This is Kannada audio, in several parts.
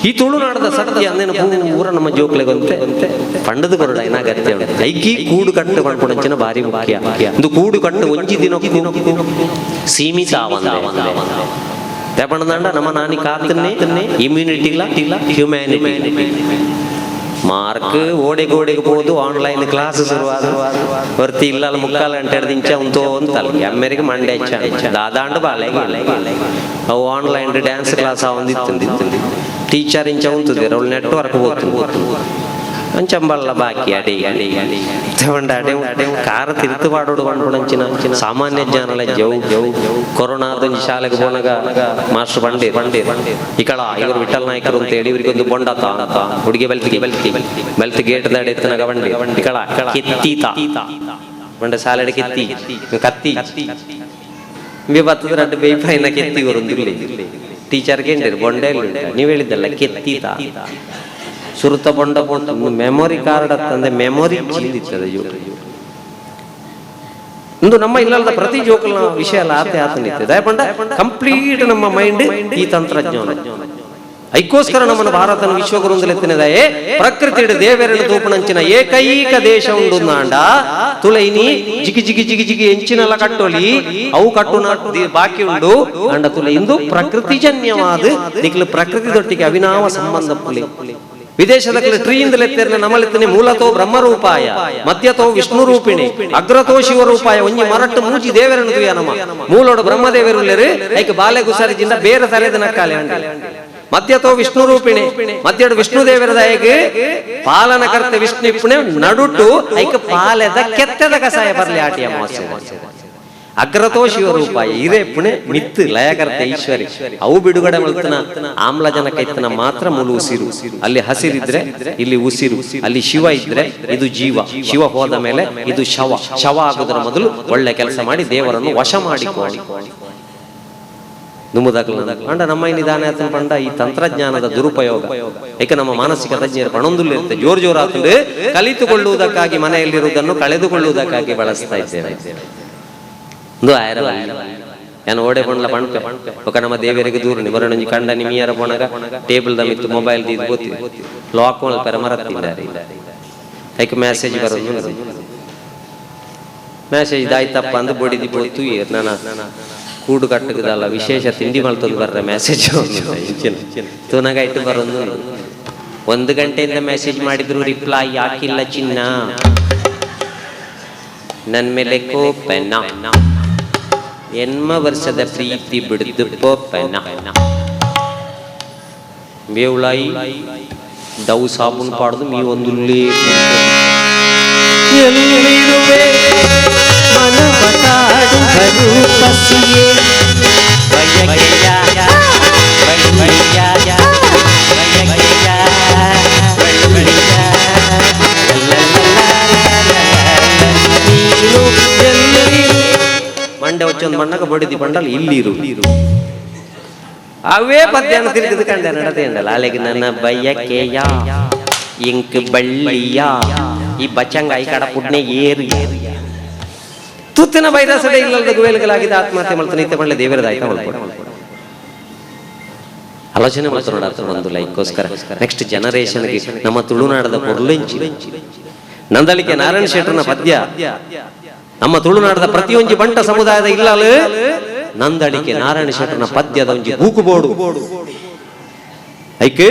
ಈ ತುಳುನಾಡದ ಸತ್ಯ ಅಂದೇನು ಊರ ನಮ್ಮ ಜೋಕ್ಲೆಗೊಂತೆ ಪಂಡದ ಕೊರಡ ಏನಾಗತ್ತೆ ಐಕಿ ಕೂಡು ಕಟ್ಟು ಮಾಡ್ಕೊಂಡಂಚಿನ ಬಾರಿ ಮುಖ್ಯ. ಒಂದು ಕೂಡು ಕಟ್ಟು ಒಂಜಿ ದಿನಕ್ಕೂ ಸೀಮಿತ ತಗೊಂಡ ನಮ್ಮ ನಾನಿ ಕಾತನ್ನೇ ಇಮ್ಯುನಿಟಿ ಹ್ಯುಮ್ಯಾನಿಟಿ ಮಾರ್ಕ್ ಓಡೆಗೆ ಹೋದು ಆನ್ಲೈನ್ ಕ್ಲಾಸ್ ಶುರುವಾದ ಹೊರ್ತಿ ಇಲ್ಲ ಮುಕ್ಕಾಲ ಗಂಟೆ ದಿಂಚ ಉಂಟು ಅಂತಲ್ಲ ಅಮ್ಮೆರಿಗೆ ಮಂಡೆ ದಾದಾಂಡು ಬಾಳೆ ಅವು ಆನ್ಲೈನ್ ಡ್ಯಾನ್ಸ್ ಕ್ಲಾಸ್ ಒಂದಿತ್ತು ಟೀಚರ್ ಇಂಚ ಉಂತದೆ ಅವ್ಳು ನೆಟ್ವರ್ಕ್ ಹೋಗ್ತು ಅಂಚಂಬಲ್ಲ ಬಾಕಿ ಅಡಿ ಕಾರ ತಿರುತು ಪಾಡೋಡು ಬಂಡ್ಬಿಡಂಚಿನ ಸಾಮಾನ್ಯ ಜ್ಞಾನಲ ಜವು ಕೊರೋನಾದ ಶಾಲೆಗೆ ಹೋನಾಗ ಮಾಸ್ಟರ್ ಬಂಡೆ ಇಕಳ ಇವರು ವಿಠಲ್ ನಾಯ್ಕರು ಅಂತ ಹೇಳಿ ಇವರಿಗೊಂದು ಬೊಂಡತ ಹುಡುಗಿ ಬೆಲ್ತ್ ಗೇಟ್ ದಾಡಿ ಎತ್ತನಾಗ ಬಂಡೆ ಇಕಳ ಕಿತ್ತೀತ ಬಂಡೆ ಸಾಲೆಡೆ ಕತ್ತಿ ಬತ್ತದ ರಡ್ಡು ಬೇಯ್ಪೈನ ಕೆತ್ತಿ ಬರುಂದಿರ್ಲಿ ಟೀಚರ್ ಕೇಂದ್ರ ಬೊಂಡೆ ನೀವು ಹೇಳಿದ್ದಲ್ಲ ಕೆತ್ತೀತ ಸುರುತ ಬೊಂಡ ಮೆಮೊರಿ ಕಾರ್ಡ್ ಅಂತಂದ್ರೆ ಮೆಮೊರಿ ಚೀಲಿರ್ತದೆ ಇಂದು ನಮ್ಮ ಇಲ್ಲದ ಪ್ರತಿ ಜೋಕಲ್ನ ವಿಷಯ ಎಲ್ಲ ಆತನಿರ್ತದೆ ಪಂಡ ಕಂಪ್ಲೀಟ್ ನಮ್ಮ ಮೈಂಡ್ ಈ ತಂತ್ರಜ್ಞಾನ ಐಕೋಸ್ಕರ ನಮ್ಮನ್ನು ಭಾರತನ ವಿಶ್ವಗುರುಂದಲೆತ್ತಿನದಾಯೇ ಪ್ರಕೃತಿ ದೇವೇರನ್ನು ತೂಪಣಂಚಿನ ಏಕೈಕ ದೇಶ ಉಂಡು ನಾಂಡ ತುಲೈನಿ ಜಿಗಿ ಎಂಚಿನೆಲ್ಲ ಕಟ್ಟೊಲಿ ಅವು ಕಟ್ಟುನ ಬಾಕಿ ಉಂಡು ಅಂಡ ತುಲ ಇಂದು ಪ್ರಕೃತಿ ಜನ್ಯವಾದ ನಿಕ್ಲು ಪ್ರಕೃತಿ ದೊಟ್ಟಿಗೆ ಅವಿನಾವ ಸಂಬಂಧ ಪುಲಿ ವಿದೇಶದ ಟ್ರೀಯಿಂದಲೆತ್ತಿರಲಿ ನಮ್ಮಲೆತ್ತನೆ ಮೂಲತೋ ಬ್ರಹ್ಮರೂಪಾಯ ಮಧ್ಯತೋ ವಿಷ್ಣು ರೂಪಿಣಿ ಅಗ್ರತೋ ಶಿವರೂಪಾಯ ಒಂಜಿ ಮರಟ್ಟು ಮೂಜಿ ದೇವರನ್ನು ತುಯ ನಮ್ಮ ಮೂಲೋಡು ಬ್ರಹ್ಮದೇವರುಳ್ಳರು ಐಕ ಬಾಲೆ ಗುಸಾರಿಜಿಂದ ಬೇರೆ ತಲೆದ ನಕ್ಕಾಲೆ ಮಧ್ಯತೋ ವಿಷ್ಣು ರೂಪಿಣಿ ಮಧ್ಯಡು ವಿಷ್ಣು ದೇವರದ ಐಗೆ ಪಾಲನಕರ್ತ ವಿಷ್ಣು ಇಪ್ಪುಣೆ ನಡುಟು ಐಕ ಪಾಲೆದ ಕೆತ್ತದ ಕಸಾಯ ಬರ್ಲಿ ಆಟಿಯ ಅಮಾವಾಸ್ಯೆ ಅಗ್ರತೋ ಶಿವರೂಪಾಯ ಇರೇ ಪುಣೆ ಮಿತ್ತು ಲಯಕರ್ತ ಈಶ್ವರಿ ಅವು ಬಿಡುಗಡೆ ಮಲ್ತನ ಆಮ್ಲಜನಕ ಇತ್ತನ ಮಾತ್ರ ಮುಲು ಉಸಿರು ಅಲ್ಲಿ ಹಸಿರಿದ್ರೆ ಇಲ್ಲಿ ಉಸಿರು ಅಲ್ಲಿ ಶಿವ ಇದ್ರೆ ಇದು ಜೀವ ಶಿವ ಹೋದ ಮೇಲೆ ಇದು ಶವ ಆಗುವುದರ ಮೊದಲು ಒಳ್ಳೆ ಕೆಲಸ ಮಾಡಿ ದೇವರನ್ನು ವಶ ಮಾಡಿಕೊಳ್ಳಿ ಅಂಡ ನಮ್ಮ ನಿಧಾನ ಪಂಡ ಈ ತಂತ್ರಜ್ಞಾನದ ದುರುಪಯೋಗ ಏಕೆ ನಮ್ಮ ಮಾನಸಿಕ ತಜ್ಞರು ಪಣೊಂದುಲ್ಲಿರುತ್ತೆ ಜೋರಾತಂದು ಕಲಿತುಕೊಳ್ಳುವುದಕ್ಕಾಗಿ ಮನೆಯಲ್ಲಿರುವುದನ್ನು ಕಳೆದುಕೊಳ್ಳುವುದಕ್ಕಾಗಿ ಬಳಸ್ತಾ ಇದ್ದೇವೆ. ನಾನು ಓಡೆ ಪೊಂಡ್ಲ ಪಣ್ಪೆ ಒಕ್ಕ ನಮ್ಮ ದೇವರಿಗೆ ದೂರ ನಿಮರಣಿ ಕಂಡ ನಿಮಿಯರ ಪೊಣಗ ಟೇಬಲ್ ದ ಮಿತ್ತು ಮೊಬೈಲ್ ದೀದು ಗೊತ್ತಿ ಲಾಕ್ ಮಲ್ಪರ ಮರತ್ತಿದ್ದಾರೆ ಐಕೆ ಮೆಸೇಜ್ ಬರೋದು ಮೆಸೇಜ್ ದಾಯ್ತಪ್ಪ ಅಂದು ಬೊಡಿದಿ ಬೋತು ನನ್ನ ಕೂಡು ಕಟ್ಟುದಲ್ಲ ವಿಶೇಷ ತಿಂಡಿ ಮಲ್ತದ್ದು ಬರ್ರೆ ಮೆಸೇಜ್ ತುನಗ ಇಟ್ಟು ಬರೋದು 1 ಗಂಟೆಯಿಂದ ಮೆಸೇಜ್ ಮಾಡಿದ್ರು ರಿಪ್ಲೈ ಯಾಕಿಲ್ಲ ಚಿನ್ನ ನನ್ನ ಮೇಲೆ ಕೋಪೆನ ಎನ್ಮ ವರ್ಷದ ಪ್ರೀತಿ ಬಿಡುದು ಪೋಪೆನ ಬೇವುಳಾಯಿ ಡವ್ ಸಾಬೂನ್ ಪಾಡ್ದು ಮೀ ಒಂದು ಮಂಡೆ వచ్చೊಂದು ಮಣ್ಣಗ ಬಡಿದಿ ಬಂಡಲ್ ಇಲ್ಲಿರು ಅವೇ ಪದ್ಯನ ತಿರುಗಿದು ಕಂಡೆ ನಡತೆ ಅಂಡಲ್ಲ ಅಲೆಗೆ ನನ್ನ ಬಯ್ಯಕೆಯ ಇಂಕ್ ಬಳ್ಳಿಯ ಈ ಬಚಂಗ ಈ ಕಡ ಪುಡ್ನೆ ಏರು ತುತ್ತಿನ ಬೈದಾಸಡೆ ಇಲ್ಲದ ಗುವೇಲ್ಗಳಾಗಿದ್ದ ಆತ್ಮಹತ್ಯೆ ಮಾಡ್ತಾನೆ ನಿತ್ಯ ಮಾಡಲೆ ದೇವರದ ಆಯ್ತಾ ಆಲೋಚನೆ ಮಾಡ್ತಾರೆ ಒಂದು ಲೈಕ್ಗೋಸ್ಕರ ನೆಕ್ಸ್ಟ್ ಜನರೇಷನ್ಗೆ ನಮ್ಮ ತುಳುನಾಡದ ಪೊರ್ಲೆಂಚಿ ನಂದಳಿಕೆ ನಾರಾಯಣ ಶೆಟ್ಟರ್ನ ಪದ್ಯ ನಮ್ಮ ತುಳುನಾಡದ ಪ್ರತಿಯೊಂದು ಬಂಟ ಸಮುದಾಯದ ಇಲ್ಲಲು ನಂದಳಿಕೆ ನಾರಾಯಣ ಶೆಟ್ಟರ್ನ ಪದ್ಯದ ಒಂಜಿ ಬೂಕುಬೋಡು ಐಕೆ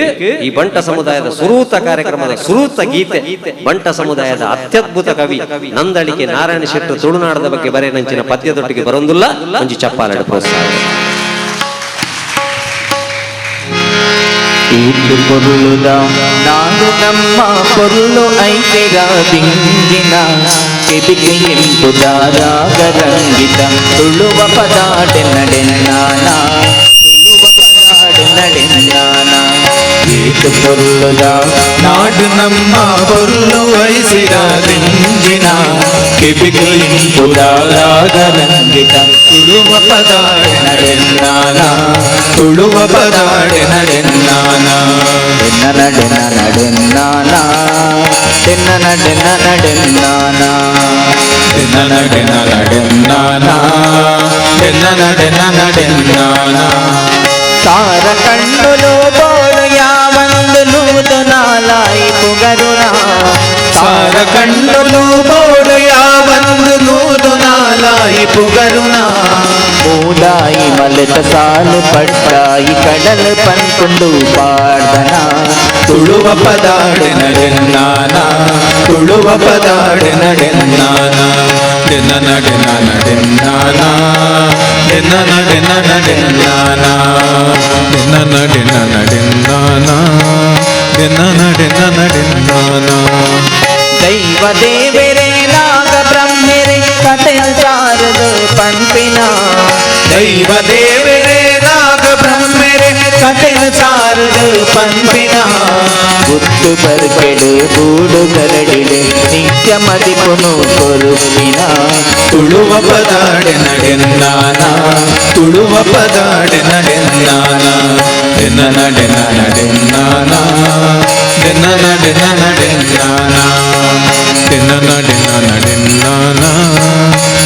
ಈ ಬಂಟ ಸಮುದಾಯದ ಸುರೂತ ಕಾರ್ಯಕ್ರಮದ ಸುರೂತ ಗೀತೆ ಬಂಟ ಸಮುದಾಯದ ಅತ್ಯದ್ಭುತ ಕವಿ ನಂದಳಿಕೆ ನಾರಾಯಣ ಶೆಟ್ಟರ್ ತುಳುನಾಡದ ಬಗ್ಗೆ ಬರೆ ನಂಚಿನ ಪದ್ಯದೊಟ್ಟಿಗೆ ಬರೋದಿಲ್ಲ ಒಂಜಿ ಚಪ್ಪಾಳೆ ಪ್ರೋತ್ಸಾಹ. ಇದು ಪೊರುಳುದ ನಾಡು ನಮ್ಮ ಪೊರುಳು ಐತೆರ ಬಿಂಗಿನ ಕೆಬಿಗೆ ಎಂಬುದಾರಾಗರಂಗಿತ ತುಳುವ ಪದಾಡೆ ನಡೆನ್ನಾನ ತುಳುವ ಪದಾಡೆ ನಡೆನ್ನಾನ ಇದು ಪೊರುಳುದ ನಾಡು ನಮ್ಮ ಪೊರುಳು ಐತೆರ ಬಿಂಗಿನ ಕೆಬಿಗೆ ಎಂಬುದಾರಾಗರಂಗಿತ ತುಳುವ ಪದಾಡೆ ನಡೆನ್ನಾನ ತುಳುವ ಪದಾಡೆ ನಡೆನ್ನಾನ ನಡೆನ್ನ ನಡೆನ್ನಾನ ತೆನ್ನ ನಡೆನ್ನ ನಡೆನ್ನಾನ ತೆನ್ನ ನಡೆನ್ನ ನಡೆನ್ನಾನ ತೆನ್ನ ನಡೆನ್ನ ನಡೆನ್ನಾನ ತಾರ ಕಣ್ಣುಲು ಬೋಳು ಯಾವನ సార కండులు బోడు యావందు నూరు నాలాయి పుగరునా మూలాయి మలత సాలు పట్టాయి కడల్ పన్కుండు పాడన ತುಳುವ ಪದಾಡಿನಡೆನ್ನಾನ ತುಳುವ ಪದಾಡಿನಡೆನ್ನಾನ ಡೆನ್ನ ನಡೆನ ನಡೆನ್ನಾನ ಡೆನ್ನ ನಡೆನ ನಡೆನ್ನಾನ ಡೆನ್ನ ನಡೆನ ನಡೆನ್ನಾನ ಡೆನ್ನ ನಡೆನ ನಡೆನ್ನಾನ ದೈವ ದೇವರೇ ನಾಗ ಬ್ರಹ್ಮರೇ ಕಥೆಯ ಸಾರದು ಪಂಪಿನ ದೈವ ದೇವರೇ ನಾಗ ಬ್ರಹ್ಮರೇ ಕಥೆಯ ಸಾರದು ಪಂಪಿನ ಗುತ್ತು ಬರ್ಕೆಡು ಗೂಡು ಗರಡಿಡೆ ನಿತ್ಯ ಮದಿಪುನು ಕೊರುಪಿನ ತುಳುವ ಪದಾಡೆ ನಡೆನ್ನಾನ ತುಳುವ ಪದಾಡೆ ನಡೆನ್ನಾನ ಡೆನ್ನ ನಡೆನ ನಡೆನ್ನಾನ ಡೆನ್ನ ನಡೆನ ನಡೆನ್ನಾನ ಡೆನ್ನ ನಡೆನ ನಡೆನ್ನಾನ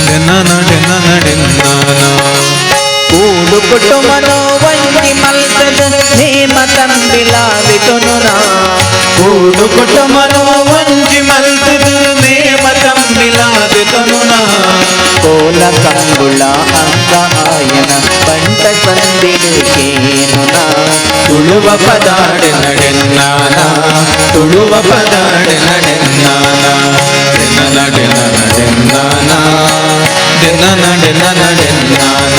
ಡೆನ್ನ ನಡೆನ ನಡೆನ್ನಾನ ಕೂಡು ಕುಟುಂಬನು ವಂಗಿ ಮಲ್ತದ ನೇಮ ತಂಬಿಲಾದಿತುನುನ ಕೂಡು ಕುಟುಂಬನು ವಂಗಿ ಮಲ್ತದ ನೇಮ ತಂಬಿಲಾದಿತುನುನ ಕೋಲ ಕಂಗುಳ ಅಂಗ ಆಯನ ಬಂಟ ಸಂದಿಡು ಕೇನುನ ತುಳುವ ಪದಾಡೆ ನಡೆನ್ನಾನ ತುಳುವ ಪದಾಡೆ ನಡೆನ್ನಾನ ಡೆನ್ನ ನಡೆನ ನಡೆನ್ನಾನ ಡೆನ್ನ ನಡೆನ ನಡೆನ್ನಾನ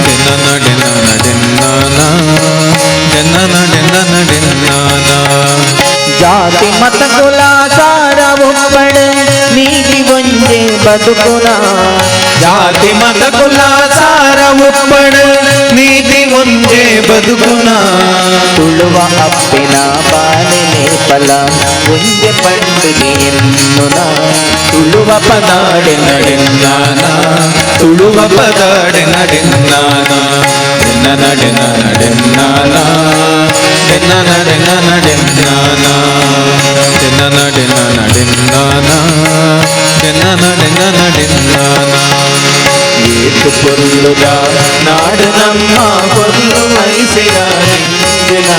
ಡೆನ್ನ ನಡೆನ ನಡೆನ್ನಾನ ಡೆನ್ನ ನಡೆನ ನಡೆನ್ನಾನ ಜಾತಿ ಮತ ಕುಲ ಸಾರ ಒಬ್ಬಡ ನೀತಿ ಒಂದೇ ಬದುಕುನ ಜಾತಿ ಮತ ಕುಲ ಸಾರ ಒಬ್ಬಡ ನೀತಿ ಒಂದೇ ಬದುಕುನ ತುಳುವ ಅಪ್ಪಿನ ಬಾಲೆನೆ ಫಲ ಒಂದೇ ಪಂಡಿಗೆ ಎನ್ನುನ ತುಳುವ ಪದಾಡೆ ನಡೆನ್ನಾನ ತುಳುವ ಪದಾಡೆ ನಡೆನ್ನಾನ ಡೆನ್ನ ನಡೆನ ನಡೆನ್ನಾನ ಡೆನ್ನ ನಡೆನ ನಡೆನ್ನಾನ ಡೆನ್ನ ನಡೆನ ನಡೆನ್ನಾನ ಡೆನ್ನ ನಡೆನ ನಡೆನ್ನಾನ ಏತು ಪೊರ್ಲುಗ ನಾಡು ನಮ್ಮ ಪೊರ್ಲು ಐಸೆಯಾರಿಂದಿನ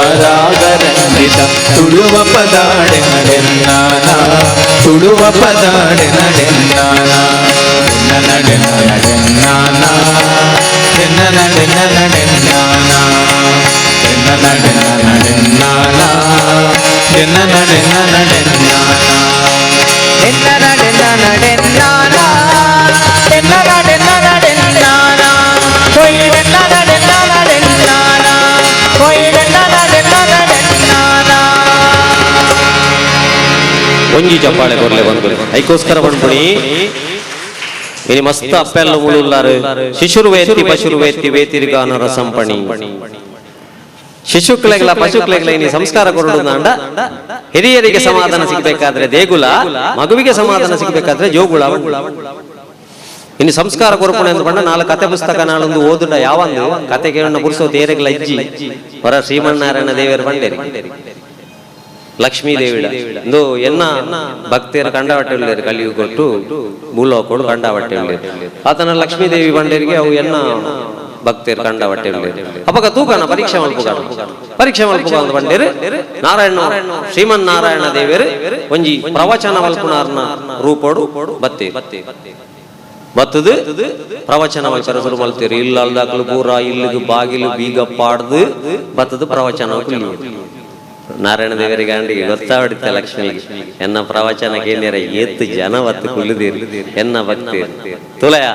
ಕಿಡಿಕೆಯಿಂಬುದಾರಾಗರಂದಿತ ತುಳುವ ಪದಾಡೆ ನಡೆನ್ನಾನ ತುಳುವ ಪದಾಡೆ ನಡೆನ್ನಾನ ಡೆನ್ನ ನಡೆನ ನಡೆನ್ನಾನ ಡೆನ್ನ ನಡೆನ ನಡೆನ್ನಾನ ಡೆನ್ನ ನಡೆನ ನಡೆನ್ನಾನ ಡೆನ್ನ ನಡೆನ ನಡೆನ್ನಾನ ಡೆನ್ನ ನಡೆನ ನಡೆನ್ನಾನ ಡೆನ್ನ ನಡೆನ ನಡೆನ್ನಾನ ಕೊಯ್ ಡೆನ್ನ ನಡೆನ ನಡೆನ್ನಾನ ಕೊಯ್ ಡೆನ್ನ ನಡೆನ ನಡೆನ್ನಾನ ಒಂಜಿ ಚಪ್ಪಾಳೆ ಕೊರ್ಲೆ ಬಂದು ಐಕೋಸ್ಕರ ಬಂದ್ಬಿಡಿ ಇನಿ ಮಸ್ತ್ ಅಪ್ಪೆಲ್ಲ ಉಳುಲ್ಲಾರು ಶಿಶುರು ವೇತಿ ಪಶುರು ವೇತಿ ವೇತಿರಿಗಾನ ರಸಂಪಣಿ ಶಿಶುಕ್ಲೆಗಳ ಪಶುಕ್ಲೆಗಳ ಇನಿ ಸಂಸ್ಕಾರ ಕೊರಡುದಾಂಡ ಹಿರಿಯರಿಗೆ ಸಮಾಧಾನ ಸಿಗ್ಬೇಕಾದ್ರೆ ದೇಗುಲ ಮಗುವಿಗೆ ಸಮಾಧಾನ ಸಿಗ್ಬೇಕಾದ್ರೆ ಜೋಗುಳ ಇನ್ನು ಸಂಸ್ಕಾರ ಕೊರಪಣೆ ಅಂತ ಬಂಡ ನಾಲ್ಕು ಕತೆ ಪುಸ್ತಕ ನಾಳೊಂದು ಓದುಡ ಯಾವಂದು ಕತೆ ಕೇಳೋಣ ಪುರುಸೋ ತೇರೆಗಳ ಅಜ್ಜಿ ಹೊರ ಶ್ರೀಮನ್ನಾರಾಯಣ ದೇವಿಯರು ಬಂಡೇರಿ ಲಕ್ಷ್ಮೀ ದೇವಿಡ ಇಂದು ಎನ್ನ ಭಕ್ತಿಯರ ಕಂಡವಟ್ಟೆ ಉಳ್ಳೇರು ಕಲಿಯು ಕೊಟ್ಟು ಭೂಲೋಕೋಡು ಕಂಡವಟ್ಟೆ ಉಳ್ಳೇರು ಆತನ ಲಕ್ಷ್ಮೀ ದೇವಿ ಬಂಡೇರಿಗೆ ಅವು ಎನ್ನ ಭಕ್ತಿಯರು ಕಂಡವಟ್ಟೆ ಉಳ್ಳೇರು ಅವಾಗ ತೂಕನ ಪರೀಕ್ಷೆ ಮಲ್ಪುಗ ಅಂತ ಬಂಡೇರು ನಾರಾಯಣ ಶ್ರೀಮನ್ನಾರಾಯಣ ದೇವಿಯರು ಒಂಜಿ ಪ್ರವಚನ ಮಲ್ಪುನಾರ್ನ ರೂಪೋಡು ಬತ್ತಿ ಬತ್ತದು ಪ್ರವಚನ ಮಲ್ಪರ ಶುರು ಮಲ್ತೀರಿ ಇಲ್ಲ ಅಲ್ದಾಕ್ಲು ಪೂರ ಇಲ್ಲಿಗೆ ಬಾಗಿಲು ಬೀಗ ಪಾಡ್ದು ಬತ್ತದು ಪ್ರವಚನ ನಾರಾಯಣ ದೇವರಿಗೆ ಅಂಡಿಗೆ ಗೊತ್ತಾವಡಿತ್ತೆ ಲಕ್ಷ್ಮಿಗೆ ಎನ್ನ ಪ್ರವಚನಕ್ಕೆ ಏನಿರ ಏತ್ತು ಜನ ಒತ್ತು ಕುಳ್ಳುದೇರು ಎನ್ನ ಭಕ್ತಿ ತುಲಯ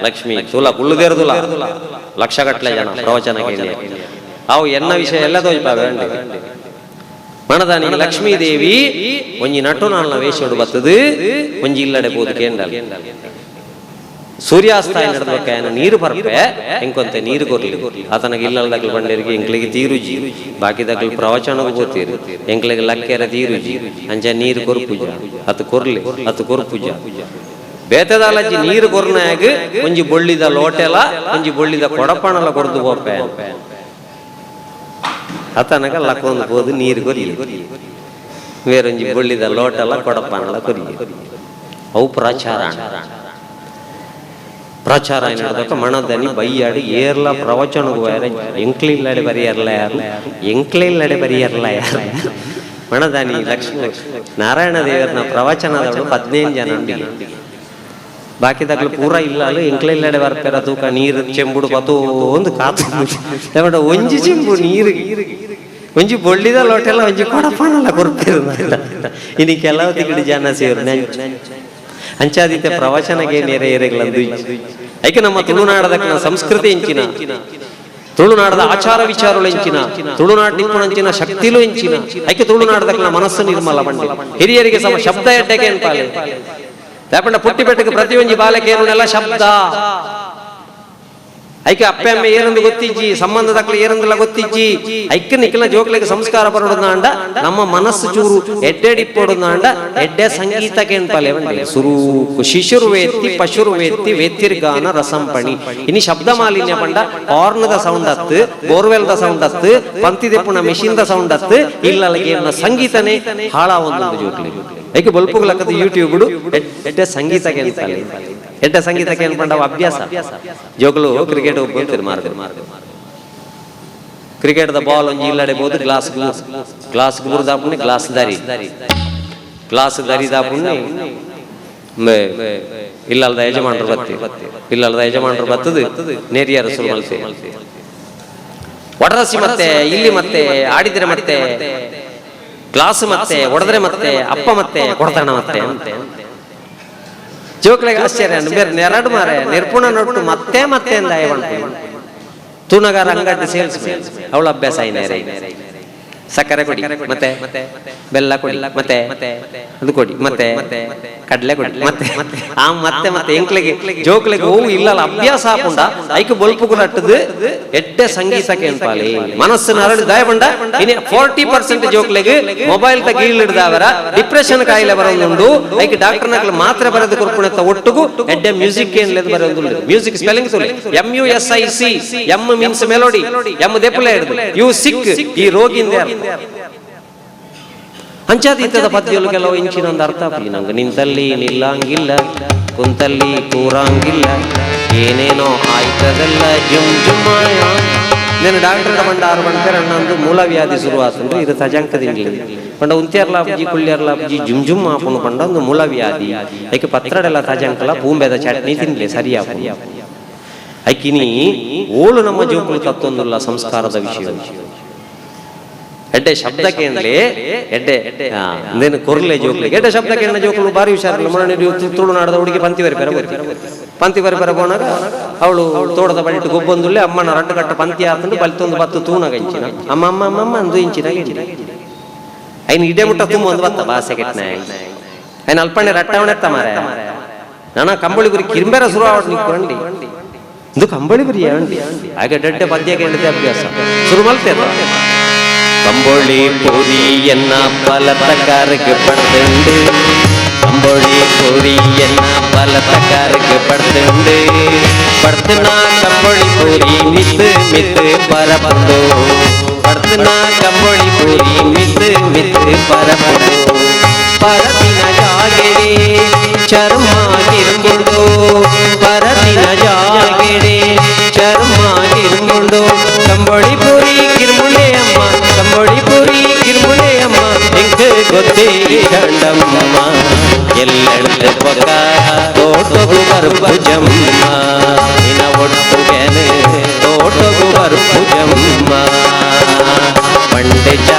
ಲಕ್ಷ್ಮಿ ತುಲ ಕುಳ್ಳುದೇರು ತುಲ ಲಕ್ಷ ಗಟ್ಟಲೆ ಜನ ಪ್ರವಚನಕ್ಕೆ ಅವು ಎನ್ನ ವಿಷಯ ಎಲ್ಲ ತೋಜ್ಪಾವೆ ಅಂಡಿ ಮಣದಾನಿ ಲಕ್ಷ್ಮೀ ದೇವಿ ಒಂಜಿ ನಟು ನಾಲ್ನ ವೇಷೋಡು ಬತ್ತದು ಒಂಜಿ ಇಲ್ಲಡೆ ಬೋದು ಕೇಂಡಲ್ ಸೂರ್ಯಾಸ್ತಾಯ ನಡೆದಬೇಕಾಯನ ನೀರು ಬರ್ಪೆ ಎಂಕೊಂತೆ ನೀರು ಕೊರ್ಲಿ ಆತನಿಗೆ ಇಲ್ಲಲ್ದಾಗ್ಲು ಬಂಡೇರಿಗೆ ಎಂಕ್ಲಿಗೆ ತೀರುಜಿ ಬಾಕಿದಾಗ್ಲು ಪ್ರವಚನಗೂ ಹೋಗ್ತೀರಿ ಎಂಕ್ಲಿಗೆ ಲಕ್ಕೆರ ತೀರುಜಿ ಅಂಚ ನೀರು ಕೊರು ಪೂಜ ಅತ್ತು ಕೊರ್ಲಿ ಅತ್ತು ಕೊರು ಪೂಜ ಬೇತದಾಲಜ್ಜಿ ನೀರು ಕೊರ್ನಾಗ ಒಂಜಿ ಬೊಳ್ಳಿದ ಲೋಟೆಲ ಒಂಜಿ ಬೊಳ್ಳಿದ ಕೊಡಪಾಣಲ ಕೊರ್ದು ಹೋಪೆ ಆತನಗ ಲಕ್ಕೊಂದು ಹೋದು ನೀರು ಕೊರಿ ಬೇರೊಂಜಿ ಬೊಳ್ಳಿದ ಲೋಟೆಲ ಕೊಡಪಾಣಲ ಕೊರಿ ಅವು ಪ್ರಚಾರ ಏನಾದಕ್ಕ ಮಣದನಿ ಬೈಯಾಡಿ ಏರ್ಲ ಪ್ರವಚನಗೂ ಎಂಕ್ಲಿಲ್ಲಡೆ ಬರಿಯರ್ಲ ಯಾರು ಎಂಕ್ಲಿಲ್ಲಡೆ ಬರಿಯರ್ಲ ಯಾರು ಮಣದಾನಿ ಲಕ್ಷ್ಮೀ ನಾರಾಯಣ ದೇವರನ ಪ್ರವಚನದವಳು 15 ಜನ ಉಂಡಿಗೆ ಬಾಕಿದಾಗ್ಲು ಪೂರ ಇಲ್ಲ ಅಲ್ಲ ಎಂಕ್ಲೆಲ್ಲಡೆ ಬರ್ಪೆರ ತೂಕ ನೀರು ಚೆಂಬುಡು ಬತ್ತು ಒಂದು ಕಾತು ಒಂಜಿ ಚೆಂಬು ನೀರು ಒಂಜಿ ಬೊಳ್ಳಿದ ಲೋಟೆಲ್ಲ ಒಂಜಿ ಕೊಡಪಾನಲ್ಲ ಕೊರ್ಪಿರುದಿಲ್ಲ ಇನಿ ಕೆಲವು ತಿಗಡಿ ಜನ ಸೇರು ಅಂಚಾದಿತ್ಯ ಪ್ರವಚನಗೆ ನೇರೆ ಏರೆಗಳಂದು ಐಕೆ ನಮ್ಮ ತುಳುನಾಡದ ಸಂಸ್ಕೃತಿ ಎಂಚಿನ ತುಳುನಾಡದ ಆಚಾರ ವಿಚಾರಗಳು ಎಂಚಿನ ತುಳುನಾಡು ನಿಪ್ಪುಣಂಚಿನ ಶಕ್ತಿಲು ಎಂಚಿನ ಐಕೆ ತುಳುನಾಡದ ಮನಸ್ಸು ನಿರ್ಮಲ ಬಂಡಿ ಹಿರಿಯರಿಗೆ ಸಮ ಶಬ್ದ ಎಡ್ಡೆಗೆ ಅನ್ಪಾಲೆ లేకుండా పుట్టి పెట్టకు ప్రతి ಒಂಜಿ ಬಾಲಕೇನುನೆಲ್ಲ ಶಬ್ದ ಐಕೆ ಅಪ್ಪೆ ಅಮ್ಮ ಏರಂದು ಗೊತ್ತಿಜ್ಜಿ ಸಂಬಂಧದಕ್ಲೆ ಏರಂದೆಲ್ಲ ಗೊತ್ತಿಜ್ಜಿ ಐಕೆ ನಿಖಿಲ ಜೋಕ್ಲೆಗೆ ಸಂಸ್ಕಾರ ಬರೋದಂಡ ನಮ್ಮ ಮನಸ್ಸು ಚೂರು ಎಡ್ಡೆಡಿಪ್ಪೋಡುದಂಡ ಎಡ್ಡೆ ಸಂಗೀತಕ್ಕೆ ಅನ್ಪಾಲೆ ಬಂಡಿ ಸುರು ಶಿಶುರು ವೇತ್ತಿ ಪಶುರು ವೇತ್ತಿ ವೇತ್ತಿರ್ಗಾನ ರಸಂಪಣಿ ಇನಿ ಶಬ್ದ ಮಾಲಿನ್ಯ ಪಂಡ ಹಾರ್ನದ ಸೌಂಡ್ ಹತ್ತು ಬೋರ್ವೆಲ್ದ ಸೌಂಡ್ ಹತ್ತು ಪಂತಿದೆಪ್ಪುನ ಮೆಷಿನ್ದ ಸೌಂಡ್ ಹತ್ತು ಇಲ್ಲಲ್ಲಿಗೆ ಸಂಗೀತನೇ ಹಾಳ ಒಂದು ಜೋಕ್ಲೆಗೆ ಐಕೆ ಬಲ್ಪುಗ್ಲಕ್ಕದ ಯೂಟ್ಯೂಬ್ ಎಡ್ಡೆ ಸಂಗೀತಕ್ಕೆ ಅನ್ಪಾಲೆ ಎಡ್ಡೆ ಸಂಗೀತಕ್ಕೆ ಅನ್ಪಂಡವ ಅಭ್ಯಾಸ ಜೋಗಲು ಕ್ರಿಕೆಟ್ ಹೋಗ್ಬೋದು ಮಾರ್ಗ ಕ್ರಿಕೆಟ್ ದ ಬಾಲ್ ಒಂಜಿ ಇಲ್ಲಡೆಬಹುದು ಗ್ಲಾಸ್ ಗುರು ದಾಪುಣಿ ಗ್ಲಾಸ್ ದಾರಿ ದಾಪುಣಿ ಇಲ್ಲದ ಯಜಮಾನರು ಬತ್ತದು ನೇರಿಯರ ಸುರು ಮಲ್ತೆ ಒಡರಸಿ ಮತ್ತೆ ಇಲ್ಲಿ ಮತ್ತೆ ಆಡಿದ್ರೆ ಮತ್ತೆ ಗ್ಲಾಸ್ ಮತ್ತೆ ಒಡೆದ್ರೆ ಮತ್ತೆ ಅಪ್ಪ ಮತ್ತೆ ಕೊಡ್ತಾಣ ಮತ್ತೆ ಜೋಕ್ಲೆಗೆ ಆಶ್ಚರ್ಯ ಬೇರೆ ನೆರಡು ಮಾರೆ ನಿರ್ಪುಣ ನೊಟ್ಟು ಮತ್ತೆ ಮತ್ತೆ ತೂನಗಾರ ಅಂಗಡಿ ಸೇಲ್ಸ್ ಅವಳ ಅಭ್ಯಾಸ ಸಕ್ಕರೆ ಕೊಡಿ ಮತ್ತೆ ಬೆಲ್ಲ ಕೊಡಿ ಮತ್ತೆ ಅದು ಕೊಡಿ ಮತ್ತೆ ಕಡ್ಲೆ ಕೊಡಿ ಮತ್ತೆ ಮತ್ತೆ ಎಂಕ್ಲೆಗೆ ಜೋಕ್ಲೆಗೆ ಹೋಗು ಇಲ್ಲಲ್ಲ ಅಭ್ಯಾಸ ಹಾಕೊಂಡ ಐಕೆ ಬೊಲ್ಪುಗಳು ಅಟ್ಟದು ಎಡ್ಡೆ ಸಂಗೀತಕ್ಕೆ ಅನ್ಪಾಲಿ ಮನಸ್ಸು ನರಳು ದಾಯಪಂಡ 40% ಜೋಕ್ಲೆಗೆ ಮೊಬೈಲ್ ತ ಗೀಳಿಡ್ದವರ ಡಿಪ್ರೆಷನ್ ಕಾಯಿಲೆ ಬರೋದುಂಡು ಐಕೆ ಡಾಕ್ಟರ್ ನಕಲು ಮಾತ್ರ ಬರೆದು ಕೊರ್ಪುಣತ್ತ ಒಟ್ಟುಗು ಎಡ್ಡೆ ಮ್ಯೂಸಿಕ್ ಏನ್ಲೆದು ಬರೋದು ಮ್ಯೂಸಿಕ್ ಸ್ಪೆಲ್ಲಿಂಗ್ ಸುಲಿ MUSIC M means melody M ದೆಪ್ಪಲೆ ಹಿಡಿದು ಯು ಸಿಕ್ ಈ ರೋಗಿಂದ ಅಂಚಾತೀತದ ಪದ್ಯಗಳು ಕೆಲವು ಇಂಚಿನೊಂದು ಅರ್ಥ ನಂಗೆ ನಿಂತಲ್ಲಿ ನಿಲ್ಲಂಗಿಲ್ಲ ಕುಂತಲ್ಲಿ ಕೂರಂಗಿಲ್ಲ ಏನೇನೋ ಆಯ್ತದೆಲ್ಲ ಜುಮ್ ಜುಮ್ಮಾಯ నేను డాక్టర్ పండ 6 ಗಂಟೆ ನನ್ನದು ಮೂಲವ್ಯಾಧಿ ಶುರುವಾತಂದ್ರೆ ಇದು ತಜಂಕದಿಂಗ್ಲಿ ಪಂಡ ಉಂತ್ಯರ್ಲಾಪ್ಜಿ ಕುಳ್ಯರ್ಲಾಪ್ಜಿ ಜುಮ್ ಜುಮ್ ಆಪುನು ಪಂಡ ಒಂದು ಮೂಲವ್ಯಾಧಿ ಐಕೆ ಪತ್ರಡೆಲ್ಲ ತಜಂಕಲ ಪೂಂಬೆದ ಚಟ್ನಿ ತಿನ್ಲೆ ಸರಿಯಾಪು ಐಕಿನಿ ಓಳು ನಮ್ಮ ಜೋಕುಲು ತತ್ತೊಂದುಲ್ಲ ಸಂಸ್ಕಾರದ ವಿಷಯ ಎಡ್ಡೆ ಶಬ್ದಕ್ಕೆ ಅಂದ್ಲಿ ಎಡ್ಡೆ ಅಂದೇನು ಕೊರ್ಲೆ ಜೋಕ್ಲಿಗೆ ಎಡ್ಡೆ ಶಬ್ದಕ್ಕೆ ಎಣ್ಣ ಜೋಕುಲು ಬಾರಿ ಹುಷಾರಿಲ್ಲ ಮೊನ್ನೆ ತುಳುನಾಡದ ಹುಡುಗಿ ಪಂತಿ ಬರಿ ಬೋನಾಗ ಅವಳು ತೋಡದ ಬಡಿಟ್ಟು ಗೊಬ್ಬೊಂದುಳ್ಳೆ ಅಮ್ಮನ ರಟ್ಟು ಕಟ್ಟ ಪಂತಿ ಹಾಕೊಂಡು ಬಲ್ತೊಂದು ಬತ್ತು ತೂನಾಗ ಇಂಚಿನ ಅಮ್ಮ ಅಂದು ಇಂಚಿನಾಗ ಐನ್ ಇಡೇ ಮುಟ್ಟ ತುಂಬ ಒಂದು ಬತ್ತ ಭಾಷೆ ಕೆಟ್ಟನ ಐನ್ ಅಲ್ಪಣ್ಣೆ ರಟ್ಟವನೆತ್ತ ಮಾರೆ ನಾನ ಕಂಬಳಿ ಗುರಿ ಕಿರ್ಬೆರ ಶುರು ನಿಕ್ಕೊಂಡಿ ಇದು ಕಂಬಳಿ ಗುರಿ ಹಾಗೆ ಡಡ್ಡೆ ಪದ್ಯಕ್ಕೆ ಎಂಡದೆ ಅಭ್ಯಾಸ ಶುರು ಮಲ್ತೇರ ಕಂಬಳಿ ಪೂರಿಯನ್ನ பலத்தக்காருக்கு படுத்துண்டு ಕಂಬಳಿ ಪೂರಿಯನ್ನ பலத்தக்காருக்கு படுத்துண்டு படுத்துனா ಕಂಬಳಿ ಪೂರಿ ಮಿತ್ತು ಪರಪಂದು ಪடுத்துனா ಕಂಬಳಿ ಪೂರಿ ಮಿತ್ತು ಪರಪಂದು ಪರದಿನ ಜಾಗೆಡೆ ಚರ್ಮಾಗಿರ್ಕೊಂಡು ಪರದಿನ ಜಾಗೆಡೆ ಚರ್ಮಾಗಿರ್ಕೊಂಡು ಕಂಬಳಿ ಪೂರಿ ಕಿರ್ಮುಳೆ ಅಮ್ಮ ಕಂಬಳಿ ಪೂರಿ ಕಿರ್ಮುಳೆ ಅಮ್ಮ ಎಂಕ ಗೊತ್ತೇ ಗಂಡಮ್ಮ ಎಲ್ಲೆಳ್ಳೆ ಪೊಕ್ಕ ತೋಟಗು ಬರ್ಭುಜಮ್ಮ ನಿನ ಒಟ್ಟುಗೆನೆ ತೋಟಗು ಬರ್ಭುಜಮ್ಮ ಪಂಡಿಜ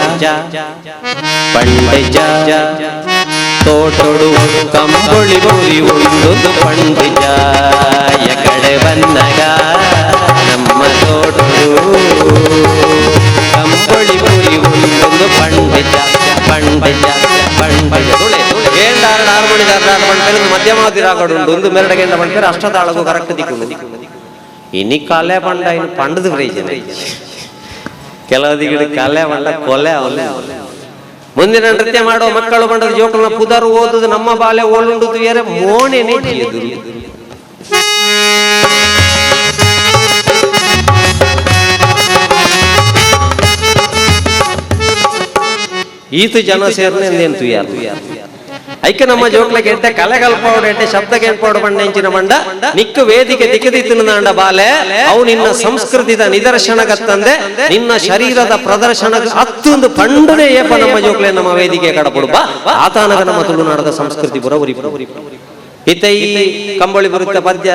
ತೋಟೊಡು ಕಂಬಳಿ ಪೂರಿ ಉಂಡುದು ಪಂಡಿಜ ಎಕಡೆ ಬನ್ನಗ ನಮ್ಮ ತೋಟೊಡು ಕಂಬಳಿ ಪೂರಿ ಉಂಡುದು ಪಂಡಿಜ ಏಂಡಾರು ಹಾರ್ಮೋನಿ ಮಧ್ಯಮಾವಧಿ ರಾಗಡು ಒಂದು ಮೆರಡಿಗೆ ಪಂಪೇರು ಅಷ್ಟತಾಳಗೂ ಕರೆಕ್ಟ್ ದಿಕ್ಕು ಇನಿ ಕಲೆ ಪಂಡ ಇನ್ನು ಪಂಡದ ಪ್ರಯೋಜನ ಕೆಲವು ದಿಗಡಿ ಕಲೆ ಪಂಡ ಕೊಲೆ ಅವಲ್ಲ ಮುಂದಿನ ನೃತ್ಯ ಮಾಡೋ ಮಕ್ಕಳು ಪಂಡದ ಜೋಕುಲ ಪುದರು ಓದುದು ನಮ್ಮ ಬಾಲೆ ಓಲುಂಡುದು ಬೇರೆ ಮೋಣೆನೇ ಎದುರು ಈತ ಜನ ಸೇರ್ನೆ ಎಂದೇಂತು ಯಾರು ಐಕೆ ನಮ್ಮ ಜೋಕ್ಲಗೆ ಎಡ್ಡೆ ಕಲೆಗಲ್ಪೋಡು ಎಡ್ಡೆ ಶಬ್ದ ಕೇಳ್ಪೋಡು ಬಂಡೆಂಚಿನ ಮಂಡ ನಿಕ್ಕು ವೇದಿಕೆ ದಿಕ್ಕದಿತ್ತಿನ ಬಾಲೆ ಅವು ನಿನ್ನ ಸಂಸ್ಕೃತಿದ ನಿದರ್ಶನಗತ್ತಂದೆ ನಿನ್ನ ಶರೀರದ ಪ್ರದರ್ಶನ ಹತ್ತೊಂದು ಪಂಡನೆ ಏಪ ನಮ್ಮ ಜೋಕ್ಲೆ ನಮ್ಮ ವೇದಿಕೆ ಕಡಪಡು ಬಾ ಆತಾನಗ ನಮ್ಮ ತುಳುನಾಡದ ಸಂಸ್ಕೃತಿ ಪುರ ಉರಿ ಇತ್ತ ಈ ಕಂಬಳಿ ಬರುತ್ತ ಪದ್ಯ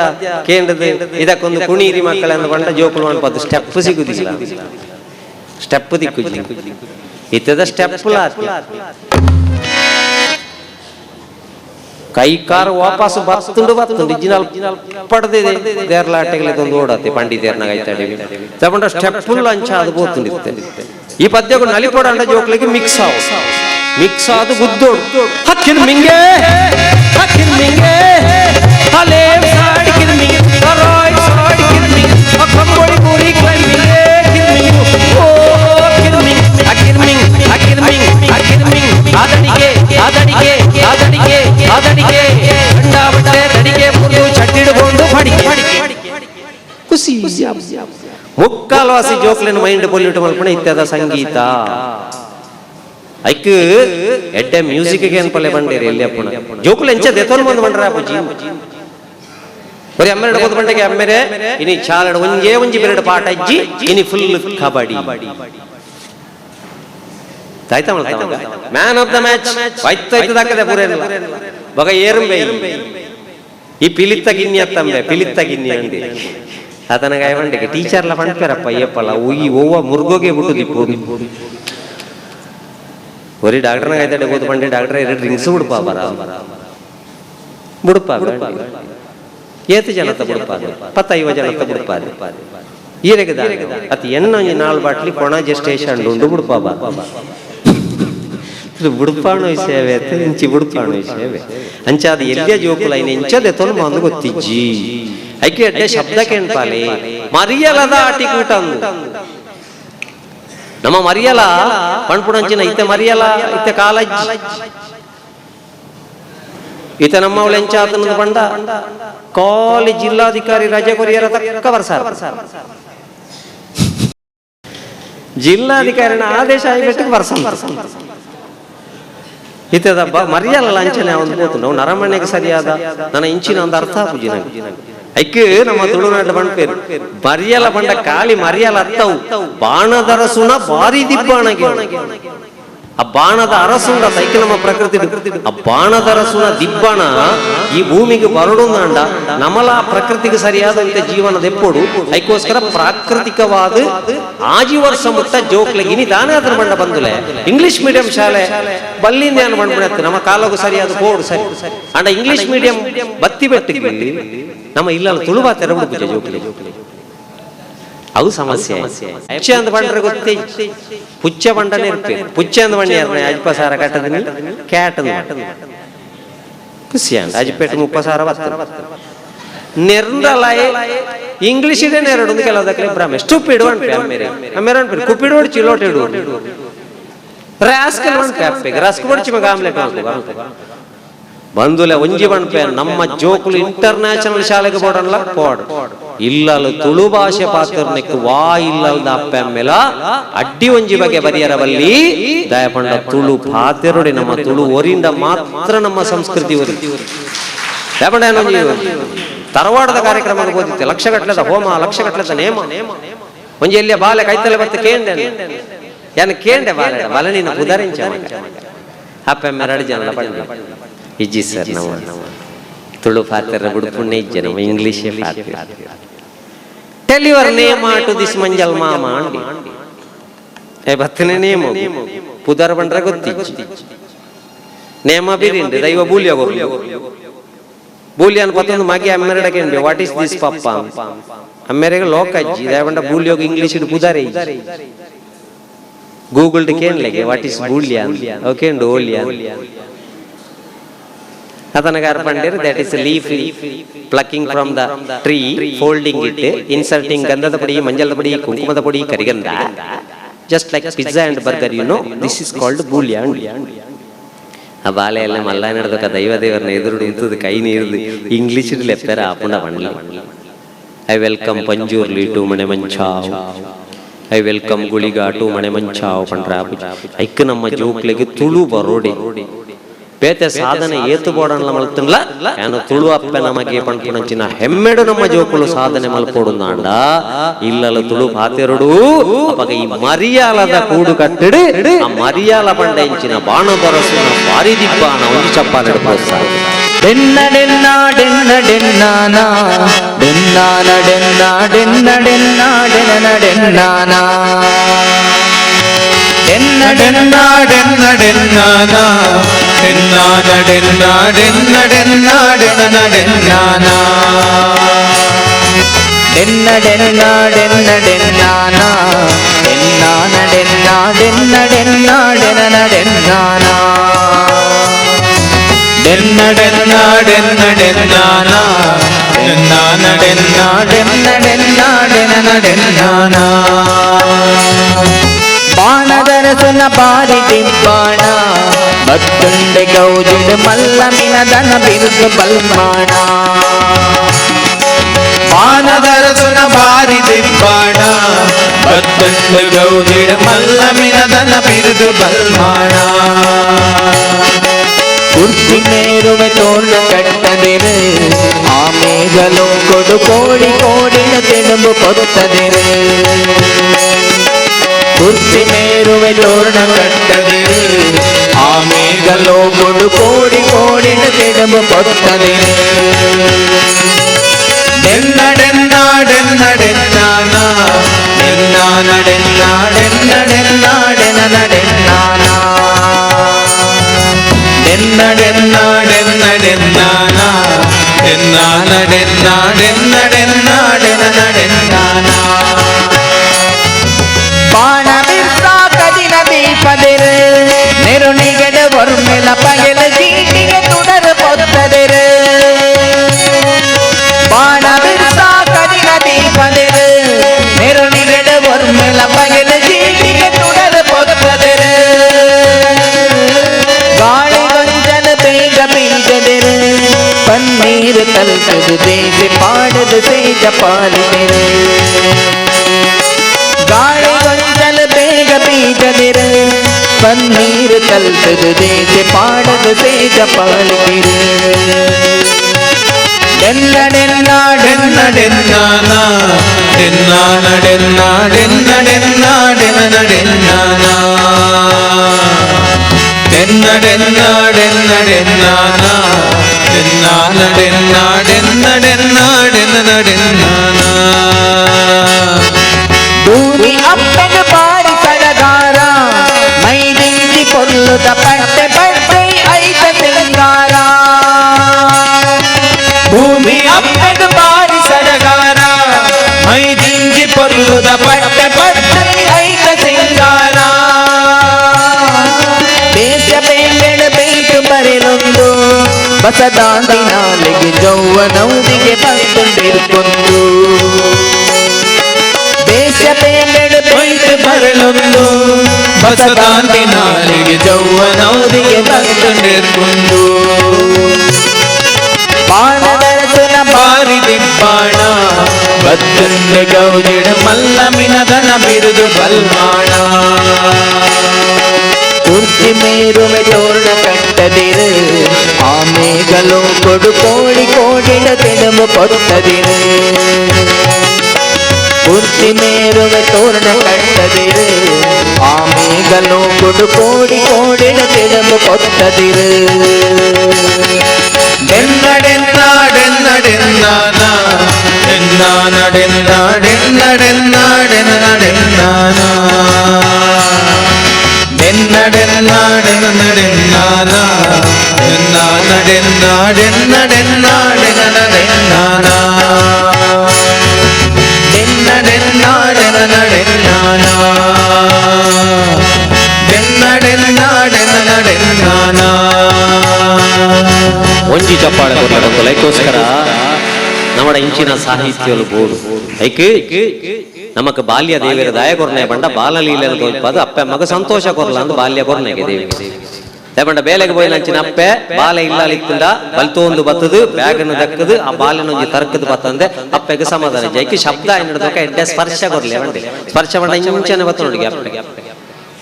ಕೇಂದ್ರದ ಇದಕ್ಕೊಂದು ಕುಣೀರಿ ಮಕ್ಕಳನ್ನು ಬಂಡ ಜೋಕುಲು ಅನ್ಪದ್ದು ಸ್ಟೆಪ್ ಸಿಗುದಿಲ್ಲ ಸ್ಟೆಪ್ ದಿಕ್ಕುದಿಲ್ಲ ಇತ್ತದ ಸ್ಟೆಪ್ ಕೈ ಕಾರ್ ವಾಪಸ್ ಬರ್ತುಂಡು ಡಿಜಿನಲ್ ಪಡೆದಿದೆ ದೇರ್ಲಾಟೆಗಳದೊಂದು ಓಡತ್ತೆ ಪಂಡಿತೇರ್ನಾಗ ಐತಾಡಿ ತಗೊಂಡ ಸ್ಟೆಪ್ ಅಂಚ ಅದು ಬೋತುಂಡಿತ್ತೆ ಈ ಪದ್ಯಗಳು ನಲಿಪಡ ಅಂಡ ಜೋಕ್ಲಿಗೆ ಮಿಕ್ಸ್ ಆದು ಗುದ್ದೋಡು ಹಕ್ಕಿನ ಮಿಂಗೆ ಹಲೇ ಸಾಡಿ ಕಿರ್ಮಿಂಗ್ ರಾಯ್ ಸಾಡಿ ಕಿರ್ಮಿಂಗ್ ಕಂಬಳಿ ಪೂರಿ ಕ್ಲೈಂಬಿಂಗ್ ಕಿರ್ಮಿಂಗ್ ಓ ಕಿರ್ಮಿಂಗ್ ಆದಡಿಗೆ ಅಂಡ ಬಟ್ಟೆ ರಡಿಗೆ ಮುಂದು ಚಟ್ಟಿಡ್ಕೊಂಡು ಖುಷಿ ಮುಕ್ಕಾಲ್ವಾಸಿ ಜೋಕ್ಲೆನ ಮೈಂಡ್ ಪೊಲ್ಯೂಟ್ ಮಲ್ಪಣ ಇತ್ಯಾದ ಸಂಗೀತ ಐಕ್ ಎಡ್ಡೆ ಮ್ಯೂಸಿಕ್ ಅನ್ಪಲ್ಲೆ ಬಂಡೇರಿ ಎಲ್ಲಿ ಅಪ್ಪಣ ಜೋಕುಲು ಎಂಚ ದೆತೋನ್ ಬಂದು ಬಂಡ್ರ ಅಪ್ಪಜಿ ಬರೀ ಅಮ್ಮೆರಡು ಹೋದ ಬಂಡೆಗೆ ಅಮ್ಮೆರೆ ಇನಿ ಚಾಲಡ ಒಂಜಿ ಬೆರಡು ಪಾಠ ಅಜ್ಜಿ ಇನಿ ಫುಲ್ ಕಬಡ್ಡಿ ತಾಯ್ತಾ ಮ್ಯಾನ್ ಆಫ್ ದ ಮ್ಯಾಚ್ ವೈತಾಯ್ತದಾಕದೆ ಪೂರೇನ ಬಗ ಏರುಂಬೆ ಈ ಪಿಲಿತ್ತ ಗಿನ್ನಿ ಅತ್ತಂಬೆ ಪಿಲಿತ್ತ ಗಿನ್ನಿ ಅಂಡಿ ಆತನ ಗಾಯ ಬಂಡೆಗೆ ಟೀಚರ್ಲ ಪಂಡ್ಪೇರಪ್ಪ ಅಯ್ಯಪ್ಪಲ್ಲ ಉಯಿ ಓವ ಮುರ್ಗೋಗೆ ಬಿಟ್ಟು ದಿಪ್ಪೋದು ಒರಿ ಡಾಕ್ಟರ್ನ ಕಾಯ್ತಾಡೆ ಹೋದ ಬಂಡೆ ಡಾಕ್ಟರ್ 2 ಡ್ರಿಂಕ್ಸ್ ಬುಡಪ ಏತು ಜನತ ಬುಡಪ 25 ಜನತ ಬುಡಪ ಈರೆಗದ ಅತಿ ಎನ್ನ 4 ಬಾಟ್ಲಿ ಕೊಣ ಜೆಸ್ಟೇಷನ್ ಉಂಡು ಬುಡಪ ಬುಡಪಾಣು ಸೇವೆ ಇಂಚಿ ಬುಡಪಾಣು ಸೇವೆ ಅಂಚಾದ ಎಲ್ಲಿಯ ಜೋಕುಲ ಇನ್ನು ಇಂಚದೆ ತೊಲ್ಮ ಅಂದು ಗೊತ್ತಿಜ್ಜಿ ಐಕೆ ಎಡ್ಡೆ ಶಬ್ದ ಕೇಳ್ಪಾಲೆ ಮರಿಯಲದ ಆಟಿಕೂಟ ನಮ್ಮ ಮರಿಯಲ ಪಣ್ಪುಣಂಚಿನ ಇತ್ತೆ ಮರಿಯಲ ಇತ್ತೆ ಕಾಲಜ್ಜಿ ಇತ್ತೆ ನಮ್ಮ ಅವಳು ಎಂಚಾತನದ ಬಂಡ ಕಾಲಿ ಜಿಲ್ಲಾಧಿಕಾರಿ ರಜೆ ಕೊರಿಯರ ತಕ್ಕ ಬರ್ಸಾರ ಜಿಲ್ಲಾಧಿಕಾರಿನ ಆದೇಶ ಆಗಿಬಿಟ್ಟು ಬರ್ಸ ಇತ್ತದ ಮರಿಯಲ್ಲ ಅಂಚನೆ ಅವನು ಹೋತು ನಾವು ನರಮನೆಗೆ ಸರಿಯಾದ ನನ್ನ ಇಂಚಿನ ಒಂದು ಅರ್ಥ ಪೂಜಿ ಐಕೆ ನಮ್ಮ ತುಳುನಾಡ ಬಂಡ್ಪೇರು ಮರಿಯಲ ಬಂಡ ಕಾಲಿ ಮರಿಯಲ ಅತ್ತವು ಬಾಣದ ಅರಸುನ ಬಾರಿ ದಿಬ್ಬಾಣಗೆ ಆ ಬಾಣದ ಅರಸುಂಡ ಐಕೆ ನಮ್ಮ ಪ್ರಕೃತಿ ಆ ಬಾಣದ ಅರಸುನ ದಿಬ್ಬಾಣ ಈ ಭೂಮಿಗೆ ಬರಡುಂದಾಂಡ ನಮಲ ಪ್ರಕೃತಿಗೆ ಸರಿಯಾದಂತೆ ಜೀವನದ ಎಪ್ಪೋಡು ಐಕೋಸ್ಕರ ಪ್ರಾಕೃತಿಕವಾದ ಆಜಿ ವರ್ಷ ಮುಟ್ಟ ಜೋಕ್ಲೆಗಿನಿ ದಾನೆ ಅದ್ರ ಬಂಡ ಬಂದುಲೆ ಇಂಗ್ಲಿಷ್ ಮೀಡಿಯಂ ಶಾಲೆ ಬಲ್ಲಿಂದ ಏನು ಬಂದ್ಬಿಡತ್ತೆ ನಮ್ಮ ಕಾಲಗೂ ಸರಿಯಾದ ಬೋರ್ಡ್ ಸರಿ ಅಂಡ ಇಂಗ್ಲಿಷ್ ಮೀಡಿಯಂ ಬತ್ತಿ ಬೆಟ್ಟಿಗೆ ನಮ್ಮ ಇಲ್ಲಲ್ಲ ತುಳುಬಾ ತೆರಬಿಡು ಪೂಜೆ ಜೋಕ್ಲಿ ಅವು ಸಮಸ್ಯೆ ಪುಚ್ಚೆ ಅಂದ ಬಂಡ್ರೆ ಗೊತ್ತೇ ಪುಚ್ಚೆ ಬಂಡನೆ ಇರ್ಬೇಕು ಪುಚ್ಚೆ ಅಂದ ಬಂಡಿ ಅಜ್ಪ ಸಾರ ಕಟ್ಟದ ಕ್ಯಾಟ್ ಖುಷಿ ಅಂಡ ಅಜ್ಪೇಟ್ 30 ಸಾರ ನೆರ್ಂದಲಾಯ ಇಂಗ್ಲಿಷ್ ಇದೆ ನೆರಡು ಕೆಲವದಕ್ಕೆ ಬ್ರಾಹ್ಮೆ ಸ್ಟೂಪಿಡ್ ಅನ್ಪೆ ಅಮ್ಮೇರೆ ಅನ್ಪೆ ಕುಪಿಡ್ ಓಡಿ ಚಿಲೋಟ್ ಇಡು ರಾಸ್ಕಲ್ ಅನ್ಪೆ ಅಪ್ಪೆ ರಾಸ್ಕಲ್ ಓಡಿ ಚಿಮಗ ಆಮ್ಲೆಟ್ ಬಂದುಲೆ ಒಂಜಿ ಬಣ್ಪೆ ನಮ್ಮ ಜೋಕುಲು ಇಂಟರ್ನ್ಯಾಷನಲ್ ಶಾಲೆಗೆ ಬೋಡನ್ಲ ಪೋಡ್ ಇಲ್ಲಲು ತುಳು ಭಾಷೆ ಪಾತ್ರನಿಕ್ಕು ವಾ ಇಲ್ಲಲ್ದ ಅಪ್ಪೆಮ್ಮೆಲ ಅಡ್ಡಿ ಒಂಜಿ ಬಗೆ ಬರಿಯರವಲ್ಲಿ ದಯಪಂಡ ತುಳು ಪಾತೆರುಡಿ ನಮ್ಮ ತುಳು ಒರಿಂದ ಮಾತ್ರ ನಮ್ಮ ಸಂಸ್ಕೃತಿ ಒರಿ ದಯಪಂಡ ಏನೊಂಜಿ ತರವಾಡದ ಕಾರ್ಯಕ್ರಮ ಓದಿತ್ತೆ ಲಕ್ಷಗಟ್ಲೆದ ಹೋಮ ಲಕ್ಷಗಟ್ಲೆದ ನೇಮ ಒಂಜಿ ಎಲ್ಲಿಯ ಬಾಲೆ ಕೈತಲೆ ಬತ್ತ ಕೇಂಡೆ ಏನು ಕೇಂಡೆ ಬಾಲೆ ಬಲನಿನ ಉದರಿಂಚ ಅಪ್ಪೆಮ್ಮೆ 2 ಜನ ಪಂಡ ಇಜ್ಜಿ ಸರ್ ನಾವು ತುಳು ಪಾತ್ರ ಬುಡುಪುಣ್ಣೆ ಇಜ್ಜೆ ನಮ್ಮ English tell your name to this ಮಂಜಲ್ ಮಾಮ ಅಂಡಿ ಏ ಬತ್ತನೆ ನೇಮ್ ಪುದರ್ ಬಂಡ್ರೆ ಗೊತ್ತಿಜ್ಜಿ ನೇಮ ಬಿರಿಂಡಿ ದೈವ ಬೂಲಿಯ ಬೂಲಿಯನ್ ಪತ್ತೊಂದು ಮಗೆ ಅಮ್ಮೆರಡಕ್ಕೆ ವಾಟ್ ಇಸ್ ದಿಸ್ ಪಪ್ಪ ಅಮ್ಮೆರೆಗೆ ಲೋಕ ಅಜ್ಜಿ ದಯವಂಡ ಬೂಲಿಯೋಗ ಇಂಗ್ಲಿಷ್ ಪುದಾರೆ ಗೂಗಲ್ ಕೇನ್ಲೆಗೆ ವಾಟ್ ಇಸ್ ಬೂಲಿಯ ಓಕೆ ಓಲಿಯ ಅದನಗಾರ ಪಂಡಿರು that is leaf plucking from the tree folding it inserting ಗಂಧದ ಪುಡಿ ಮಂಜಲದ ಪುಡಿ ಕುಂಕುಮದ ಪುಡಿ ಕರಿಗಂಧ just like pizza and burger you know this is called ಬೂಲಿಯಾನ್ ಆ ಬಾಲೆ ಎಲ್ಲ ಮಲ್ಲ ನಡೆದಕ್ಕ ದೈವ ದೇವರನ್ನ ಎದುರು ನಿಂತದ ಕೈ ನೀರ್ದು ಇಂಗ್ಲಿಷ್ ಲೆಪ್ಪೆರ ಆಪುಂಡ ಬಂಡ್ಲ ಐ ವೆಲ್ಕಮ್ ಪಂಜೂರ್ಲಿ ಟು ಮನೆ ಮಂಚಾವ್ ಐ ವೆಲ್ಕಮ್ ಗುಳಿಗ ಟು ಮನೆ ಮಂಚಾವ್ ಪಂಡ್ರ ಐಕ್ ನಮ್ಮ ಜೋಕ್ಲೆಗೆ ತುಳು ಬರೋಡಿ ಬೇತೆ ಸಾಧನೆ ಏತು ಬೋಡನ್ಲ ಮಲ್ತನ್ಲ ಏನು ತುಳು ಅಪ್ಪೆ ನಮಗೆ ಪಂಪುನಂಚಿನ ಹೆಮ್ಮೆಡು ನಮ್ಮ ಜೋಕುಲು ಸಾಧನೆ ಮಲ್ಪೋಡುಂದಾಂಡ ಇಲ್ಲಲ ತುಳು ಪಾತೆರುಡು ಅಪಗ ಈ ಮರಿಯಾಲದ ಕೂಡು ಕಟ್ಟಿಡು ಆ ಮರಿಯಾಲ ಬಂಡ ಇಂಚಿನ ಬಾಣ ಬರಸುನ ಬಾರಿ ದಿಬ್ಬಾನ ಒಂದು ಚಪ್ಪಾಲೆ ಪ್ರೋತ್ಸಾಹ ಡೆನ್ನ ಡೆನ್ನ ಡೆನ್ನ ಡೆನ್ನಾನ ಡೆನ್ನಾನ ಡೆನ್ನ ಡೆನ್ನ ಡೆನ್ನ ಡೆನ್ನ ಡೆನ್ನಾನ ಡೆನ್ನ ಡೆನ್ನ ಡೆನ್ನ ಡೆನ್ನಾನ ಡೆನ್ನಾನ ಡೆನ್ನ ಡೆನ್ನ ಡೆನ್ನ ಡೆನ್ನ ಡೆನ್ನಾನ ಡೆನ್ನ ಡೆನ್ನ ಡೆನ್ನ ಡೆನ್ನಾನ ಡೆನ್ನಾನ ಡೆನ್ನ ಡೆನ್ನ ಡೆನ್ನ ಡೆನ್ನ ಡೆನ್ನಾನ ಡೆನ್ನ ಡೆನ್ನ ಡೆನ್ನ ಡೆನ್ನಾನ ಡೆನ್ನಾನ ಡೆನ್ನ ಡೆನ್ನ ಡೆನ್ನ ಡೆನ್ನ ಡೆನ್ನಾನ ಬಾಣದರಸುನ ಬಾರಿ ದಿಬ್ಬಾಣ ಭಕ್ತುಂಡೆ ಗೌಜಿಡು ಮಲ್ಲ ಮಿನದನ ಬಿರುದು ಬಲ್ಮಾಣ ಬಾಣದರಸುನ ಬಾರಿ ದಿಬ್ಬಾಣ ಭಕ್ತುಂಡೆ ಗೌಜಿಡು ಮಲ್ಲ ಮಿನದನ ಬಿರುದು ಬಲ್ಮಾಣ ಕುರ್ಚಿ ಮೇರುವೆ ತೋರಣ ಕಟ್ಟದಿರು ಆಮೇಗಲು ಕೊಡು ಕೋಡಿ ಕೋಡಿನ ತೆಲುಬು ಕೊತ್ತದಿರು ಕುರ್ಚಿ ಮೇರುವೆ ತೋರಣ ಕಟ್ಟದಿರು ಆಮೇಗಲು ಕೊಡು ಕೋಡಿ ಕೋಡಿನ ತೆಲುಬು ಕೊತ್ತದಿರು ಡೆನ್ನ ಡೆನ್ನ ಡೆನ್ನ ಡೆನ್ನಾನ ಡೆನ್ನಾನ ಡೆನ್ನ ಡೆನ್ನ ಡೆನ್ನ ಡೆನ್ನ ಡೆನ್ನಾನ ಡೆನ್ನ ಡೆನ್ನ ಡೆನ್ನ ಡೆನ್ನಾನ ಡೆನ್ನಾನ ಡೆನ್ನ ಡೆನ್ನ ಡೆನ್ನ ಡೆನ್ನ ಡೆನ್ನಾನ ಬಾಣ ಬಿರ್ಸ ಕದಿನ ದೀಪದಿರು ನೆರುಣಿಗೆಡೆ ಒರ್ಮೆಲ ಪಗೆಲ ಚೀಟಿಗೆ ತುಡರು ಪೊತ್ತದಿರು ಬಾಣ ಬಿರ್ಸ ಕದಿನ ದೀಪದಿರು ನೆರುಣಿಗೆಡೆ ಒರ್ಮೆಲ ಪಗೆಲ ಚೀಟಿಗೆ ತುಡರು ಪೊತ್ತದಿರು ಗಾಳಿ ಗೊಂಜಲ ಬೇಗ ಬೀಜದಿರು ಪನ್ನೀರು ತಲ್ಪದು ದೇಶ ಪಾಡದು ತೇಜ ಪಾಲಿದಿರು ಗಾಳಿ ಗೊಂಜಲ ಬೇಗ ಬೀಜದಿರು ಪನ್ನೀರು ತಲ್ಪದು ದೇಶ ಪಾಡದು ತೇಜ ಪಾಲಿದಿರು ಡೆನ್ನ ಡೆನ್ನ ಡೆನ್ನ ಡೆನ್ನಾನ ಡೆನ್ನಾನ ಡೆನ್ನ ಡೆನ್ನ ಡೆನ್ನ ಡೆನ್ನ ಡೆನ್ನಾನ ಡೆನ್ನ ಡೆನ್ನ ಡೆನ್ನ ಡೆನ್ನಾನ ಡೆನ್ನಾನ ಡೆನ್ನ ಡೆನ್ನ ಡೆನ್ನ ಡೆನ್ನ ಡೆನ್ನಾನ ಭೂಮಿ ಅಪ್ಪನ ಬಾರಿ ಸಡಗಾರ ಮೈದಿಂದಿ ಕೊಲ್ಲುದ ಪಟ್ಟೆ ಪಟ್ಟೆ ಐತ ಸಿಂಗಾರ ಭೂಮಿ ಅಪ್ಪನ ಬಾರಿ ಸಡಗಾರ ಮೈದಿಂದಿ ಕೊಲ್ಲುದ ಪಟ್ಟೆ ಪಟ್ಟೆ ಐತ ಸಿಂಗಾರ ಬೇಸ ಬೇಂಬೆಳ ಬೇಟು ಬರೆಲೊಂದು ಬಸದಾಂದಿ ನಾಲಿಗೆ ಜೌವನೌದಿಗೆ ಬಂದುಂಡಿರ್ಕೊಂಡು ಬೇಸ ಬೇಂಬೆಳ ಬೇಟು ಬರೆಲೊಂದು ಬಸದಾಂದಿ ನಾಲಿಗೆ ಜೌವನೌದಿಗೆ ಬಂದುಂಡಿರ್ಕೊಂಡು ಬಾಣದರಸುನ ಬಾರಿ ದಿಬ್ಬಾಣ ಬದ್ದಂಡ ಗೌಜಿಡ ಮಲ್ಲ ಮಿನದನ ಬಿರುದು ಬಲ್ಮಾಣ ಕುರ್ಚಿ ಮೇರುವೆ ತೋರಣ ಕಟ್ಟದಿರು ಆಮೇಗಲು ಕೊಡು ಕೋಡಿ ಕೋಡಿನ ತೆಲುಬು ಕೊತ್ತದಿರು ಕುರ್ಚಿ ಮೇರುವೆ ತೋರಣ ಕಟ್ಟದಿರು ಆಮೇಗಲು ಕೊಡು ಕೋಡಿ ಕೋಡಿನ ತೆಲುಬು ಕೊತ್ತದಿರು ಡೆನ್ನ ಡೆನ್ನ ಡೆನ್ನ ಡೆನ್ನಾನ ಡೆನ್ನಾನ ಡೆನ್ನ ಡೆನ್ನ ಡೆನ್ನ ಡೆನ್ನ ಡೆನ್ನಾನ ಡೆನ್ನ ಡೆನ್ನ ಡೆನ್ನ ಡೆನ್ನಾನ ಡೆನ್ನಾನ ಡೆನ್ನ ಡೆನ್ನ ಡೆನ್ನ ಡೆನ್ನ ಡೆನ್ನಾನ ಡೆನ್ನ ಡೆನ್ನ ಡೆನ್ನ ಡೆನ್ನಾನ ಡೆನ್ನ ಡೆನ್ನ ಡೆನ್ನ ಡೆನ್ನಾನ ಒಂಜಿ ಚಪ್ಪಾಳೆ ಕೊಡ್ಲಕ್ಕೆ ಲೈಕೋಸ್ಕರ നമ്മുടെ ಇಂಚಿನ ಸಾಹಿತ್ಯಲು ಬೋಡು ಐಕೆ ನಮಕ್ ಬಾಲ್ಯ ದೇವಿರ ದಯ ಕೊರ್ನೆ ಬಂಡ ಬಾಲಲೀಲೆ ತೋಲ್ಪದು ಅಪ್ಪೆ ಮಗ ಸಂತೋಷ ಕೊರ್ಲ ಅಂದ್ ಬಾಲ್ಯ ಕೊರ್ನೆಗೆ ದೇವಿ ದೇವಂಡ ಬೇಲೆಗೆ போய் ನಂಚಿನ ಅಪ್ಪೆ ಬಾಲ ಇಲ್ಲಲಿತ್ತಿಂದ ಬಲ್ತೋಂದು ಬತ್ತದು ಬ್ಯಾಗನ್ನು ದಕ್ಕದು ಆ ಬಾಲನ ಒಂಜಿ ತರ್ಕದು ಬತ್ತಂದೆ ಅಪ್ಪೆಗೆ ಸಮಾಧಾನ ಜೈಕಿ ಶಬ್ದ ಎನ್ನಡದಕ ಎಡ್ಡೆ ಸ್ಪರ್ಶ ಕೊರ್ಲೆ ಬಂಡೆ ಸ್ಪರ್ಶ ಬಂಡ ಇಂಚನೆ ಬತ್ತ ನೋಡಿಗೆ ಅಪ್ಪೆಗೆ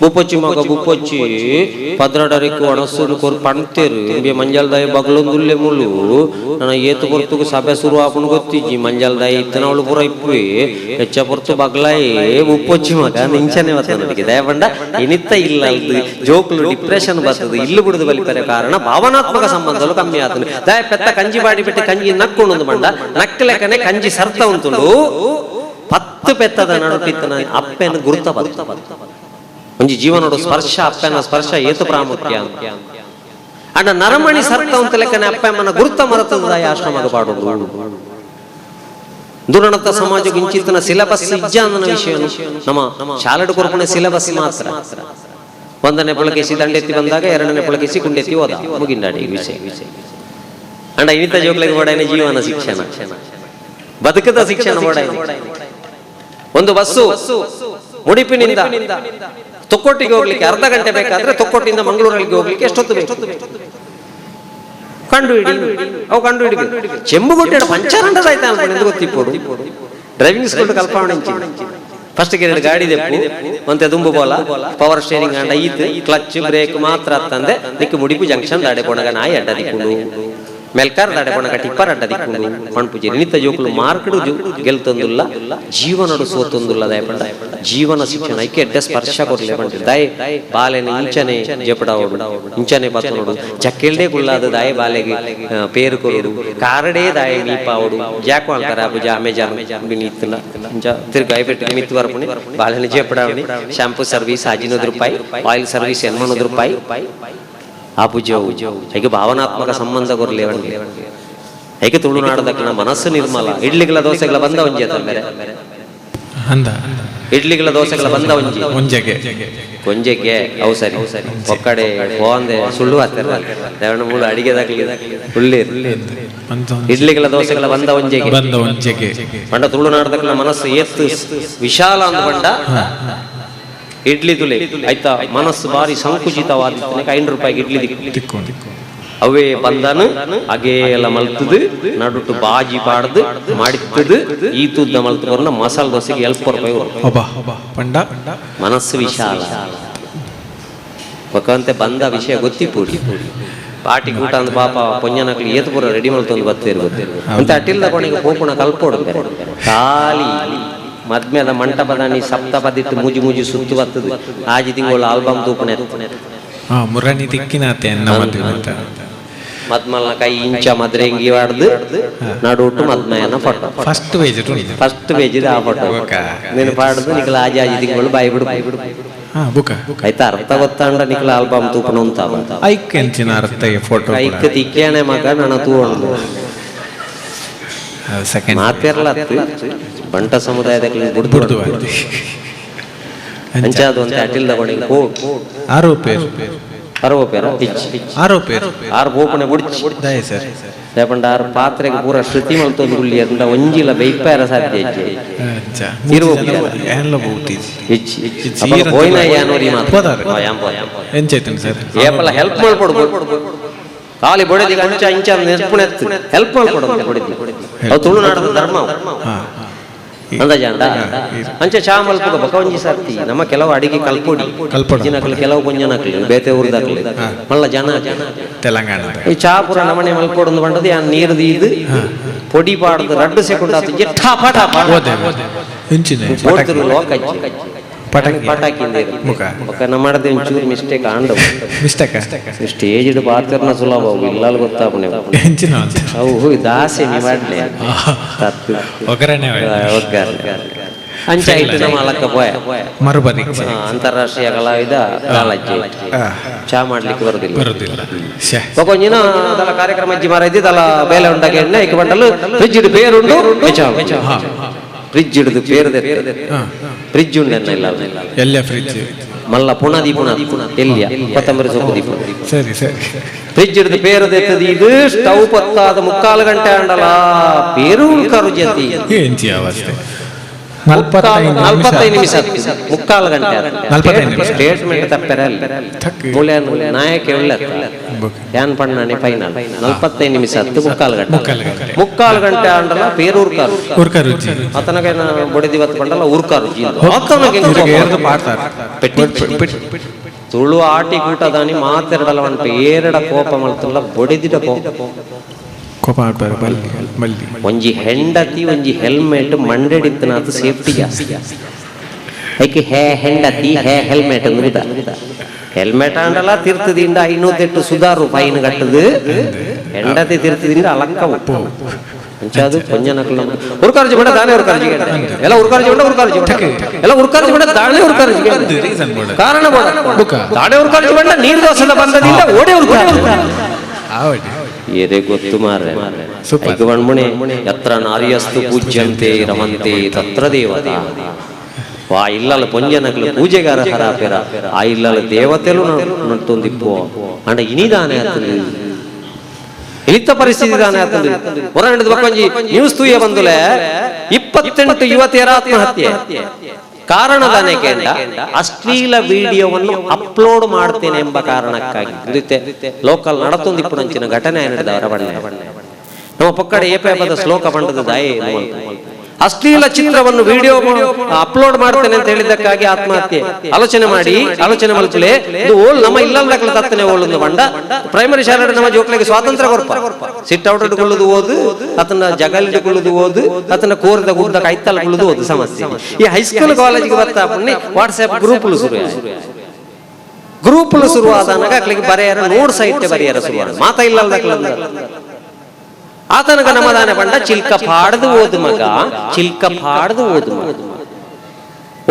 ಬುಪ್ಪೊಚ್ಚಿ ಮಗ ಬುಪ್ಪೊಚ್ಚಿ ಪದ್ರಡರಿಕ್ಕು ಒಣಸುಡು ಕೊರ್ ಪಣ್ತೇರು ಇಂಬೆ ಮಂಜಲ್ದಾಯಿ ಬಗ್ಲೊಂದುಲ್ಲೆ ಮುಳು ನನ್ನ ಏತು ಪೊರ್ತುಗು ಸಭೆ ಶುರು ಆಪುಂಡು ಗೊತ್ತಿಜ್ಜಿ ಮಂಜಲ್ದಾಯಿ ಇತ್ತನವಳು ಪೂರ ಇಪ್ಪಿ ಹೆಚ್ಚ ಪೊರ್ತು ಬಗ್ಲಾಯಿ ಬುಪ್ಪೊಚ್ಚಿ ಮಗ ನಿಂಚನೆ ಬರ್ತದೆ ದಯಪಂಡ ಇನಿತ್ತ ಇಲ್ಲ ಅಲ್ದು ಜೋಕ್ಲು ಡಿಪ್ರೆಷನ್ ಬರ್ತದೆ ಇಲ್ಲು ಬಿಡುದು ಬಲಿಪರೆ ಕಾರಣ ಭಾವನಾತ್ಮಕ ಸಂಬಂಧಗಳು ಕಮ್ಮಿ ಆತನು ದಯ ಪೆತ್ತ ಕಂಜಿ ಬಾಡಿ ಬಿಟ್ಟು ಕಂಜಿ ನಕ್ಕೊಂಡು ಮಂಡ ನಕ್ಕಲೆಕ್ಕನೆ ಕಂಜಿ ಸರ್ತ ಉಂಟುಂಡು 10 ಪೆತ್ತದ ನಡುಪಿತ್ತನ ಅಪ್ಪೆನ ಗುರುತ ಬರ್ತದೆ ಒಂಜಿ ಜೀವನೋಡು ಸ್ಪರ್ಶ ಅಪ್ಪನ ಸ್ಪರ್ಶ ಏತು ಪ್ರಾಮುಖ್ಯ ಅಂಡ ನರಮಣಿ ಸರ್ತ ಅಂತ ಲೆಕ್ಕನೆ ಅಪ್ಪಮ್ಮನ ಗುರುತ ಮರತದ ಆಶ್ರಮದ ಪಾಡುದು ದುರಣತ ಸಮಾಜಕ್ಕೆ ಇಂಚಿತ್ತನ ಸಿಲೆಬಸ್ ಇಜ್ಜ ಅನ್ನೋ ವಿಷಯ ನಮ್ಮ ಶಾಲೆಡು ಕೊರ್ಪಣೆ ಸಿಲೆಬಸ್ ಮಾತ್ರ 1ನೇ ಪುಳಕೇಸಿ ದಂಡೆತ್ತಿ ಬಂದಾಗ 2ನೇ ಪುಳಕೇಸಿ ಕುಂಡೆತ್ತಿ ಹೋದ ಮುಗಿಂಡಾಡಿ ವಿಷಯ ಅಂಡ ಇನಿತ ಜೋಕ್ಲಿಗೆ ಓಡಾಯ್ನ ಜೀವನ ಶಿಕ್ಷಣ ಬದುಕದ ಶಿಕ್ಷಣ ಓಡಾಯ್ನ ಒಂದು ಬಸ್ಸು ಮುಡಿಪಿನಿಂದ ತೊಕ್ಕೊಟ್ಟಿಗೆ ಹೋಗ್ಲಿಕ್ಕೆ ಅರ್ಧ ಗಂಟೆ ಬೇಕಾದ್ರೆ ತೊಕ್ಕೊಟ್ಟಿಂದ ಮಂಗಳೂರಿಗೆ ಹೋಗ್ಲಿಕ್ಕೆ ಎಷ್ಟೊತ್ತು ಬೇಕು ಕಂಡು ಹಿಡಿಬೇಕು ಚೆಂಬುಗುಡ್ಡೆ ಪಂಚರಂಡದ ಆಯ್ತಾ ಅಂತ ಗೊತ್ತಿಪ್ಪೋಡು ಡ್ರೈವಿಂಗ್ ಸ್ಕೂಲ್ ಕಲ್ಪನೆ ಫಸ್ಟ್ ಗೆ 2 ಗಾಡಿ ದೆಪ್ಪು ಒಂತೆ ದುಂಬು ಬೋಲ ಪವರ್ ಸ್ಟೇರಿಂಗ್ ಅಂಡ ಈತ್ ಕ್ಲಚ್ ಬ್ರೇಕ್ ಮಾತ್ರ ಅತ್ತಂದೆ ನಿಕ್ಕೆ ಮುಡಿಪು ಜಂಕ್ಷನ್ ದಾಡೆ ಕೊಣಗ ನಾಯಿ ಅಡ್ಡ ದಿಕ್ಕುಂಡು ಮೆಲ್ಕಾರ್ ದಾಡೆ ಕೊಣಗ ಟಿಪ್ಪರ್ ಅಡ್ಡ ದಿಕ್ಕುಂಡು ಮಣ್ಪುಜಿ ನಿತ್ತ ಜೋಕುಲು ಮಾರ್ಕಡು ಗೆಲ್ತೊಂದುಲ್ಲ ಜೀವನಡು ಸೋತೊಂದುಲ್ಲ ದಯಪಂಡ ಜೀವನ ಶಿಕ್ಷಣ ಐಕೆ ಎಡ್ಡೆ ಸ್ಪರ್ಶ ಕೊರ್ಲೆ ಬಂಡಿ ದಾಯ್ ಬಾಲೆನ ಇಂಚನೆ ಜಪಡಾವಡು ಇಂಚನೆ ಬತ್ತನೋಡು ಜಕ್ಕೆಲ್ಡೆ ಕುಳ್ಳಾದ ದಾಯ್ ಬಾಲೆಗೆ ಪೇರು ಕೊರುಡು ಕಾರಡೇ ದಾಯ್ ನೀಪಾವಡು ಜಾಕು ಅಂತಾರ ಅಬುಜ ಅಮೆಜಾನ್ ಬಿನಿತ್ತನ ಇಂಚ ತಿರ್ಗಾಯ್ ಪೆಟ್ಟು ಮಿತ್ತು ವರ್ಪುನಿ ಬಾಲೆನ ಜಪಡಾವಣಿ ಶಾಂಪೂ ಸರ್ವಿಸ್ 15 ರೂಪಾಯಿ ಆಯಿಲ್ ಸರ್ವಿಸ್ 80 ರೂಪಾಯಿ ಆಪುಜವು ಹೇಗೆ ಭಾವನಾತ್ಮಕ ಸಂಬಂಧ ಕೊರ್ಲೆ ಬಂಡಿ ಹೇಗೆ ತುಳುನಾಡದಕ್ಕೆ ಮನಸ್ಸು ನಿರ್ಮಲ ಇಡ್ಲಿಗಳ ದೋಸೆಗಳ ಬಂದ ಒಂಜಿ ಬೇರೆ ಇಡ್ಲಿಗಳ ದೋಸೆಗಳ ಬಂದ ಕೊಂಜೆಗೆ ಅವು ಸರಿ ಒಕ್ಕಡೆ ಹೋಂದೆ ಸುಳ್ಳು ಹಾಕ್ತಾರ 2-3 ಅಡಿಗೆದಾಗಲಿ ಉಳ್ಳಿ ಇಡ್ಲಿಗಳ ದೋಸೆಗಳ ಬಂದ ಒಂಜೆಗೆ ಪಂಡ ತುಳುನಾಡದಕ್ಕೆ ಮನಸ್ಸು ಎತ್ತು ವಿಶಾಲ ಅಂದ ಪಂಡ ಇಡ್ಲಿ ತುಲೆ ಆಯ್ತಾ ಮನಸ್ಸು ಬಾರಿ ಸಂಕುಚಿತವಾದ 5 ರೂಪಾಯಿಗೆ ಇಡ್ಲಿ ದಿಕ್ಕೊಂಡು ಅವೇ ಬಂದನು ಹಾಗೆ ಎಲ್ಲ ಮಲ್ತದು ನಡುಟು ಬಾಜಿ ಪಾಡ್ದು ಮಾಡಿತ್ತದು ಈ ತುದ್ದ ಮಲ್ತು ಬರ್ನ ಮಸಾಲ ದೋಸೆಗೆ 2 ರೂಪಾಯಿ ಮನಸ್ಸು ವಿಶಾಲ ಒಕ್ಕಂತೆ ಬಂದ ವಿಷಯ ಗೊತ್ತಿಪೂಡಿ ಪಾಟಿ ಕೂಟ ಅಂದ ಪಾಪ ಪೊಂಜನಕ್ಲಿ ಏತು ಪೂರ ರೆಡಿ ಮಲ್ತೊಂದು ಬತ್ತಿರು ಅಂತ ಅಟ್ಟಿಲ್ದ ಕೊನೆಗೆ ಹೋಪುಣ ಕಲ್ಪೋಡು ಖಾಲಿ ಮದ್ಮೆದ ಮಂಟಪದಾನಿ ಸಪ್ತಪದಿತ್ತು ಮುಜಿ ಸುತ್ತು ಬರ್ತದೆ ಆಜಿ ತಿಂಗಳು ಆಲ್ಬಮ್ ತೂಪನೆ ಮುರನಿ ತಿಕ್ಕಿನಾತೆ ಮದ್ಮಲ್ನ ಕೈ ಇಂಚ ಮದ್ರೆಂಗಿ ವಾಡ್ದು ನಡುಟು ಮದ್ಮಯನ ಫೋಟೋ ಫಸ್ಟ್ ಪೇಜ್ ಆ ಫೋಟೋ ನೀನು ಪಾಡ್ದು ನಿಖಲ ಆಜಿ ತಿಂಗಳು ಬಾಯಿ ಬಿಡು ಆಯ್ತಾ ಅರ್ಥ ಗೊತ್ತಾಂಡ ನಿಖಲ ಆಲ್ಬಮ್ ತೂಪನ ಅಂತ ಐಕ್ ಎಂಚಿನ ಅರ್ಥ ಫೋಟೋ ಐಕ್ ತಿಕ್ಕೇನೆ ಮಗ ನನ್ನ ತೂವಣದು ಮಾತಿರ್ಲತ್ತು ಬಂಟ ಸಮುದಾಯದಲ್ಲಿ ಬಿಡ್ದು ಅಂಚಾದು ಅಂತ ಅಟಿಲ್ದ ಕೊನೆಗೆ ಆರು ಬೋಪನೆ ಬುಡ್ಚಿ ಲೇಪಂಡ ಆರು ಪಾತ್ರೆಗೆ ಪೂರ ಶ್ರುತಿ ಮಲ್ತೊಂದು ಗುಳ್ಳಿ ಅಂತ ಒಂಜಿಲ ಬೈಪಾರ ಸಾಧ್ಯ ಏಪಲ್ಲ ಹೆಲ್ಪ್ ಮಾಡ್ಕೊಡ್ಬೋದು ಖಾಲಿ ಬೊಡೆದಿ ಅಂಚ ಇಂಚ ನೆರ್ಪುಣೆತ್ತು ಹೆಲ್ಪ್ ಮಾಡ್ಕೊಡೋದು ಬೊಡೆದಿ ಅವು ತುಳುನಾಡದ ಧರ್ಮ ಅಂದಾಜಾಂಡ ಅಂಚೆ ಚಾ ಮಲ್ಪುಗ ಬಕ ಒಂಜಿ ಸರ್ತಿ ನಮ್ಮ ಕೆಲವು ಅಡಿಗೆ ಕಲ್ಪೊಡಿ ಜಿನಕಲು ಕೆಲವು ಕೊಂಜನಕಲು ಬೇತೆ ಊರ್ದಾಕಲು ಮಲ್ಲ ಜನ ತೆಲಂಗಾಣ ಈ ಚಾ ಪುರ ನಮನೆ ಮಲ್ಪೊಡೊಂದು ಬಂಡದು ಯಾನ್ ನೀರು ದೀದು ಪೊಡಿ ಪಾಡ್ದು 2 ಸೆಕೆಂಡ್ ಆತು ಜೆಠಾ ಪಾಠ ಓಡ್ತಿರು ಲೋಕಜ್ಜಿ ಪಟಾಕಿ ಮಾಡದೆ ಒಂಚೂರು ಮಿಸ್ಟೇಕ್ ಆಂಡು ಸ್ಟೇಜ್ ಪಾತ್ರನ ಸುಲಭ ಇಲ್ಲಾಲ್ ಗೊತ್ತಾಪನೆ ಅವು ದಾಸೆ ನೀ ಮಾಡ್ಲೆ ಅಂಚಾಯ್ತು ನಮ್ಮ ಅಲಕ್ಕ ಪೋಯ ಅಂತಾರಾಷ್ಟ್ರೀಯ ಕಲಾವಿದ ಕಾಲಜ್ಜಿ ಚಾ ಮಾಡ್ಲಿಕ್ಕೆ ಬರುದಿಲ್ಲ ಕೊಂಜಿನ ಅದಲ್ಲ ಕಾರ್ಯಕ್ರಮ ಅಜ್ಜಿ ಮಾರ ಇದ್ದಿದ್ದಲ್ಲ ಬೇಲೆ ಉಂಟಾಗಿ ಎಣ್ಣೆ ಇಕ್ಕ ಬಂಡಲು ಫ್ರಿಜ್ ಇಡು ಬೇರುಂಡು ಫ್ರಿಜ್ ಹಿಡಿದು ಬೇರೆ ಫ್ರಿಜ್ ಉಂಡೆಲ್ಲ ಎಲ್ಲ ಫ್ರಿಜ್ ಮಲ್ಲ ಪುಣ ಎಲ್ಲಿಯ ಕೊತ್ತಂಬರಿ ಸೊಪ್ಪು ದೀಪ ಫ್ರಿಜ್ ಹಿಡಿದು ಬೇರದೆತ್ತದು ಇದು ಸ್ಟವ್ ಪತ್ತಾದ 3/4 ಗಂಟೆ ಅಂಡಲ ಬೇರು ಕರು ಜತಿ 45 ನಿಮಿಷ ಮುಕ್ಕಾಲು ಗಂಟೆ 45 ನಿಮಿಷ. ಸ್ಟೇಟ್ಮೆಂಟ್ ತಪ್ಪರಲ್ಲ ನಾಯಕ ಏನ್ ಪಣ್ಣನೆ ಫೈನಲ್ 45 ನಿಮಿಷ ಮುಕ್ಕಾಲು ಗಂಟೆ ಅಂಡಲ್ಲ ಪೇರೂರ್ಕಾರು ಅತನಗೆ ಬೊಡಿದಿವತ್ತು ಪಂಡಲ್ಲ ಊರ್ಕಾರು ತುಳು ಆಟಿ ಕೂಟದಾನಿ ಮಾತೆರಡಲ್ಲ ಒಂಟು ಏರಡ ಕೋಪ ಮಲ್ತಲ್ಲ ಬೊಡಿದಿಡ ಕೋಪ ಒಂಜಿ ಹೆಂಡತಿ ಒಂಜಿ ಹೆಲ್ಮೆಟ್ ಮಂಡೆಡಿತ್ತನಾತು ಸೇಫ್ಟಿ ಜಾಸ್ತಿ ಐಕೆ ಹೆಂಡತಿ ಹೆಲ್ಮೆಟ್ ಹೆಲ್ಮೆಟ್ ಅಂಡಲ್ಲ ತೀರ್ಥದಿಂದ 508 ಸುಧಾರು ಫೈನ್ ಕಟ್ಟದು ಹೆಂಡತಿ ತೀರ್ಥದಿಂದ ಅಲಕ್ಕವು ಅದು ಕೊಂಜನಕಲ್ಲ ಉರ್ಕಾರ್ಜಿ ಬೇಡ ದಾನೆ ಉರ್ಕಾರ್ಜಿ ಎಲ್ಲ ಉರ್ಕಾರ್ಜಿ ಬೇಡ ಎಲ್ಲ ಉರ್ಕಾರ್ಜಿ ಬೇಡ ದಾನೆ ಉರ್ಕಾರ್ಜಿ ಕಾರಣ ದಾನೆ ಉರ್ಕಾರ್ಜಿ ಬೇಡ ನೀರು ದೋಸದ ಬಂದದಿಂದ ಓಡೆ ಏರೇ ಗೊತ್ತು ಮಾರ್ರೆ ಮಣ್ಮುಣೆ ಯತ್ರ ನಾರ್ಯಸ್ತು ಪೂಜ್ಯಂತೆ ರಮಂತೆ ತತ್ರ ದೇವತಾ ಆ ಇಲ್ಲಲ್ಲ ಪೊಂಜನಕಲು ಪೂಜೆಗಾರ ಹರಾಪೆರ ಆ ಇಲ್ಲಲ್ಲ ದೇವತೆಲು ನಡ್ತೊಂದಿಪ್ಪು ಅಂಡ ಇನಿದಾನೆ ಆತಂದು ಇಳಿತ ಪರಿಸ್ಥಿತಿ ದಾನೆ ಆತಂದು ಹೊರನಡೆದ ಬಕ್ಕೊಂಜಿ ನ್ಯೂಸ್ ತೂಯ ಬಂದುಲೆ 28 ಯುವತಿಯರ ಆತ್ಮಹತ್ಯೆ ಕಾರಣದಾನೆಗೆ ಅಶ್ಲೀಲ ವಿಡಿಯೋವನ್ನು ಅಪ್ಲೋಡ್ ಮಾಡ್ತೇನೆ ಎಂಬ ಕಾರಣಕ್ಕಾಗಿ ಲೋಕಲ್ ನಡತೊಂದಿಪ್ಪುನಂಚಿನ ಘಟನೆ ನಡೆದವರ ಬಣ್ಣ ನಮ್ಮ ಪಕ್ಕಡೆ ಏಪದ ಶ್ಲೋಕ ಬಂಡದ ದಾಯೆ ಅಶ್ಲೀಲ ಚಿತ್ರವನ್ನು ವಿಡಿಯೋ ಅಪ್ಲೋಡ್ ಮಾಡ್ತೇನೆ ಅಂತ ಹೇಳಿದ್ದಕ್ಕಾಗಿ ಆತ್ಮಹತ್ಯೆ ಆಲೋಚನೆ ಮಲ್ಪಲೆ ಇದು ಓಲ್ ನಮ್ಮ ಇಲ್ಲಂದಕ್ಲ ತತ್ತನೆ ಓಲೊಂದು ಬಂಡ ಪ್ರೈಮರಿ ಶಾಲೆ ನಮ್ಮ ಜೋಕ್ಲಿಗೆ ಸ್ವಾತಂತ್ರ್ಯ ಕೊರ್ಪ ಸಿಟ್ ಔಟ್ ಇಟ್ಕೊಳ್ಳೋದು ಓದು ಅದನ್ನ ಜಗಲಿಟ್ಟುಕೊಳ್ಳೋದು ಓದು ಅದನ್ನ ಕೋರಿದ ಗುಡ್ಡ ಕೈತಲ್ಕೊಳ್ಳೋದು ಓದು ಸಮಸ್ಯೆ ಈ ಹೈಸ್ಕೂಲ್ ಕಾಲೇಜಿಗೆ ಬರ್ತಾ ಬನ್ನಿ ವಾಟ್ಸ್ಆಪ್ ಗ್ರೂಪ್ಲು ಶುರುವಾದಾಗ ಅಕ್ಲಿಗೆ ಬರೆಯರ ನೋಡ್ ಸೈಟ್ ಬರೆಯರ ಶುರುವಾದ ಮಾತಾ ಇಲ್ಲದಕ್ಲ ಆತನಗ ನಮದಾನೆ ಬಂಡ ಚಿಲ್ಕ ಪಾಡ್ದು ಓದು ಮಗ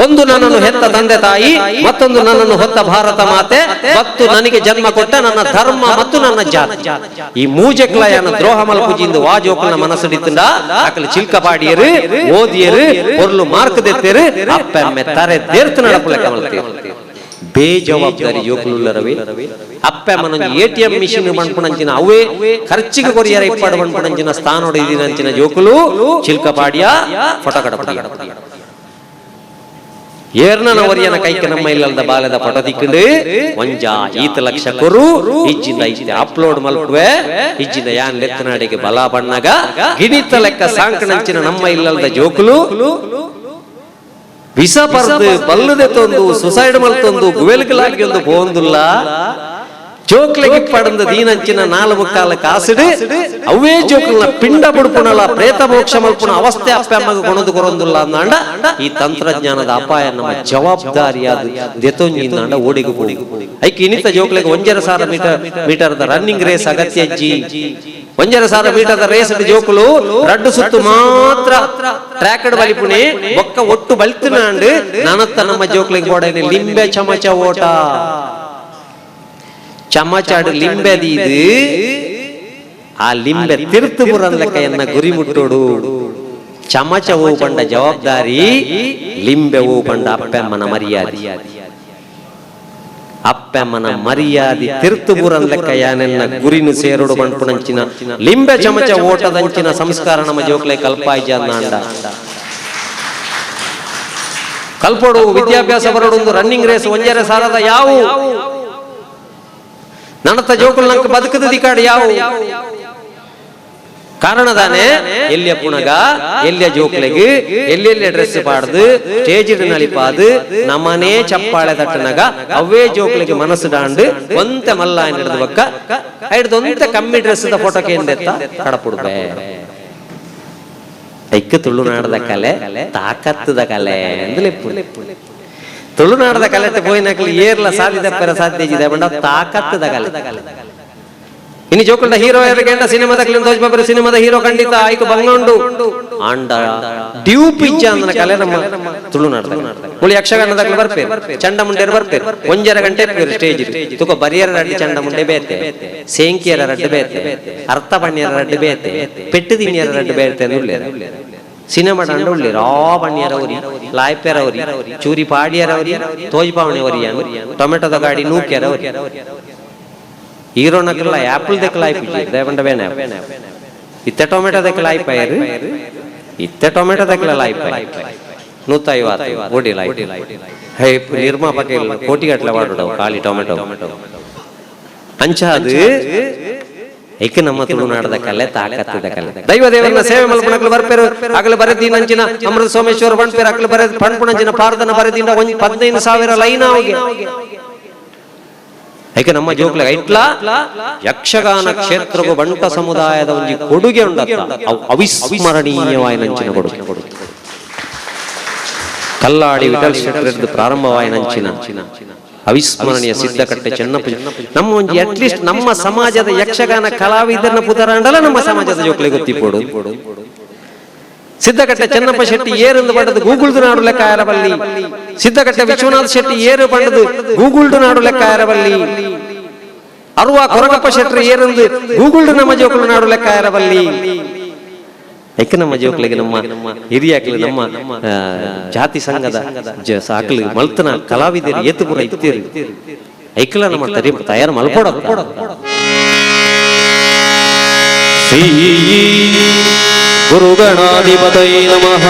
ಒಂದು ನನ್ನನ್ನು ಹೆತ್ತ ತಂದೆ ತಾಯಿ ಮತ್ತೊಂದು ನನ್ನನ್ನು ಹೊತ್ತ ಭಾರತ ಮಾತೆ ಮತ್ತು ನನಗೆ ಜನ್ಮ ಕೊಟ್ಟ ನನ್ನ ಧರ್ಮ ಮತ್ತು ನನ್ನ ಜಾತಿ ಈ ಮೂಜೆಕ್ಲಯನ ದ್ರೋಹ ಮಲ್ಪುಜಿಂದು ವಾಜೋಕಲ್ನ ಮನಸ್ಸಡಿತಂಡ ಅಕಲು ಚಿಲ್ಕ ಪಾಡಿಯರು ಓದಿಯರು ಪೊರ್ಲು ಮಾರ್ಕ್ ದೆತ್ತರು ಅಪ್ಪೆಮ್ಮೆ ತಾರೆ ದೇರ್ತು ನಡಪುಲೆ ಕಮಲ್ತೆ ಬೇಜವಾಬ್ದಾರಿ ಯುವಕುಲರವೇ ಅಪ್ಪೆ ಮನಂಜಿ ATM ಮಿಷಿನ್ ಬಂಡ್ಪುಣಂಚಿನ ಅವೇ ಖರ್ಚಿಗೆ ಕೊರಿಯರ ಇಪ್ಪಡು ಬಂಡ್ಪುಣಂಚಿನ ಸ್ಥಾನೋಡ ಇದಿನಂಚಿನ ಜೋಕುಲು ಚಿಲ್ಕಪಾಡಿಯ ಫೋಟೋ ಕಡಪಡಿ ಏರ್ನವರಿಯನ ಕೈಕೆ ನಮ್ಮ ಇಲ್ಲದ ಬಾಲದ ಫೋಟೋ ದಿಕ್ಕಂಡು ಒಂಜ 5 ಲಕ್ಷ ಕೊರು ಇಜ್ಜಿಂದ ಅಪ್ಲೋಡ್ ಮಲ್ಪುವೆ ಇಜ್ಜಿಂದ ಯಾನ್ ಲೆತ್ತನಾಡಿಗೆ ಬಲ ಬಣ್ಣಗ ಗಿಣಿತ ಲೆಕ್ಕ ಸಾಂಕಣಂಚಿನ ನಮ್ಮ ಇಲ್ಲದ ಜೋಕುಲು ವಿಷ ಪರ್ದು ಬಲ್ಲದೆ ತೊಂದು ಸುಸೈಡ್ ಮಲ್ತೊಂದು ಗುವೆಲ್ಗಲಾಗಿ ಒಂದು ಬೋಂದುಲ್ಲ ಜೋಕ್ಲೆಗೆ ಪಡಂದ ದೀನಂಚಿನ 4 ಕಾಲ ಕಾಸಿಡು ಅವೇ ಜೋಕ್ಲನ ಪಿಂಡ ಬುಡ್ಪುಣಲ ಪ್ರೇತ ಮೋಕ್ಷ ಮಲ್ಪುಣ ಅವಸ್ಥೆ ಅಪ್ಪೆಮ್ಮಗ ಕೊಣದು ಕೊರೊಂದುಲ್ಲ ಅಂದಾಂಡ ಈ ತಂತ್ರಜ್ಞಾನದ ಅಪಾಯ ನಮ್ಮ ಜವಾಬ್ದಾರಿಯಾದ ದೆತೊಂಜಿಂದಾಂಡ ಓಡಿಗು ಐಕೆ ಇನಿತ ಜೋಕ್ಲೆಗೆ 1,000 ಮೀಟರ್ದ ರನ್ನಿಂಗ್ ರೇಸ್ ಅಗತ್ಯ ಅಜ್ಜಿ 1,000 ಮೀಟರ್ದ ರೇಸ್ ಜೋಕುಲು ರಡ್ಡು ಸುತ್ತು ಮಾತ್ರ ಟ್ರ್ಯಾಕಡ್ ಬಲಿಪುಣೆ ಒಕ್ಕ ಒಟ್ಟು ಬಲ್ತಿನಾಂಡು ನನತ್ತ ನಮ್ಮ ಜೋಕ್ಲಿಗೆ ಬೋಡನೆ ಲಿಂಬೆ ಚಮಚ ಓಟ ಚಮಚಾಡು ಲಿಂಬೆ ದೀದು ಆ ಲಿಂಬೆ ತಿರ್ತು ಬುರಂದಕ ಎನ್ನ ಗುರಿ ಮುಟ್ಟೋಡು ಚಮಚ ಹೂ ಬಂಡ ಜವಾಬ್ದಾರಿ ಲಿಂಬೆ ಹೂ ಬಂಡ ಅಪ್ಪೆಮ್ಮನ ಮರ್ಯಾದೆ ತಿರ್ತು ಬುರಂದಕ ಯಾನೆನ್ನ ಗುರಿನು ಸೇರೋಡು ಬಂಡ್ಪುಣಂಚಿನ ಲಿಂಬೆ ಚಮಚ ಓಟದಂಚಿನ ಸಂಸ್ಕಾರ ನಮ್ಮ ಜೋಕ್ಲೆ ಕಲ್ಪಾಯ್ಜ ಅಂದಾಂಡ ಕಲ್ಪೋಡು ವಿದ್ಯಾಭ್ಯಾಸ ಬರೋಡು ರನ್ನಿಂಗ್ ರೇಸ್ 1,000 ಯಾವು ನನ್ನತ್ತ ಜೋಕುಲ್ ನಂಗೆ ಬದುಕದ ದಿಕಾಡು ಯಾವು ಕಾರಣದಾನೆ ಎಲ್ಲಿಯ ಪುಣಗ ಎಲ್ಲಿಯ ಜೋಕ್ಲೆಗೆ ಎಲ್ಲೆಲ್ಲಿ ಡ್ರೆಸ್ ಪಾಡ್ದು ಸ್ಟೇಜ್ ನಳಿಪಾದು ನಮ್ಮನೇ ಚಪ್ಪಾಳೆ ತಟ್ಟನಗ ಅವೇ ಜೋಕ್ಲೆಗೆ ಮನಸ್ಸು ದಾಂಡು ಒಂತೆ ಮಲ್ಲ ಹಿಡಿದು ಬಕ್ಕ ಹಿಡ್ದೊಂತೆ ಕಮ್ಮಿ ಡ್ರೆಸ್ ಫೋಟೋಕ್ಕೆ ಎಂದೆತ್ತ ಕಡಪುಡ್ಬೆ ಐಕ್ಕ ತುಳುನಾಡದ ಕಲೆ ತಾಕತ್ತದ ಕಲೆ ಅಂದ್ರೆ ತುಳುನಾಡದ ಕಲೆ ಪೋಯಿನಕಲಿ ಏರ್ಲ ಸಾಧ್ಯಪರ ಸಾಧ್ಯ ಬಂಡ ತಾಕತ್ತದ ಕಲೆ ಇನ್ನು ಜೋಕುಲ್ದ ಹೀರೋ ಯಾರಿಗೆಂಡ ಸಿನಿಮಾದ ತೋಜ್ಬಾಬರ ಸಿನಿಮಾದ ಹೀರೋ ಖಂಡಿತ ಆಯ್ತು ಬಂಗೊಂಡು ಆಂಡ ಡ್ಯೂಪ್ ಇಜ್ಜ ಅಂದನ ಕಲೆ ನಮ್ಮ ತುಳುನಾಡದ ಹುಳಿ ಯಕ್ಷಗಾನದಾಗಲಿ ಬರ್ಪೇರು ಚಂಡಮುಂಡೇರು ಬರ್ಪೇರು 1.5 ಗಂಟೆ ಸ್ಟೇಜ್ ತುಕ ಬರಿಯರ ರಡ್ಡಿ ಚಂಡಮುಂಡೆ ಬೇತೆ ಸೇಂಕಿಯರ ರಡ್ಡು ಬೇತೆ ಅರ್ಥ ಬಣ್ಣಿಯರ ರಡ್ಡು ಬೇತೆ ಪೆಟ್ಟು ದಿನ್ಯರ ರಡ್ಡು ಬೇತೆ ಉಳ್ಳೇರು ಸಿನಿಮಾ ಡಂಡ ಉಳ್ಳೇರು ಆ ಬಣ್ಣಿಯರವರಿ ಲಾಯ್ಪೆರವರಿ ಚೂರಿ ಪಾಡಿಯರವರಿ ತೋಜ್ಪಾವಣೆವರಿ ಟೊಮೆಟೊದ ಗಾಡಿ ನೂಕ್ಯರವರಿ ಹೀರೋ ನಕಲ್ಲ ಆಪಲ್ ದೆಕ್ಕಲಾಯ್ ದೇವಂಡ ಬೇನೆ ಇತ್ತೆ ಟೊಮೆಟೊ ದೆಕ್ಕಲಾಯ್ ಪೈರು ಇತ್ತೆ ಟೊಮೆಟೊ ದೆಕ್ಕಲಾಯ್ ಪೈ 150 ಓಡಿಲ್ಲ ಹೇ ನಿರ್ಮಾಪಕ ಇಲ್ಲ ಕೋಟಿಗಟ್ಟಲೆ ವಾಡುಡವು ಖಾಲಿ ಟೊಮೆಟೊ ಅಂಚ ಅದು ಏಕೆ ನಮ್ಮ ತುಳುನಾಡದ ಕಲೆ ತಾಕತ್ತಿದ ಕಲೆ ದೈವ ದೇವರನ್ನ ಸೇವೆ ಮಲ್ಪಣಕ್ಲು ಬರ್ಪೇರು ಆಗಲು ಬರೆದಿನ ಅಂಚಿನ ಅಮೃತ ಸೋಮೇಶ್ವರ ಬಣ್ಪೇರು ಅಕ್ಲು ಬರೆದ ಪಣ್ಪುಣಂಚಿನ ಪಾರ್ದನ ಬರೆದಿಂದ 15,000 ಲೈನ್ ಅವಗೆ ಏಕೆ ನಮ್ಮ ಜೋಕ್ಲೆ ಐಟ್ಲ ಯಕ್ಷಗಾನ ಕ್ಷೇತ್ರಗೂ ಬಂಟ ಸಮುದಾಯದ ಒಂದು ಕೊಡುಗೆ ಉಂಡತ್ತ ಅವಿಸ್ಮರಣೀಯವಾಯಿನಂಚಿನ ಕೊಡುಗೆ ಕಲ್ಲಾಡಿ ವಿಠಲ್ ಶೆಟ್ಟರದ್ದು ಪ್ರಾರಂಭವಾಯಿನಂಚಿನ ಅವಿಸ್ಮರಣೀಯ ಸಿದ್ಧಕಟ್ಟೆ ಚೆನ್ನಪ್ಪ ನಮ್ಮ ಒಂದು ಅಟ್ಲೀಸ್ಟ್ ನಮ್ಮ ಸಮಾಜದ ಯಕ್ಷಗಾನ ಕಲಾವಿದರನ್ನ ಪುದರಾಂಡಲ ನಮ್ಮ ಸಮಾಜದ ಜೋಕ್ಲೆ ಗೊತ್ತಿಪೋಡು ಸಿದ್ಧಕಟ್ಟೆ ಚೆನ್ನಪ್ಪ ಶೆಟ್ಟಿ ಏರೆಂದು ಪಡೆದು ಗೂಗುಳ್ದು ನಾಡು ಲೆಕ್ಕ ಆರಬಲ್ಲಿ ಸಿದ್ಧಕಟ್ಟೆ ವಿಶ್ವನಾಥ್ ಶೆಟ್ಟಿ ಏರು ಪಡೆದು ಗೂಗುಳ್ದು ನಾಡು ಲೆಕ್ಕ ಆರಬಲ್ಲಿ ಅರುವ ಕೊರಗಪ್ಪ ಶೆಟ್ಟಿ ಏರೆಂದು ಗೂಗುಳ್ದು ನಮ್ಮ ಜೋಕುಳು ನಾಡು ಲೆಕ್ಕ ಆರಬಲ್ಲಿ ಯಾಕೆ ನಮ್ಮ ಜೋಕ್ಲಿಗೆ ನಮ್ಮ ಹಿರಿಯಾಕ್ಲು ನಮ್ಮ ಜಾತಿ ಸಂಘದ ಸಾಕ್ಲು ಮಲ್ತನ ಕಲಾವಿದರು ಏತು ಪುರ ಇತ್ತೀರಿ ಐಕ್ಲ ನಮ್ಮ ತಯಾರು ಮಲ್ಪೋಡ ಶ್ರೀ ಗುರುಗಣಾಧಿಪತೈ ನಮಃ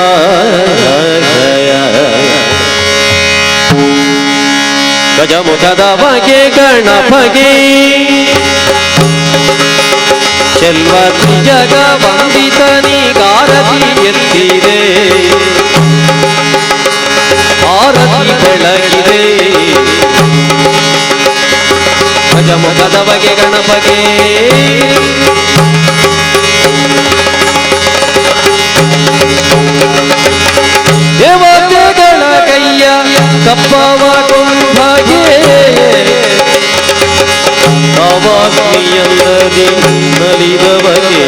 ಗಜಮುಖದ ಬಗೆ ಗಣಪಗೆ ಚೆಲ್ವ ಜಗ ವಂದಿತನಿಗಾರತಿ ಎತ್ತಿದೆ ಆರತಿ ಬೆಳಗಿದೆ ಗಜಮುಖದ ಬಗೆ ಗಣಪಗೆ ದೇವತೆಗಳ ಕೈಯ ಕಪ್ಪವ ಕೊಂಭಗೆ ಅವಾಗ್ನಿಯಂದದಿ ನಲಿದವಗೆ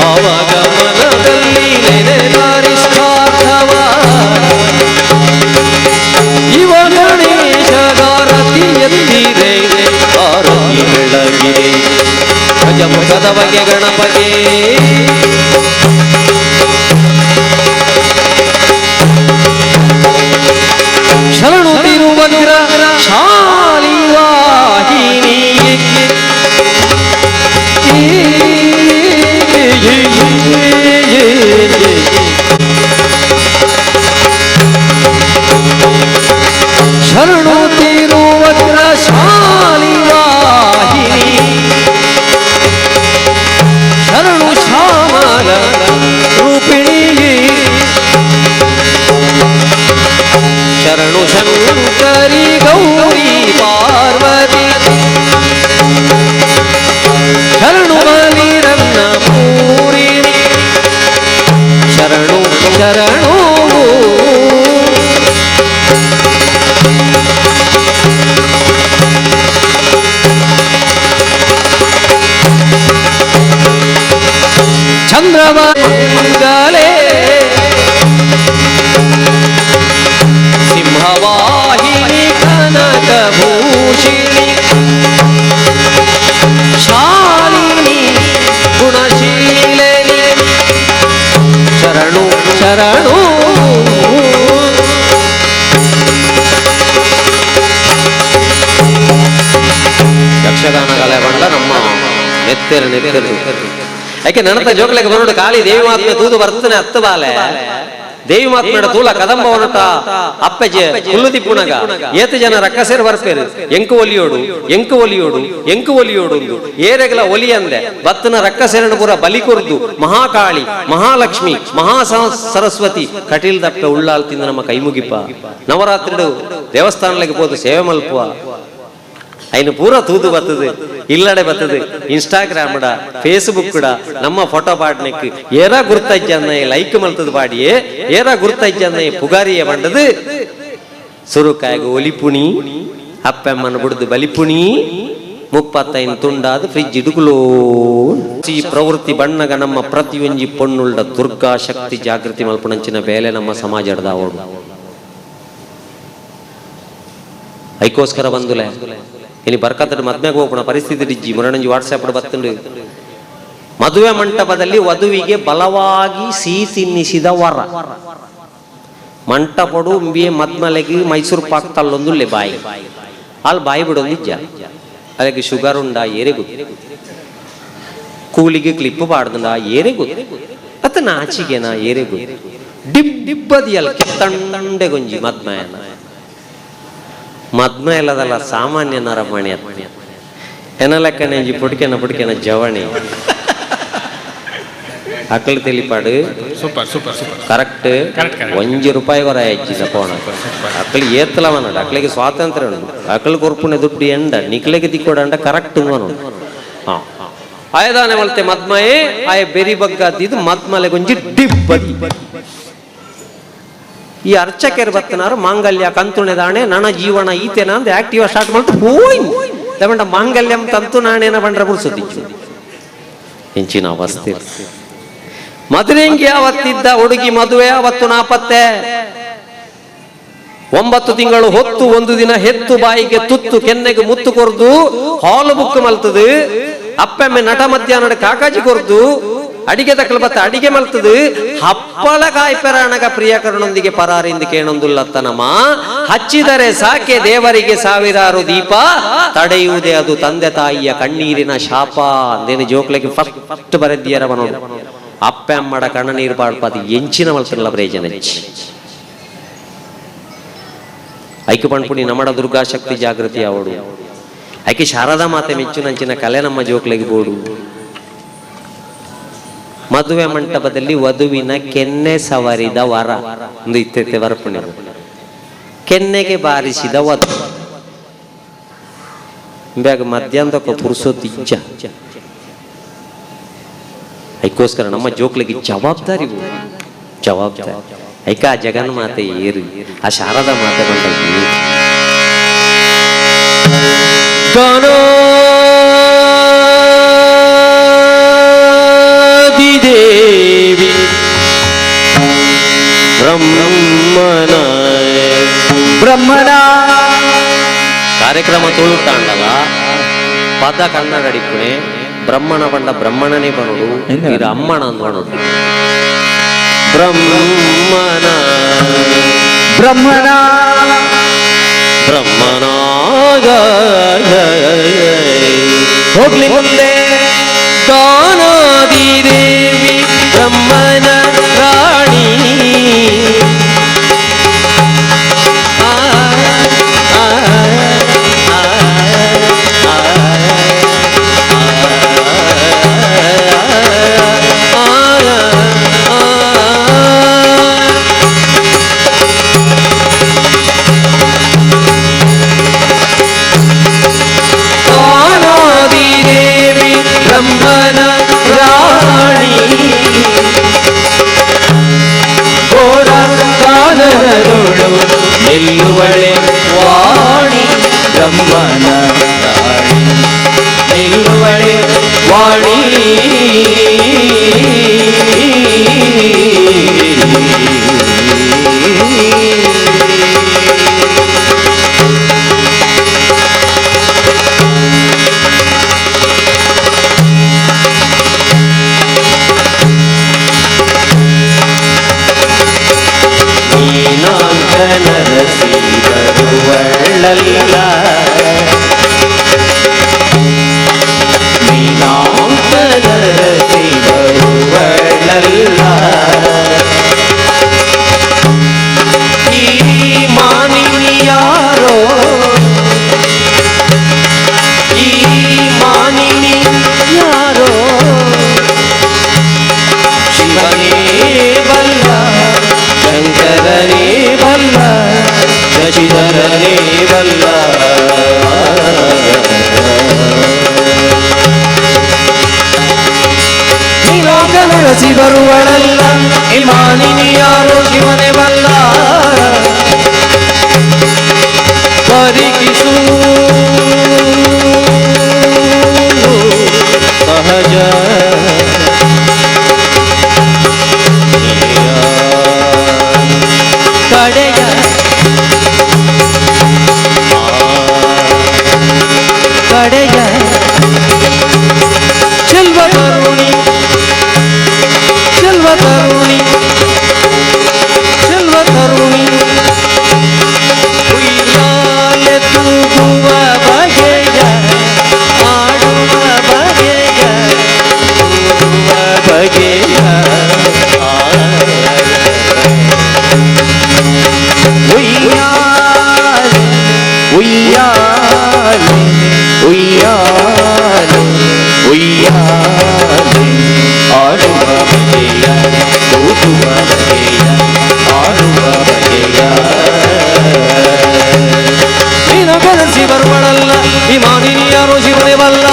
ಆವಾಗ ಮನದಲ್ಲಿ ನೆನೆದಾರಿಷ್ಟಾರ್ಥವ ಇವ ಗಣೇಶಗಾರತಿ ಎತ್ತಿದೆ ಆರತಿ ಬೆಳಗಿದೆ ಗಜಮುಖದ ಬಗೆ ಗಣಪಗೆ ಶರಣು ತಿರುವಜ್ರ ಶಾಲಿ ವಾಹಿನಿ ಶರಣು ತಿರುವಜ್ರ ಶಾಲಿ ವಾಹಿನಿ ಶರಣು ಶ್ಯಾಮಲ ರೂಪಿಣಿ ಶರಣು ಶಂಕರಿ ಗೌರಿ ಪಾರ್ವತಿ ಶರಣು ಬಲಿರನ್ನ ಪೂರಿಣಿ ಶರಣು ಶರಣು ಚಂದ್ರವಂಗಲೇ ಸಿಂಹವಾಹಿನಿ ಕನಕಭೂಷಿಣಿ ಶಾಲಿನಿ ಗುಣಶೀಲಿನಿ ಶರಣು ಶರಣು ಯಕ್ಷಗಾನ ಕಲೆ ಬಂಡ ನಮ್ಮ ನೆತ್ತೆರು ಯಾಕೆ ನನತ ಜೋಕ್ಲೆಗೆ ಬರೋಡು ಖಾಲಿ ದೇವಿ ಮಾತ್ಮೆ ತೂದು ಬರ್ತನೆ ಹತ್ತು ಬಾಲೆ ದೇವಿ ಮಾತ್ಮೇಡ ತೂಲ ಕದಂಬ ಹೊರಟ ಅಪ್ಪಜೆ ಹುಲ್ಲುದಿ ಪುಣಗ ಏತು ಜನ ರಕ್ಕಸೇರು ಬರ್ಪೇರು ಎಂಕು ಒಲಿಯೋಡು ಏರೆಗಲ ಒಲಿ ಅಂದೆ ಬತ್ತನ ರಕ್ಕಸೇರನ ಪುರ ಬಲಿ ಕೊರ್ದು ಮಹಾಕಾಳಿ ಮಹಾಲಕ್ಷ್ಮಿ ಸರಸ್ವತಿ ಕಟೀಲ್ ದಪ್ಪೆ ಉಳ್ಳಾಲ್ ತಿಂದ ನಮ್ಮ ಕೈ ಮುಗಿಪ ನವರಾತ್ರಿಡು ದೇವಸ್ಥಾನಕ್ಕೆ ಹೋದು ಸೇವೆ ಮಲ್ಪುವ ಐನು ಪೂರ ತೂದು ಬರ್ತದೆ ಇಲ್ಲಡೆ ಬರ್ತದೆ ಇನ್ಸ್ಟಾಗ್ರಾಮ್ ಫೇಸ್ಬುಕ್ ನಮ್ಮ ಫೋಟೋ ಪಾಡ್ನೆಕ್ ಏರ ಗುರ್ತಜ್ಜನ್ನ ಲೈಕ್ ಮಲ್ತದ ಬಾಡಿಯೇ ಏರ ಗುರ್ತಜ್ಜನ್ನ ಪುಗಾರಿಯ ಬಂಡದು ಸುರುಕಾಯಗ ಒಲಿಪುಣಿ ಅಪ್ಪಮ್ಮನ ಬಿಡುದು ಬಲಿಪುಣಿ 35 ತುಂಡಾದ ಫ್ರಿಜ್ ಇಡುಗುಲೋ ಈ ಪ್ರವೃತ್ತಿ ಬಣ್ಣಗ ನಮ್ಮ ಪ್ರತಿಯೊಂಜಿ ಪೊಣ್ಣುಳ್ಳ ದುರ್ಗಾ ಶಕ್ತಿ ಜಾಗೃತಿ ಮಲ್ಪಣಂಚಿನ ಬೇಲೆ ನಮ್ಮ ಸಮಾಜದ ಅವಳು ಐಕೋಸ್ಕರ ಬಂದುಲೆ ಇನಿ ಬರ್ಕತ್ತ ಮದ್ಮೆಗೆ ಹೋಗೋಣ ಪರಿಸ್ಥಿತಿ ಇಜ್ಜಿ ಮುರಣಂಜಿ ವಾಟ್ಸ್ಆಪ್ ಬತ್ತುಂಡು ಮದುವೆ ಮಂಟಪದಲ್ಲಿ ವಧುವಿಗೆ ಬಲವಾಗಿ ಸಿಹಿ ತಿನ್ನಿಸಿದ ವರ ಮಂಟಪಡು ಮದ್ಮಲೆಗೆ ಮೈಸೂರು ಪಾಕ್ ತಲ್ಲೊಂದು ಬಾಯಿ ಅಲ್ಲಿ ಬಾಯಿ ಬಿಡೋದು ನಿಜ ಅದಕ್ಕೆ ಶುಗರ್ ಉಂಡ ಏರೆ ಗೊತ್ತು ಕೂಲಿಗೆ ಕ್ಲಿಪ್ ಬಾಡ್ದಂಡ ಏರೆ ಗೊತ್ತು ಅತ್ತ ನಾಚಿಗೆನ ಏರೆಗು ಡಿಬ್ಬದಿಯಲ್ಲ ಕಿತ್ತಂಡೆ ಗೊಂಜಿ ಮದ್ಮಯನ ಮದ್ಮ ಇಲ್ಲದಲ್ಲ ಸಾಮಾನ್ಯ ನರಮಣಿ ಅತ್ತ ಎನಲೆಕ್ಕನೆ ಪುಡ್ಕೆನ ಜವಣಿ ಅಕ್ಕಳು ತಿಳಿಪಾಡು ಕರೆಕ್ಟ್ ₹1 ಕೊರ ಹೆಚ್ಚಿದ ಪೋಣ ಅಕ್ಕಳು ಏತ್ತಲವನಡ ಅಕ್ಕಳಿಗೆ ಸ್ವಾತಂತ್ರ್ಯ ಉಂಟು ಅಕ್ಕಳು ಕೊರ್ಪುನೆ ದುಡ್ಡು ಎಂಡ ನಿಕ್ಲೆಗೆ ತಿಕ್ಕೋಡಂಡ ಕರೆಕ್ಟ್ ಹಾ ಆಯದಾನೆ ಮಲ್ತೆ ಮದ್ಮಯೇ ಆಯ ಬೆರಿ ಬಗ್ಗದ್ದು ಮದ್ಮಲೆ ಗೊಂಜಿ ಡಿಬ್ಬದಿ ಈ ಅರ್ಚಕರು ಬತ್ತನಾರು ಮಾಂಗಲ್ಯ ಕಂತುಣೆ ದಾಣೆ ನನ್ನ ಜೀವನ ಈತೇನ ಅಂತ ಆಕ್ಟಿವ್ ಸ್ಟಾರ್ಟ್ ಮಾಡ್ತು ಹೋಯ್ ತಗೊಂಡ ಮಾಂಗಲ್ಯಂ ತಂತು ನಾಣೇನ ಬಂಡ್ರ ಬುಡ್ಸುತ್ತಿಚ್ಚು ಹೆಂಚಿನ ಅವಸ್ಥೆ ಮದುವೆಂಗಿ ಅವತ್ತಿದ್ದ ಹುಡುಗಿ ಮದುವೆ ಅವತ್ತು ನಾಪತ್ತೆ 9 ತಿಂಗಳು ಹೊತ್ತು 1 ದಿನ ಹೆತ್ತು ಬಾಯಿಗೆ ತುತ್ತು ಕೆನ್ನೆಗೆ ಮುತ್ತು ಕೊರ್ದು ಹಾಲು ಬುಕ್ ಮಲ್ತದು ಅಪ್ಪೆಮ್ಮೆ ನಟ ಮಧ್ಯಾಹ್ನ ಕಾಕಾಜಿ ಕೊರ್ದು ಅಡಿಗೆ ತಕ್ಕಲು ಬತ್ತ ಅಡಿಗೆ ಮಲ್ತದು ಹಪ್ಪಳ ಕಾಯ್ಪೆರಾಣಗ ಪ್ರಿಯಕರನೊಂದಿಗೆ ಪರಾರಿಂದ ಕೇಳೊಂದುಲ್ಲತ್ತನಮ್ಮ ಹಚ್ಚಿದರೆ ಸಾಕೆ ದೇವರಿಗೆ 1000 ದೀಪ ತಡೆಯುವುದೇ ಅದು ತಂದೆ ತಾಯಿಯ ಕಣ್ಣೀರಿನ ಶಾಪ ಅಂದೇನು ಜೋಕ್ಲಿಗೆ ಫಸ್ಟ್ ಬರೆದಿಯರವನು ಅಪ್ಪೆ ಅಮ್ಮಡ ಕಣ್ಣ ನೀರು ಪಾಡ್ಪಾದಿ ಎಂಚಿನ ಮಲ್ತಲ್ಲ ಪ್ರಯೋಜನ ಐಕ್ಯ ಪಣ್ಪುಣಿ ನಮ್ಮಡ ದುರ್ಗಾಶಕ್ತಿ ಜಾಗೃತಿ ಅವಡು ಐಕೆ ಶಾರದಾ ಮಾತೆ ಮೆಚ್ಚು ನಂಚಿನ ಕಲೆ ನಮ್ಮ ಜೋಕ್ಲಿಗೆ ಬೋಡು ಮದುವೆ ಮಂಟಪದಲ್ಲಿ ವಧುವಿನ ಕೆನ್ನೆ ಸವರಿದ ವರ ಒಂದು ಇತ್ತೆ ವರಪುಣ್ಯ ಕೆನ್ನೆಗೆ ಬಾರಿಸಿದ ವಧು ಬ್ಯಾಗ ಮಧ್ಯಾಹ್ನದಕ್ಕ ಪುರುಸೋತಿಜ್ಜ ಐಕೋಸ್ಕರ ನಮ್ಮ ಜೋಕ್ಲಿಗೆ ಜವಾಬ್ದಾರಿ ಐಕ ಆ ಜಗನ್ಮಾತೆ ಏರು ಆ ಶಾರದಾ ಮಾತೆ ಬಂದ ದೇವಿ ಬ್ರಹ್ಮನ ಕಾರ್ಯಕ್ರಮ ತೋಳುತ್ತಾಂಡಲ್ಲ ಪದ ಕನ್ನಡ ಅಡಿಪುಣೆ ಬ್ರಹ್ಮಣ ಬಂಡ ಬ್ರಹ್ಮಣನೇ ಬರೋದು ಇದು ಅಮ್ಮಣ ಅಂದ್ಕೊಳೋದು ಬ್ರಹ್ಮನ ಹೋಗ್ಲಿ ಮುಂದೆ ದಾನಾದಿ ದೇವಿ ಬ್ರಹ್ಮನ ರಾಣಿ ಬ್ರಹ್ಮನ ರಾಣಿ ಘೋರ ಕಾನರಗಳು ನಿಲ್ಲುವಳೆ ವಾಣಿ ಬ್ರಹ್ಮನ ರಾಣಿ ನಿಲ್ಲುವಳೆ ವಾಣಿ ನರಸಿ ಬರುವಳ್ಳಲ್ಲ ನೀನಾಂತ ನರಸಿ ಬರುವಳ್ಳಲ್ಲ ಈ ಮಾನಿನಿ ಯಾರೋ ಈ ಮಾನಿನಿ ಯಾರೋ ಶಿವನೇ ಬಲ್ಲ ಶಂಕರನೇ ಬಲ್ಲ ಶಶಿಧರನೇ ಬಲ್ಲ ನೀಲೋಕನರಸಿ ಬರುವಳಲ್ಲ ಇಮಾನಿನಿ ಯಾರೋ ಶಿವನೇ ಬಲ್ಲ ಪರಿಕಿಸು ಸಹಜ ಕಡೆಯ ಚೆಲ್ವ ತರುಣಿ ಉಯ್ಯಾಲೆ ತೂಗುವ ಬಗೆಯ ಆಡುವ ಬಗೆಯ ಉಯ್ಯಾಲೆ ಉಯ್ಯಾಲೆ ಉಯ್ಯಾಲೆ ಆಡುವ ಬಗೆಯ ಓದುವ ಬಗೆಯ ಆಡುವ ಬಗೆಯ ನೀನು ಬೆರೆಸಿ ಬರುವಳಲ್ಲ ವಿಮಾನಿನಿ ಯಾರೋ ಶಿವನೇ ಬಲ್ಲ.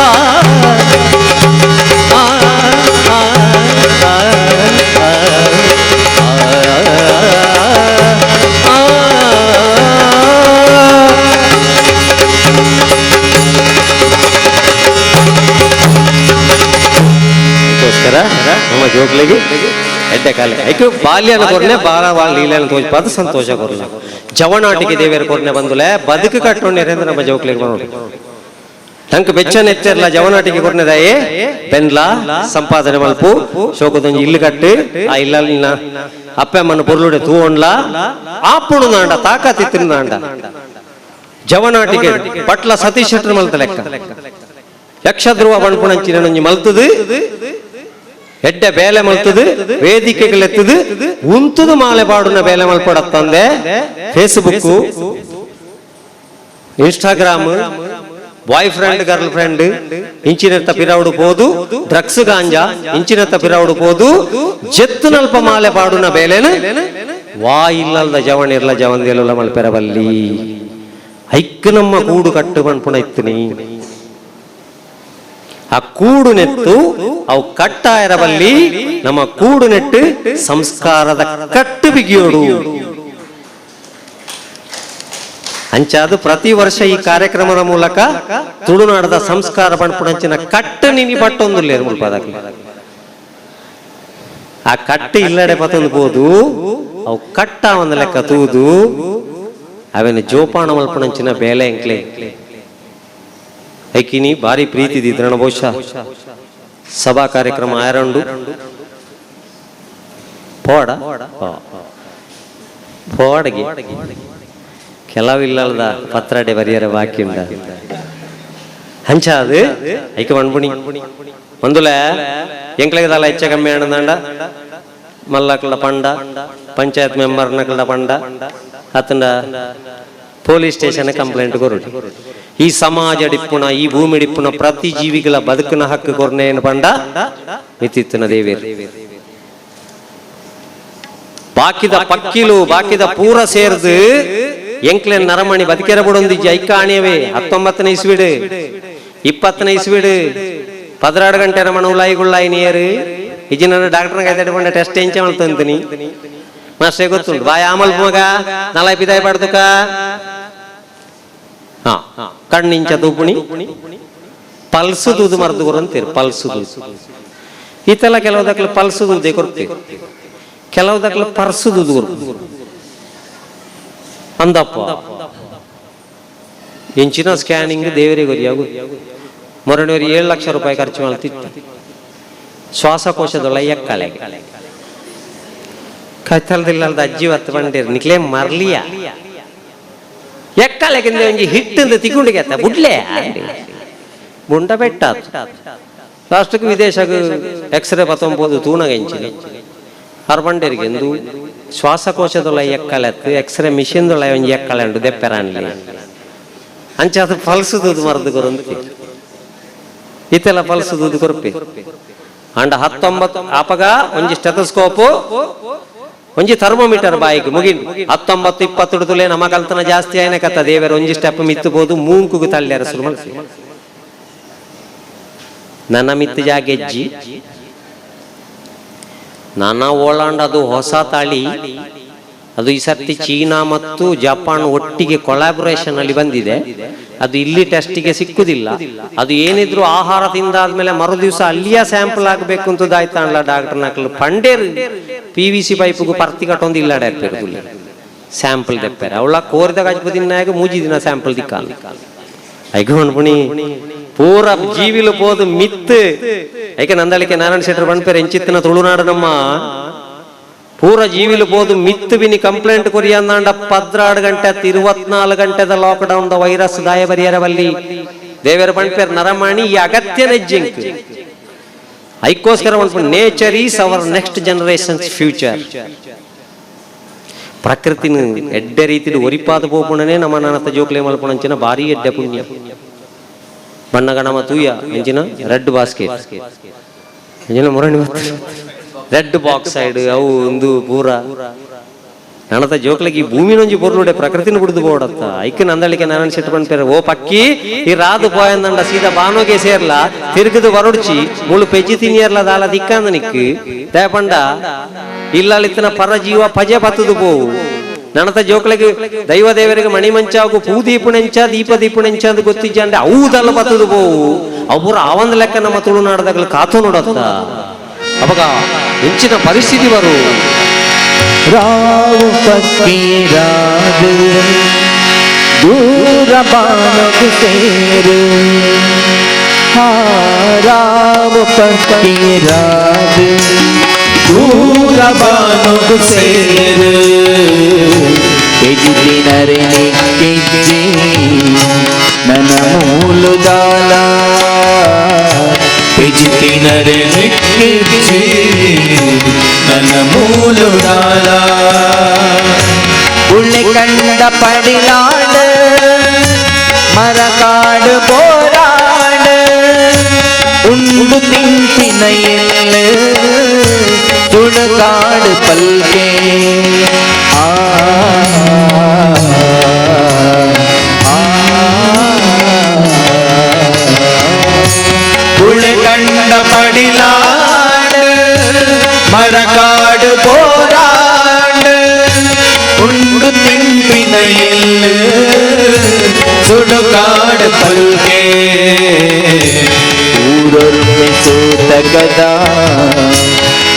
ನಮ್ಮ ಜೋಕ್ಲಿಗೆ ಎಡ್ಡೆ ಕಾಲ ಐಕು ಬಾಲ್ಯನ ಕೊರ್ನೆ ಬಾಳ ಬಾಳ ಲೀಲೆನ ತೋಚ್ಪಾದ ಸಂತೋಷ ಕೊರ್ಲ ಜವನಾಟಿಗೆ ದೇವಿಯರ ಕೊರ್ನೆ ಬಂದುಲೆ ಬದುಕು ಕಟ್ಟೊಂಡಿರೇಂದ್ರ ನಮ್ಮ ಜೋಕ್ಲಿಗೆ ಬರೋದು ತಂಕ ಬೆಚ್ಚನ ಎತ್ತಿರಲ್ಲ ಜವನಾಟಿಗೆ ಕೊರ್ನೆದಾಯೇ ಬೆನ್ಲ ಸಂಪಾದನೆ ಮಲ್ಪು ಶೋಕದೊಂದು ಇಲ್ಲು ಕಟ್ಟು ಆ ಇಲ್ಲಿನ ಅಪ್ಪಮ್ಮನ ಪೊರ್ಲುಡೆ ತೂವೊಂಡ್ಲ ಆಪುಣು ನಾಂಡ ತಾಕತ್ತಿತ್ತಿನ ನಾಂಡ ಜವನಾಟಿಗೆ ಪಟ್ಲ ಸತೀಶ್ ಶೆಟ್ರ್ ಮಲ್ತ ಲೆಕ್ಕ ಯಕ್ಷಧ್ರುವ ಬಣ್ಪುಣಂಚಿನ ಮಲ್ತದು ಎಡ್ಡೆ ಬೇಲೆ ಮಲ್ತದು ವೇದಿಕೆಗಳೆತ್ತದು ಉಂತದು ಮಾಲೆ ಪಾಡುನ ಬೇಲೆ ಮಲ್ಪಡತ್ತಂದೆ Facebook Instagram boy friend girl friend ಇಂಚಿನೆತ್ತ ಪಿರವಡು ಪೋದು ಡ್ರಗ್ಸ್ ಗಾಂಜಾ ಇಂಚಿನೆತ್ತ ಪಿರವಡು ಪೋದು ಜೆತ್ತು ನಲ್ಪ ಮಾಲೆ ಪಾಡುನ ಬೇಲೆನ ವಾ ಇಲ್ಲಲ್ದ ಜವಣಿರ್ಲ ಜವಂದಿಯಲ್ಲ ಮಲ್ಪೆರಬಲ್ಲಿ ಐಕ್ ನಮ್ಮ ಕೂಡು ಕಟ್ಟು ಬಣ್ಪುಣ ಇತ್ತಿನಿ ಆ ಕೂಡು ನೆತ್ತು ಅವು ಕಟ್ಟಾಯರಬಲ್ಲಿ ನಮ್ಮ ಕೂಡು ನೆಟ್ಟು ಸಂಸ್ಕಾರದ ಕಟ್ಟು ಬಿಗಿಯೋಡು ಅಂಚಾದು ಪ್ರತಿ ವರ್ಷ ಈ ಕಾರ್ಯಕ್ರಮದ ಮೂಲಕ ತುಳುನಾಡದ ಸಂಸ್ಕಾರ ಬಣ್ಪುಣಂಚಿನ ಕಟ್ಟು ನಿನಿ ಪಟ್ಟೊಂದು ಮುಲ್ಪದಾಗ ಆ ಕಟ್ಟು ಇಲ್ಲಡೆ ಪತ್ತೊಂದು ಬೋದು ಅವು ಕಟ್ಟ ಒಂದು ಲೆಕ್ಕ ತೂದು ಅವೇನು ಜೋಪಾನ ಮಲ್ಪುಣಂಚಿನ ಬೇಲೆ ಎಂಕ್ಲೆ ಐಕಿನಿ ಭಾರಿ ಪ್ರೀತಿ ದಿದ್ರಣ ಬಹುಶಃ ಸಭಾ ಕಾರ್ಯಕ್ರಮ ಆಯರಂಡು ಪೋಡ ಪೋಡಗೆ ಕೆಲವಿಲ್ಲದ ಪತ್ರಡೆ ಬರಿಯರ ಬಾಕಿ ಉಂಡ ಹಂಚ ಅದು ಐಕ ಮಣ್ಪುಣಿ ಒಂದುಲ ಎಂಕ್ಲೆಗದಲ್ಲ ಹೆಚ್ಚ ಕಮ್ಮಿ ಆನಂದ ಮಲ್ಲಕ್ಲ ಪಂಡ ಪಂಚಾಯತ್ ಮೆಂಬರ್ ನಕಲ ಪಂಡ ಅತಂಡ ಪೊಲೀಸ್ ಸ್ಟೇಷನ್ ಕಂಪ್ಲೇಂಟ್ ಕೊರುಡಿ ಈ ಸಮಾಜ ಡಿಪ್ಪುಣ ಈ ಭೂಮಿ ಡಿಪ್ಪುಣ ಪ್ರತಿ ಜೀವಿಗಳ ಬದುಕಿನ ಹಕ್ಕು ಕೊರ್ನೇನು ಪಂಡ ಮಿತಿತ್ತಿನ ದೇವೇರು ಬಾಕಿದ ಪಕ್ಕಿಲು ಬಾಕಿದ ಪೂರ ಸೇರ್ದು ಎಂಕ್ಲೆ ನರಮಣಿ ಬದುಕೆರ ಬಿಡೊಂದಿಜ್ಜಿ ಐಕ್ಕ ಆಣಿಯವೇ 19ನೇ ಇಸ್ವಿಡು 20ನೇ ಇಸ್ವಿಡು 16 ಗಂಟೆ ರಮಣ ಉಲಾಯಿಗುಳ್ಳಾಯಿ ನೀರು ಇಜಿನ ಡಾಕ್ಟರ್ ಕೈತಡಿಕೊಂಡ ಟೆಸ್ಟ್ ಎಂಚ ಮಾಡ್ತಂತೀನಿ ಮಾಸ್ಟೇ ಗೊತ್ತುಂಟು ಬಾಯ್ ಆಮಲ್ ಮಗ ನಲಾಯ್ ಪಿದಾಯ್ ಪಡ್ದುಕ ಕಣ್ಣಿಂಚ ತೂಪುಣಿ ಪಲ್ಸು ದೂದು ಮರ್ದು ಕೊರಂತೀರಿ ಪಲ್ಸು ದೂದು ಈತೆಲ್ಲ ಕೆಲವುದಕ್ಲ ಪಲ್ಸು ದೂದೆ ಕೊಡ್ತೀವಿ ಕೆಲವುದಕ್ಲ ಪರ್ಸು ದೂದು ಕೊಡ್ತೀವಿ ಅಂದಪ್ಪ ಎಂಚಿನ ಸ್ಕ್ಯಾನಿಂಗ್ ದೇವರಿಗೆ ಗೊರಿಯಾಗುದು ಮೊರಣಿಯವರು 7 ಲಕ್ಷ ರೂಪಾಯಿ ಖರ್ಚು ಮಾಡ್ತಿತ್ತು ಶ್ವಾಸಕೋಶದೊಳ ಎಕ್ಕಳೆ ಕತ್ತಲ್ದಿಲ್ಲದ ಅಜ್ಜಿ ಹೊತ್ತು ಬಂದಿರ್ ನಿಕ್ಲೇ ಮರ್ಲಿಯ ಎಕ್ಕಲೆಗಿಂದ ಒಂಜಿ ಹಿಟ್ಟಿಂದ ತಿಗುಂಡಿಗೆ ಬುಡ್ಲೆ ಬುಂಡ ಬೆಟ್ಟ ಲಾಸ್ಟ್ಗೆ ವಿದೇಶಕ್ಕೆ ಎಕ್ಸ್ರೇ ಪತ್ತೊಂಬೋದು ತೂಣಗೆಂಚಿನ ಹರ್ಬಂಡರಿಗೆ ಎಂದು ಶ್ವಾಸಕೋಶದೊಳ ಎಕ್ಕಲೆತ್ತು ಎಕ್ಸ್ರೇ ಮಿಷಿನ್ದೊಳ ಒಂಜಿ ಎಕ್ಕಳೆ ಉಂಟು ದೆಪ್ಪೆರಾನ್ಲಿ ಅಂಚೆ ಅದು ಫಲ್ಸುದು ಮರದು ಕೊರಂತಿ ಇತೆಲ್ಲ ಫಲ್ಸುದು ಕೊರಪಿ ಅಂಡ 19 ಆಪಗ ಒಂಜಿ ಸ್ಟೆಥೋಸ್ಕೋಪು ಒಂಜಿ ಥರ್ಮೋಮೀಟರ್ ಬಾಯಿಗೆ ಮುಗಿನ್ 19-20 ತುಲೆ ನಮ್ಮ ಕಲ್ತನ ಜಾಸ್ತಿ ಆಯ್ನ ಕತ್ತ ದೇವರ ಒಂಜಿ ಸ್ಟೆಪ್ ಮಿತ್ತಬಹುದು ಮೂಂಕುಗು ತಳ್ಳ್ಯಾರ ಶುರು ಮಲ್ಸಿ ನನ್ನ ಮಿತ್ತು ಜಾಗೆಜ್ಜಿ ನನ್ನ ಓಳಾಂಡ್ ಅದು ಹೊಸ ತಾಳಿ ಅದು ಈ ಸರ್ತಿ ಚೀನಾ ಮತ್ತು ಜಪಾನ್ ಒಟ್ಟಿಗೆ ಕೊಲಾಬರೇಷನ್ ಅಲ್ಲಿ ಬಂದಿದೆ ಅದು ಇಲ್ಲಿ ಟೆಸ್ಟಿಗೆ ಸಿಕ್ಕುದಿಲ್ಲ ಅದು ಏನಿದ್ರು ಆಹಾರ ತಿಂದಾದ್ಮೇಲೆ ಮರು ದಿವಸ ಅಲ್ಲಿಯ ಸ್ಯಾಂಪಲ್ ಆಗ್ಬೇಕು ಅಂತದಾಯ್ತಾನಲ್ಲ ಡಾಕ್ಟರ್ ನಕಲು ಪಂಡೇರು PVC ಪೈಪ್ಗೂ ಪರ್ತಿ ಕಟ್ಟೊಂದು ಇಲ್ಲ ಡಾಕ್ಟರ್ ಸ್ಯಾಂಪಲ್ ತೆಪ್ಪೇರೆ ಅವಳ ಕೋರಿದ ಗಜಪತಿನಾಗ ಮೂಜಿ ದಿನ ಸ್ಯಾಂಪಲ್ ದಿಕ್ಕಾಲ ಐಗೊಂಡ್ಪುಣಿ ಪೂರ ಜೀವಿಲು ಪೋದು ಮಿತ್ ಐಕೆ ನಂದಳಿಕೆ ನಾರಾಯಣ ಶೆಟ್ಟರ್ ಬಣ್ಪೇರೆ ಎಂಚಿತ್ತಿನ ತುಳುನಾಡು ನಮ್ಮ ಪೂರ ಜೀವಿಲು ಪೋದು ಮಿತ್ತು ಬಿನಿ ಕಂಪ್ಲೇಂಟ್ ಕೊರಿಯಂದಾಂಡ 16 ಗಂಟೆ 24 ಗಂಟೆದ ಲಾಕ್ಡೌನ್ ದ ವೈರಸ್ ದಾಯ ಬರಿಯರವಲ್ಲಿ ದೇವರ ಬಣ್ಪೇರ್ ನರಮಾಣಿ ಈ ಅಗತ್ಯ ನೆಜ್ಜಿಂಕ್ ಅದಕ್ಕೋಸ್ಕರ ಒಂದು nature is our next generations future. ಪ್ರಕೃತಿನ ಎಡ್ಡೆ ರೀತಿಲಿ ಒರಿಪಾದ ಪೋಪುಣನೇ ನಮ್ಮ ನಾನತ್ತ ಜೋಕ್ಲೆ ಮಲ್ಪಣ ಅಂಚಿನ ಭಾರಿ ಎಡ್ಡೆ ಪುಣ್ಯ. ಬಣ್ಣಗಣಮ ತೂಯ ಅಂಚಿನ ರೆಡ್ ಬಾಸ್ಕೆಟ್ ಅಂಚಿನ ಮುರಣಿ ರೆಡ್ ಬಾಕ್ಸ್ ಸೈಡ್ ಅವು ಒಂದು ಪೂರ ನನ್ನತ್ತ ಜೋಕ್ಲಕ್ಕೆ ಈ ಭೂಮಿನೊಂಜಿ ಪೊರ್ಲುಡೆ ಪ್ರಕೃತಿನ ಬಿಡುದು ಬೋಡತ್ತ ಐಕ್ ನಂದಳಿಕೆ ನಾನು ಸಿಟ್ಟು ಪಂಡ್ಪೇರ ಓ ಪಕ್ಕಿ ಈ ರಾದು ಪೋಯಂದಂಡ ಸೀದಾ ಬಾನೋಗೆ ಸೇರ್ಲ ತಿರುಗದು ವರೊಡ್ಚಿ ಮುಳು ಪೆಜ್ಜಿ ತಿನ್ನಿಯರ್ಲ ದಾಲ ದಿಕ್ಕಂದ ನಿಕ್ಕು ತೇಪಂಡ ಇಲ್ಲಿತ್ತಿನ ಪರ ಜೀವ ಪಜೆ ಪತ್ತದು ಪೋವು. ನನ್ನತ್ತ ಜೋಕ್ಲಗೆ ದೈವ ದೇವರಿಗೆ ಮಣಿ ಮಂಚಾಗು ಪೂ ದೀಪುಣೆಂಚ ದೀಪ ದೀಪುಣೆಂಚ ಅಂತ ಗೊತ್ತಿಜ್ಜ ಅಂದ್ರೆ ಅವುದಲ್ಲ ಪತ್ತದು ಪೋವು. ಅವ್ರ ಆವಂದ ಲೆಕ್ಕ ನಮ್ಮ ತುಳುನಾಡದಾಗಲು ಕಾತು ನೋಡತ್ತ ಅವಾಗ ಹೆಚ್ಚಿನ ಪರಿಸ್ಥಿತಿ ಬರು. ರಾವು ಪಕ್ಕೀರಾದು ದೂರ ಬಾನಗು ಸೇರು, ರಾವು ಪಕ್ಕೀರಾದು ದೂರ ಬಾನಗು ಸೇರು, ಕೆಜಿನರೆ ಕೆಜ್ಜಿ ನನ್ನ ಮೂಲದಾಲ, ಕೆಜಿನರೆ ಕೆಜ್ಜಿ ನನ್ನ ಮೂಲದಾಲ, ಉಳ್ಳೆ ಕಂಡ ಪಡಿಲಾಡ ಮರಕಾಡು ಬೋರಾಡ, ಉಂಡು ತಿಂಪಿನ ಎಲ್ಲ ತುಳುಕಾಡು ಪಲ್ಕೆ, ಉಳ್ಳೆ ಕಂಡ ಪಡಿಲಾಡ ಮರಕಾಡು ಬೋರಾಡ, ಉಂಡು ತಿಂಪಿನ ಎಲ್ಲ ಸುಡುಕಾಡು ಪಲ್ಕೆ, ಊರೊರ್ಮೆ ಸೂತಕದ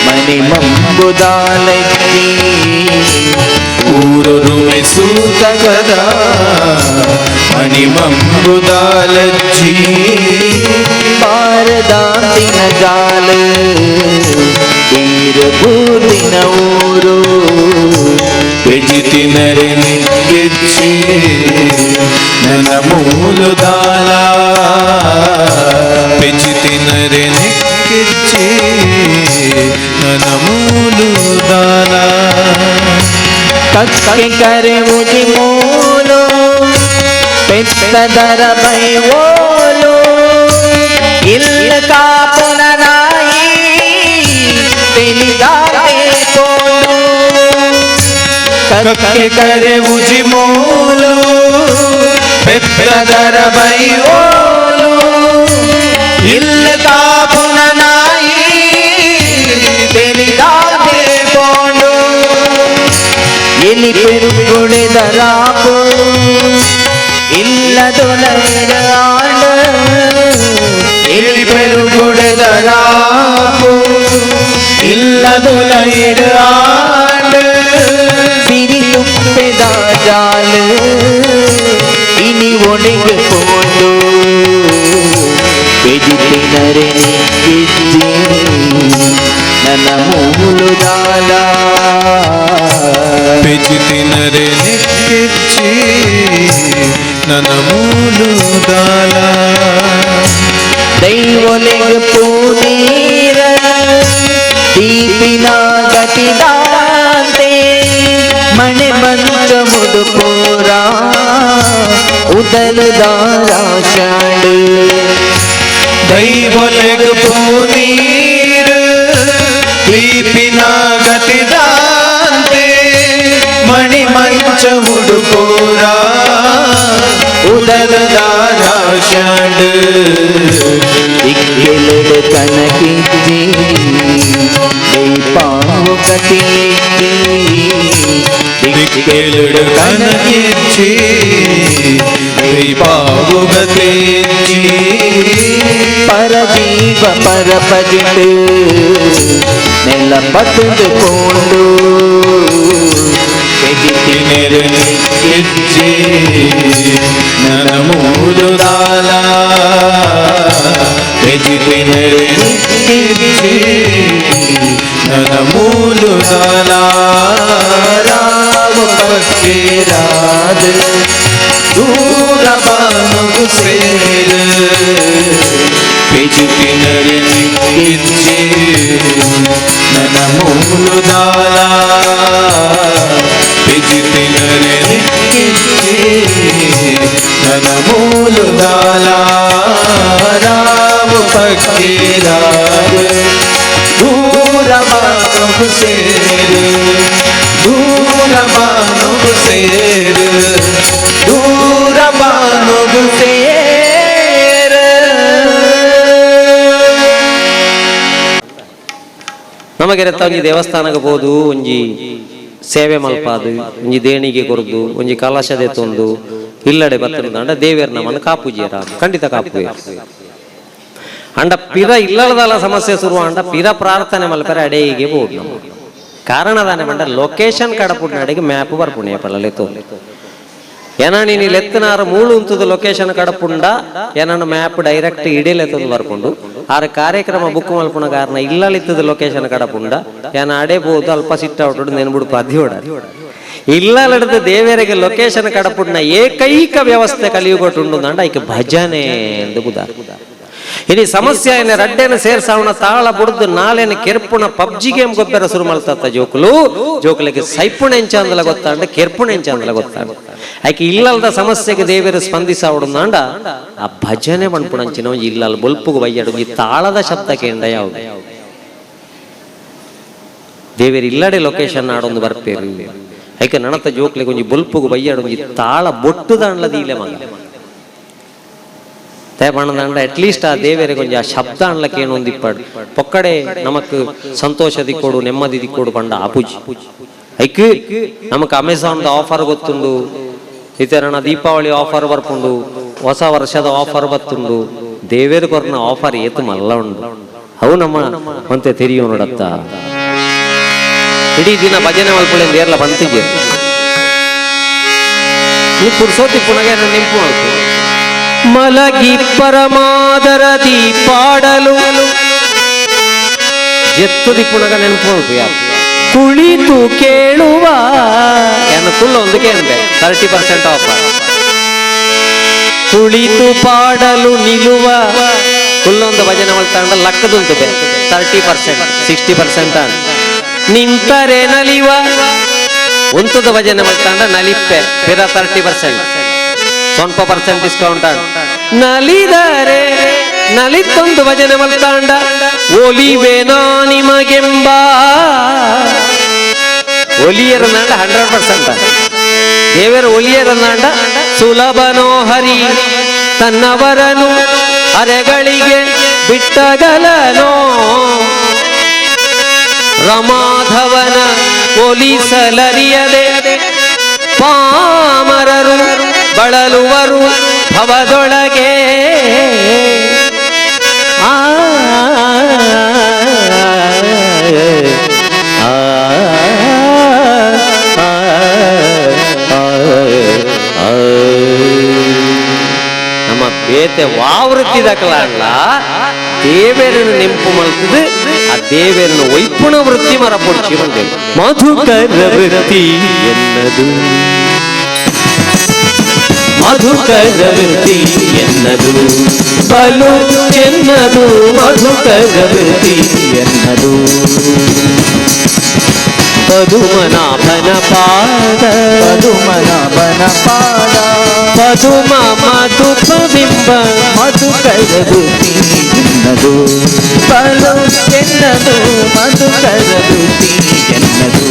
ಮನೆ ಮಂಬುದಾಲಜ್ಜಿ, ಊರೊರ್ಮೆ ಸೂತಕದ ಮಣಿ ಮಂಬುದಾಲಜ್ಜಿ, ಬಾರದಾಂತಿನ ಜಾಲ ಬೂದಿನ ಊರು, ಪೆಜಿತಿನರೆ ನಿಗ್ಗೆಚ್ಚಿ ನನ್ನ ಮೂಲದಾಲ, ಪೆಜಿತಿನರೆ ನಿಗ್ಗೆಚ್ಚಿ ನನ್ನ ಮೂಲದಾಲ, ಕಕ್ಕೆ ಕರೆ ಮುಜಿ ಮೂಲು ಪೆತ್ತದರ ಬೈವೋಲು, ಇಲ್ಲ ಕಾಪುನ ನಾಯಿ ತಿಳಿದಾಗೆ ಕೋಲು, ಕಕ್ಕೆ ಕರೆ ಮುಜಿ ಮೂಲು ಪೆತ್ತದರ ಬೈವೋಲು, ಇಲ್ಲ ಕಾಪುನ ನಾಯಿ ತಿಳಿದಾಗೆ ಕೋಲು, ಎಲಿ ಪೆರುಗುಳೆದ ರಾಪು ಇಲ್ಲದೊಲೈರ ಆಂಡ, ಎಲಿ ಪೆರುಗುಳೆದ ರಾಪು ಇಲ್ಲದೊಲೈರ ಆಂಡ, ಸಿರಿ ತುಪ್ಪೆದ ಜಾಲ ಇನಿ ಒಣಗಿ ಪೋಂಡು, ಬೆಜಿತಿನರೆ ನಿಗ್ಗೆಜ್ಜಿ ನನ್ನ ಮೂಲದಾಲ, ಬೆಜಿತಿನರೆ ನಿಗ್ಗೆಜ್ಜಿ ನನ್ನ ಮೂಲದಾಲ, ದೈವೊಲೆಗ ಪೂನೀರ ದೀಪಿನ ಗತಿದಾಂತೆ, ಮಣೆ ಮಂಚ ಮುಡುಪೂರ ಉದಲದಾರ ಶಾಡು, ದೈವೊಲೆಗ ಪೂನೀರ ದೀಪಿನ ಗತಿದಾಂತೆ, ಮಣಿ ಮಂಚ ಮುಡುಪೂರ ಉದಲದಾರ ಶಾಡು, ದಿಕ್ಕೆಲೆಡ ಕನಕಿಜ್ಜಿ ದೀಪಾವು ಕತಿಲಿಜ್ಜಿ, ದಿಕ್ಕೆಲೆಡ ಕನಕಿಜ್ಜಿ ದೀಪಾವು ಕತಿಲಿಜ್ಜಿ, ಪರಜೀವ ಪರಪಜಿಟ್ಟು ನೆಲ ಪತ್ತದು ಕೊಂಡು, ಕೆಜಿತಿನರೆ ನಿಗ್ಗೆಜ್ಜಿ ನನ್ನ ಮೂಲದಾಲ, ಕೆಜಿತಿನರೆ ನಿಗ್ಗೆಜ್ಜಿ ನನ್ನ ಮೂಲದಾಲ, ರಾವ ಪಕ್ಕೀರಾದ ದೂರ ಬಾನಗು ಸೇರು, ಕೆಜಿತಿನರೆ ನಿಗ್ಗೆಜ್ಜಿ ಮೂಲದಾಲ ಬಿಜಿತಿನರೆ ನನ್ನ ಮೂಲದಾಲ ರಾಮ ಫಕೀರಾದ ದೂರ ಮಾನವ ಸೇರು ದೂರ ಮಾನವ ಸೇರು ದೂರ ಮಾನವ ಸೇರು. ನಮಗೆ ಒಂಜಿ ದೇವಸ್ಥಾನಕ್ಕೆ ಹೋದು ಒಂಜಿ ಸೇವೆ ಮಲ್ಪಾದು ಒಂಜಿ ದೇಣಿಗೆ ಕೊರದು ಒಂಜಿ ಕಲಶದೆ ತೊಂದು ಇಲ್ಲಡೆ ಬತ್ತಂಡ ದೇವೇರ್ ನಮ್ಮನ್ನು ಕಾಪುಜಿಯರ ಖಂಡಿತ ಕಾಪು ಅಂಡ ಪಿರ ಇಲ್ಲದಲ್ಲ ಸಮಸ್ಯೆ ಶುರು ಅಂಡ ಪಿರ ಪ್ರಾರ್ಥನೆ ಮಲ್ಪರ ಅಡೆಗೆ ಬೋದು ನಮ್ಮ ಕಾರಣದಾನೆ ಮಂಡ ಲೊಕೇಶನ್ ಕಡಪುಡ್ನಡೆಗೆ ಮ್ಯಾಪ್ ಬರ್ಪುಣೆ ಪಳ್ಳಲೆ ತೋಲೆ ಏನ ನೀನು ಲೆತ್ತನಾರ ಮೂಳು ಉಂತದ ಲೊಕೇಶನ್ ಕಡಪುಂಡ ಏನನ್ನ ಮ್ಯಾಪ್ ಡೈರೆಕ್ಟ್ ಇಡೀಲೆತ್ತದು ಬರ್ಕೊಂಡು ಆರ ಕಾರ್ಯಕ್ರಮ ಬುಕ್ ಮಲ್ಪುಣ ಕಾರಣ ಇಲ್ಲಲಿತ್ತದ ಲೊಕೇಶನ್ ಕಡಪುಂಡ ಏನ ಅಡೆಬಹುದು ಅಲ್ಪ ಸಿಟ್ಟ ಔಟ್ ನೆನ್ಬಿಡು ಪದ್ಯೋಡ ಇಲ್ಲದ ದೇವರಿಗೆ ಲೊಕೇಶನ್ ಕಡಪುಂಡ ಏಕೈಕ ವ್ಯವಸ್ಥೆ ಕಲಿಯುಗೊಟ್ಟುಂಡು ಅಂಡ ಐಕೆ ಭಜನೆ ಎಂದು ಬುಧಾರ ಇನಿ ಸಮಸ್ಯೆ ಏನ ರಡ್ಡೆನ ಸೇರ್ಸಾವಣ ತಾಳ ಬುಡ್ದು ನಾಳೆನ ಕೆರ್ಪುಣ ಪಬ್ಜಿ ಗೇಮ್ ಗೊಬ್ಬರ ಶುರು ಮಲ್ತತ್ತ ಜೋಕುಲಿಗೆ ಸೈಪುಣ ಎಂಚಂದಲ ಗೊತ್ತಾಂಡ ಕೆರ್ಪುಣ ಎಂಚಂದಲ ಗೊತ್ತಾಂಡ ಆಯ್ಕೆ ಇಲ್ಲದ ಸಮಸ್ಯೆಗೆ ದೇವರು ಸ್ಪಂದಿಸಾವಡುಂದಾಂಡ ಆ ಭಜನೆ ಪಣ್ಪುಣಂಚಿನ ಇಲ್ಲಲ್ ಬೊಲ್ಪುಗು ಬಯ್ಯಡು ಈ ತಾಳದ ಶಬ್ದ ಕೇಂಡ ಯಾವುದು ದೇವರು ಇಲ್ಲಡೆ ಲೊಕೇಶನ್ ಆಡೊಂದು ಬರ್ಪೇರು ಆಯ್ಕೆ ನಣತ ಜೋಕ್ಲಿಗೆ ಒಂಜಿ ಬೊಲ್ಪುಗು ಬಯ್ಯಡು ಈ ತಾಳ ಬೊಟ್ಟುದ ಅಣ್ಲದ ಇಲೆ ಮಗ ತೇಪಣ್ಣದಂಡ ಅಟ್ಲೀಸ್ಟ್ ಆ ದೇವರಿಗೆ ಒಂಜಿ ಆ ಶಬ್ದ ಅಣ್ಲಕ್ಕೆ ಏನು ಒಂದಿಪ್ಪಾಡು ಪೊಕ್ಕಡೆ ನಮಕ್ ಸಂತೋಷ ದಿಕ್ಕೋಡು ನೆಮ್ಮದಿ ದಿಕ್ಕೋಡು ಪಂಡ ಆಪುಜಿ ಐಕ್ ನಮಕ್ ಅಮೆಝಾನ್ ಆಫರ್ ಗೊತ್ತುಂಡು ಇತರಣ ದೀಪಾವಳಿ ಆಫರ್ ಬರ್ಪುಂಡು ಹೊಸ ವರ್ಷದ ಆಫರ್ ಬತ್ತುಂಡು ದೇವೇರ್ ಕೊರ್ನ ಆಫರ್ ಏತು ಮಲ್ಲ ಉಂಡು ಅವು ನಮ್ಮ ಮಂತೆ ತೆರಿಯೋ ನೋಡತ್ತ ಇಡೀ ದಿನ ಭಜನೆ ಮಲ್ಪುಳಿಂದ ಏರ್ಲ ಬಂತಿಗೆ ನೀ ಪುರ್ಸೋತಿ ಪುನಗೆ ನಿಂಪು ಮಲ್ಪು ಮಲಗಿ ಪರಮಾದರದಿ ಪಾಡಲು ಎತ್ತುದಿ ಪುನಗ ನೆನಪು ಕುಳಿತು ಕೇಳುವ ಕುಲ್ಲ ಒಂದು ಕೇಂದ್ರ 30% ಆಫರ್ ಕುಳಿತು ಪಾಡಲು ನಿಲ್ಲುವ ಕುಲ್ಲೊಂದು ಭಜನೆ ಮಲ್ತಾಂಡ ಲಕ್ಕದುಂಟು 30% 60% ನಿಂತರೆ ನಲಿವ ಒಂತದ ಭಜನೆ ಮಲ್ತಾಂಡ ನಲಿಪ್ಪೆ ಪಿರ 30% ಸ್ವಲ್ಪ % ಡಿಸ್ಕೌಂಟ್ ನಲಿದರೆ ನಲಿತ್ತೊಂದು ಭಜನೆ ಮಲ್ತಾಂಡ ಒಲಿವೆನಾ ನಿಮಗೆಂಬ ಒಲಿಯರನಾಂಡ 100% ದೇವರ ಒಲಿಯರನಾಂಡ ಸುಲಭನೋ ಹರಿ ತನ್ನವರನು ಅರೆಗಳಿಗೆ ಬಿಟ್ಟಗಲನೋ ರಮಾಧವನ ಒಲಿಸಲರಿಯದೆ ಪಾಮರರು ಬಳಲುವರು ಭವದೊಳಗೆ ನಮ್ಮ ಬೇತೆ ವಾವೃತ್ತಿದಕಲಲ್ಲ ದೇವೇರನ್ನು ನೆಂಪು ಮಲ್ತದು ಆ ದೇವೇರನ್ನು ವೈಪುಣ ವೃತ್ತಿ ಮರ ಪೊಡ್ಚಿ ಬಂದೆ ಮಧುಕರ ವೃತ್ತಿ ಎನ್ನದು ಮಧುಕರ ವೃತ್ತಿ ಎನ್ನದು ಬಲು ಎನ್ನದು ಮಧುಕರ ವೃತ್ತಿ ಎನ್ನದು ಪದುಮನಾಭನ ಪಾದ ಪದುಮನಾಭನ ಪಾದ ಪದುಮ ಮಧುಪ ಬಿಂಬ ಮಧುಕರ ವೃತ್ತಿ ಎನ್ನದು ಬಲು ಎನ್ನದು ಮಧುಕರ ವೃತ್ತಿ ಎನ್ನದು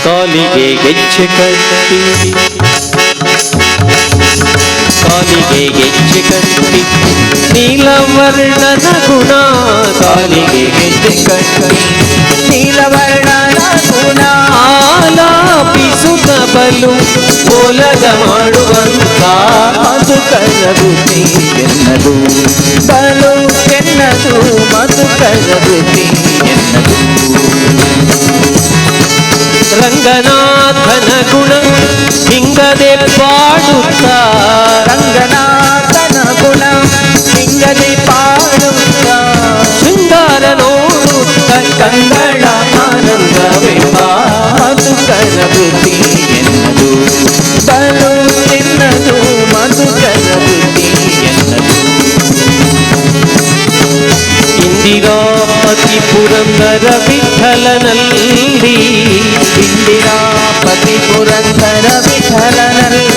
ಕಾಲಿಗೆ ಗೆಜ್ಜೆ ಕಟ್ಟಿ ಕಾಲಿಗೆ ಗೆಜ್ಜೆ ಕಟ್ಟಿ ನೀಲವರ್ಣನ ಗುಣ ಕಾಲಿಗೆ ಗೆಜ್ಜೆ ಕಟ್ಟಿ ನೀಲವರ್ಣನ ಗುಣ ಆಲಾಪಿಸುತ್ತ ಬಲು ಓಲಗ ಮಾಡುವಂತ ಮಧುಕರ ವೃತ್ತಿ ಎನ್ನದು ಬಲು ಎನ್ನದು ಮಧುಕರ ವೃತ್ತಿ ಎನ್ನದು ರಂಗನಾಥನ ಗುಣ ಹಿಂಗದೆ ಪಾಡುತ್ತ ರಂಗನಾಥನ ಗುಣ ಹಿಂಗದೆ ಪಾಡುತ್ತ ಶೃಂಗಾರ ನೋಡುತ್ತ ಕಂಗಳ ಆನಂದವೆಂಬ ಮಧುಕರ ವೃತ್ತಿ ಎನ್ನದು ಬಲು ಎನ್ನದು ಮಧುಕರ ವೃತ್ತಿ ಎನ್ನದು ಇಂದಿರಾಪತಿಪುರ ಪುರಂದರ ವಿಠಲನಲ್ಲಿ ಇಂದಿರಾಪತಿ ಪುರಂದರ ವಿಠಲನಲ್ಲಿ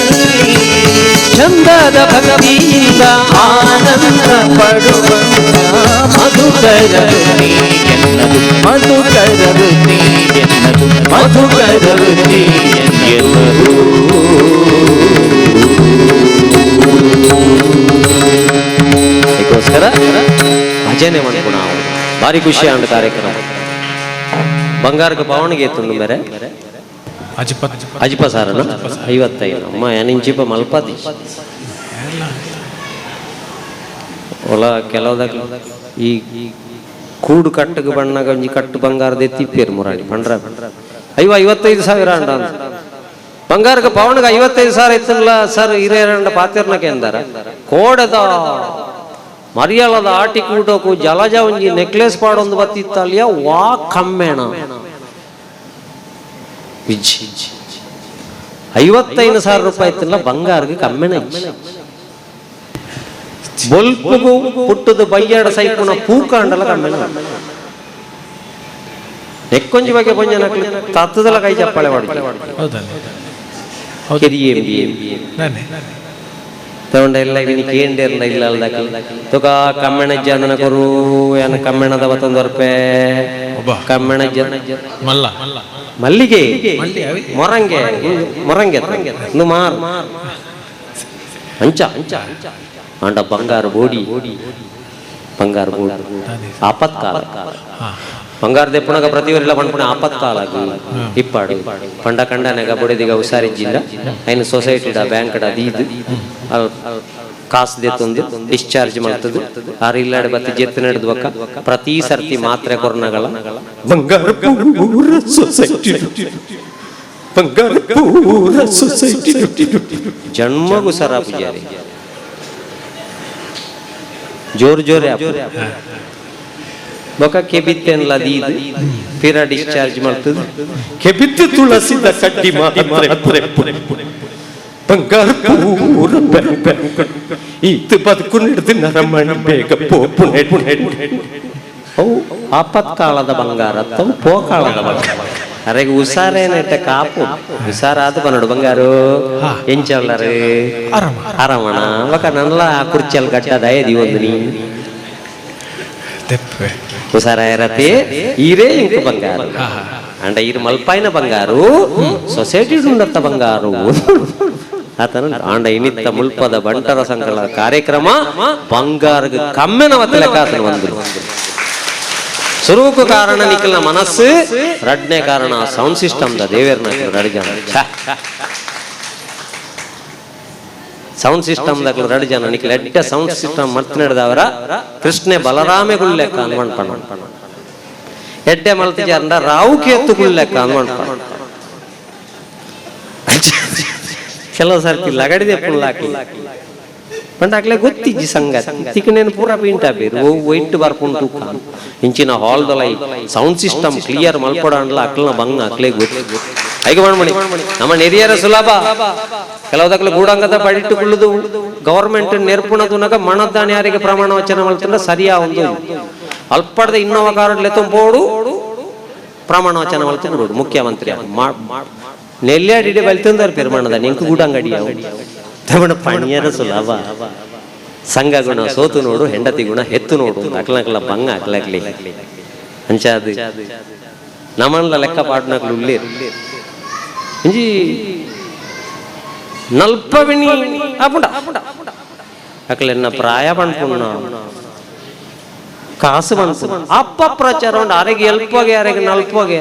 ಚಂದದ ಭಕ್ತಿಯಿಂದ ಆನಂದ ಪಡುವಂತ ಮಧುಕರ ವೃತ್ತಿ ಎನ್ನದು ಮಧುಕರ ವೃತ್ತಿ ಎನ್ನದು ಮಧುಕರ ವೃತ್ತಿ ಎನ್ನದು ಅದಕ್ಕೋಸ್ಕರ ಭಜನೆ ಮಾಡ್ಕೊಂಡು ನಾವು ಭಾರಿ ಖುಷಿ ಆಂಡ ಕಾರ್ಯಕ್ರಮ ಬಂಗಾರಕ್ಕೆ ಪಾವಣಿಗೆ ಎತ್ತುಂಡು ಮೇರೆ ಅಜಿಪ ಸಾರನ 55 ಅಮ್ಮ ಏನಿಂಚಿಪ ಮಲ್ಪದಿ ಒಲ ಕೆಲವದಾಗ ಈ ಕೂಡು ಕಟ್ಟಿಗೆ ಬಣ್ಣಗ ಒಂಜಿ ಕಟ್ಟು ಬಂಗಾರದ ಎತ್ತಿಪ್ಪೇರು ಮುರಾಡಿ ಪಂಡ್ರ 55,000 ಅಂಡ ಅಂತ ಬಂಗಾರಕ್ಕೆ ಪಾವಣಿಗೆ 55,000 ಎತ್ತಲ್ಲ ಸರ್ ಹಿರಿಯರಂಡ ಪಾತಿರ್ನಕ್ಕೆ ಎಂದಾರ ಕೋಡದ ಮರಿಯಾಳದ ಆಟಿ ಕೂಟೋಕು ಜಲಜ ಒಂಜಿ ನೆಕ್ಲೆಸ್ ಪಾಡೊಂದು ಬತ್ತಿತ್ತಲ್ಲಿಯ ವಾ ಕಮ್ಮೆಣ 55,000 ರೂಪಾಯಿ ಇತ್ತಲ್ಲ ಬಂಗಾರಕ್ಕೆ ಕಮ್ಮೆಣ ಬೊಲ್ಪುಗು ಪುಟ್ಟದ ಬಯ್ಯಾಡ ಸೈಪುನ ಪೂಕಾಂಡಲ ಕಮ್ಮೆಣ ನೆಕ್ಕೊಂಜಿ ಬಗ್ಗೆ ಪಂಜ ನಕ್ಲಿ ತತ್ತದಲ್ಲ ಕೈ ಚಪ್ಪಾಳೆ ಮಾಡಿ ತಗೊಂಡ ಎಲ್ಲ ಕೇಂದ್ರ ಇಲ್ಲ ಅಲ್ದಾಕ ತುಕ ಕಮ್ಮೆಣ ಜನ ಕೊರು ಏನ ಕಮ್ಮೆಣದ 100 ರೂಪಾಯಿ ಕಮ್ಮೆಣ ಮಲ್ಲಿಗೆ ಮೊರಂಗೆ ಮೊರಂಗೆ ಮಾರ್ ಅಂಚ ಅಂಡ ಬಂಗಾರ ಬೋಡಿ ಆಪತ್ಕಾಲ ಬಂಗಾರ ದೆಪ್ಪುಣಗ ಪ್ರತಿವರೆಲ್ಲ ಪಂಡ್ಪುಣ ಆಪತ್ಕಾಲ ಇಪ್ಪಾಡು ಪಂಡ ಕಂಡನೆಗ ಬುಡಿದಿಗ ಹುಷಾರಿಜ್ಜಿಂದ ಐನು ಸೊಸೈಟಿಡ ಬ್ಯಾಂಕ್ಡ ದೀದು ಕಾಸು ದೆತ್ತೊಂದು ಡಿಸ್ಚಾರ್ಜ್ ಮಾಡ್ತದೆ ಆರು ಇಲ್ಲಾಡೆ ಬತ್ತಿ ಜೆತ್ತು ನಡೆದು ಬಕ್ಕ ಪ್ರತಿ ಸರ್ತಿ ಮಾತ್ರೆ ಕೊರ್ನಗಳ ಬಂಗಾರ ಸೊಸೈಟಿ ಜನ್ಮಗು ಸರ ಪೂಜಾರಿ ಜೋರ್ ಬೊಕ ಕೆಬಿತ್ತೆನ್ಲ ದೀದು ಪಿರ ಡಿಸ್ಚಾರ್ಜ್ ಮಾಡ್ತದೆ ಕೆಬಿತ್ತು ತುಳಸಿದ ಕಡ್ಡಿ ಮಾತ್ರೆ ಬಂಗಾರ ಪೂರ ಈತ ಬದುಕು ಹಿಡಿದು ನರಮಣಿ ಬೇಗ ಪೋಪು ಅವು ಆಪತ್ಕಾಲದ ಬಂಗಾರ ಅವು ಪೋಕಾಳದ ಬಂಗಾರ ಅರೆಗೆ ಹುಷಾರೇನೆಟ್ಟ ಕಾಪು ಹುಷಾರಾದ ಬನ್ನಡು ಬಂಗಾರು ಎಂಚಲ್ಲರು ಆರಾಮಣ ಬಕ ನನ್ನಲ್ಲ ಆ ಕುರ್ಚಿಯಲ್ಲಿ ಗಟ್ಟದ ಏದಿ ಒಂದು ನೀ ಹುಷಾರಾಯಿರತಿ ಈರೇ ಇಂಕ ಬಂಗಾರು ಅಂಡ ಈರು ಮಲ್ಪಾಯಿನ ಬಂಗಾರು ಸೊಸೈಟಿ ಉಂಡತ್ತ ಬಂಗಾರು ಆತನ ಆಂಡ ಇನಿತ್ತ ಮುಲ್ಪದ ಬಂಟರ ಸಂಘಗಳ ಕಾರ್ಯಕ್ರಮ ಬಂಗಾರಗ ಕಮ್ಮೆನವತ್ತ ಲೆಕ್ಕ ಆತನ ಬಂದ್ರು ಸ್ವರೂಪ ಕಾರಣ ನಿಖಿಲ್ನ ಮನಸ್ಸು ರಡ್ನೆ ಕಾರಣ ಸೌಂಡ್ ಸಿಸ್ಟಮ್ ದ ದೇವೇರ್ನ ರಡಿಜಾನ ಸೌಂಡ್ ಸಿಸ್ಟಮ್ ದಾಖಲು ರಡಿಜಾನ ನಿಖಿಲ್ ಎಡ್ಡ ಸೌಂಡ್ ಸಿಸ್ಟಮ್ ಮರ್ತ್ ನಡೆದವರ ಕೃಷ್ಣೆ ಬಲರಾಮೆಗುಳ್ ಲೆಕ್ಕ ಅನ್ವಣ್ಪಣ ಎಡ್ಡೆ ಮಲ್ತಿಜಾರಂಡ ರಾವು ಕೇತುಗುಳ್ ಲೆಕ್ಕ ಅನ್ವಣ್ಪಣ ಕೆಲವು ಸರ್ತಿ ಲಗಡಿದೆ ಪುಲ್ಲಾಕಿ ಪಂಡಾಕ್ಲೆ ಗೊತ್ತಿಜ್ಜಿ ಸಂಗತಿ ತಿಕ್ಕನೇನು ಪೂರ ಪೀಂಟ ಬೇರು ವೈಟ್ ಬರ್ಪುಂಟು ಇಂಚಿನ ಹಾಲ್ದೊಲ ಸೌಂಡ್ ಸಿಸ್ಟಮ್ ಕ್ಲಿಯರ್ ಮಲ್ಪಡ ಅಂಡ್ಲ ಅಕ್ಲನ ಬಂಗ ಅಕ್ಲೆ ಗೊತ್ತು ಐಗ ಮಾಡ್ಮಣಿ ನಮ್ಮ ನೆರಿಯರ ಸುಲಭ ಕೆಲವುದಕ್ಲೆ ಗೂಡಂಗದ ಪಡಿಟ್ಟುಕೊಳ್ಳುದು ಗವರ್ಮೆಂಟ್ ನೆರ್ಪುಣದುನಗ ಮಣದಾನ ಯಾರಿಗೆ ಪ್ರಮಾಣ ವಚನ ಮಲ್ತಂದ್ರೆ ಸರಿಯಾ ಒಂದು ಅಲ್ಪಡದ ಇನ್ನೋವ ಕಾರ್ಡ್ ಲೆತ್ತಂಬೋಡು ಪ್ರಮಾಣ ವಚನ ಮಲ್ತಂದು ಮುಖ್ಯಮಂತ್ರಿ ನೆಲ್ಯಾಡಿಡೆ ಬಲ್ತಂದವ್ರು ಪೆರ್ಮಾಣದ ನೆಂಕು ಗೂಡಂಗಡಿ ತಮಣ ಪಣಿಯರ ಸುಲಭ ಸಂಘ ಗುಣ ಸೋತು ನೋಡು ಹೆಂಡತಿ ಗುಣ ಹೆತ್ತು ನೋಡು ಅಕ್ಲಕ್ಲ ಬಂಗ ಅಕ್ಲಕ್ಲಿ ಅಂಚಾದು ನಮ್ಮನ್ಲ ಲೆಕ್ಕ ಪಾಟ್ನಕ್ಲು ಉಳ್ಳೇ ಇಂಜಿ ನಲ್ಪವಿಣಿ ಅಪುಡ ಅಕ್ಲೆನ್ನ ಪ್ರಾಯ ಪಣ್ಪುಣ್ಣ ಕಾಸು ಬನ್ಸು ಅಪ್ಪ ಪ್ರಚಾರ ಉಂಡು ಅರೆಗೆ ಎಲ್ಪಗೆ ಅರೆಗೆ ನಲ್ಪಗೆ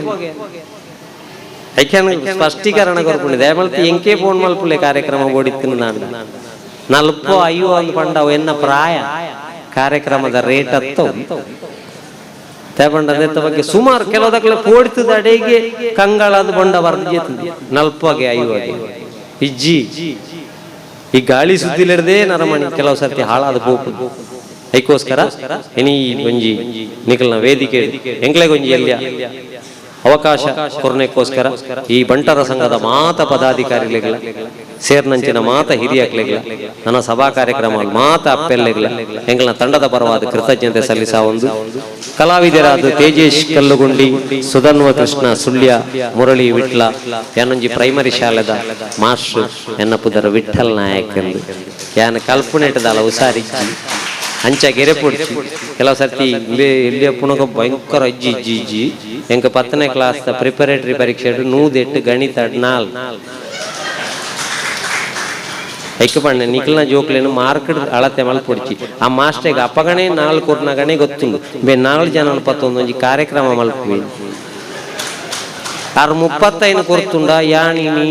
ಸ್ಪಷ್ಟೀಕರಣ ಕೊರ್ಪುಂಡು ದಯಮಲ್ತಿ ಎಂಕೆ ಫೋನ್ ಮಲ್ಪುಲೆ ಕಾರ್ಯಕ್ರಮ ಓಡಿತ್ತಿನ ನಾನು ನಲ್ಪೋ ಅಯ್ಯೋ ಅಂದ್ ಪಂಡವು ಎನ್ನ ಪ್ರಾಯ ಕಾರ್ಯಕ್ರಮದ ರೇಟ್ ಹತ್ತವು ತಗೊಂಡದ ಬಗ್ಗೆ ಸುಮಾರು ಕೆಲವದಕ್ಲೆ ಪೋಡಿತದ ಅಡೆಗೆ ಕಂಗಳದ ಬಂಡ ಬರ್ದಿತ್ತು ನಲ್ಪಗೆ ಅಯ್ಯೋಗೆ ಇಜ್ಜಿ ಈ ಗಾಳಿ ಸುದ್ದಿಲಿಡದೆ ನರಮಣಿ ಕೆಲವು ಸರ್ತಿ ಹಾಳಾದ ಬೋಪು ಅದಕ್ಕೋಸ್ಕರ ಎನಿ ಒಂಜಿ ನಿಖಲ್ನ ವೇದಿಕೆ ಎಂಕ್ಲೆಗೊಂಜಿ ಎಲ್ಯ ಅವಕಾಶ ಕೊರನೆಗೋಸ್ಕರ ಈ ಬಂಟರ ಸಂಘದ ಮಾತ ಪದಾಧಿಕಾರಿಗಳ ಸೇರ್ನಂಚಿನ ಮಾತ ಹಿರಿಯಕ್ಲೆಗಳ ನನ್ನ ಸಭಾ ಕಾರ್ಯಕ್ರಮ ಮಾತ ಅಪ್ಪೆಲ್ಲೆಗಳ ಎಂಗಳ ತಂಡದ ಪರವಾದ ಕೃತಜ್ಞತೆ ಸಲ್ಲಿಸ ಒಂದು ಕಲಾವಿದರಾದ ತೇಜೇಶ್ ಕಲ್ಲುಗುಂಡಿ ಸುಧನ್ವ ಕೃಷ್ಣ ಸುಳ್ಯ ಮುರಳಿ ವಿಟ್ಲ ಯಾನೊಂಜಿ ಪ್ರೈಮರಿ ಶಾಲೆದ ಮಾಸ್ಟರ್ ಎನ್ನಪುದರ ವಿಠಲ್ ನಾಯಕ್ ಎಂದು ಯಾನ ಕಲ್ಪನೆ ಇಟ್ಟದಲ್ಲ ಹುಷಾರಿಜ್ಜಿ ಅಂಚ ಗೆರೆ ಪೊಡ್ಚಿ ಕೆಲವು ಸರ್ತಿ ಇಲ್ಲಿ ಪುನಗ ಭಯಂಕರ ಅಜ್ಜಿ ಎಂಕ 10ನೇ ಕ್ಲಾಸ್ ಪ್ರಿಪರೇಟರಿ ಪರೀಕ್ಷೆ ನೂದೆಟ್ಟು ಗಣಿತ 4 ಐಕ ಪಣ್ಣ ನಿಖಲ್ನ ಜೋಕ್ಲೇನು ಮಾರ್ಕ್ ಅಳತೆ ಮಲ್ ಪೊಡ್ಚಿ ಆ ಮಾಸ್ಟರ್ಗೆ ಅಪ್ಪಗಣೆ 4 ಕೊರ್ನಗಣೆ ಗೊತ್ತುಂಡು ಬೇ 4 ಜನ 11 ಕಾರ್ಯಕ್ರಮ ಮಲ್ಪಿ ಆರು 35 ಕೊರ್ತುಂಡ ಯಾಣಿನಿ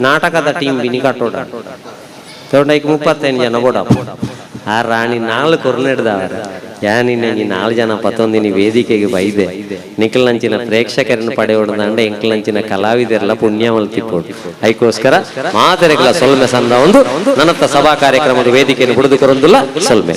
ನಾಟಕದ ಟೀಮ್ ಬಿನಿ ಕಟ್ಟೋಡ ತಗೊಂಡೈಕ್ 35 ಜನ ಬೋಡ ಆ ರಾಣಿ 4 ಕೊರ್ನೆಡ್ದವರ ಯಾನಿನ 4 ಜನ 11 ವೇದಿಕೆಗೆ ಬೈದೆ ನಿಖಲ್ನಂಚಿನ ಪ್ರೇಕ್ಷಕರನ್ನು ಪಡೆಯೋಡದಂಡ ಎಂಕಲ್ನಂಚಿನ ಕಲಾವಿದರೆಲ್ಲ ಪುಣ್ಯ ಮಲ್ತಿಪ್ಪೋಡು ಅದಕ್ಕೋಸ್ಕರ ಮಾದರಿಗಳ ಸೊಲ್ಮೆ ಸಂದ ಒಂದು ನನ್ನತ್ತ ಸಭಾ ಕಾರ್ಯಕ್ರಮದ ವೇದಿಕೆಯನ್ನು ಬಿಡುದುಕೊರೊಂದಿಲ್ಲ ಸೊಲ್ಮೆ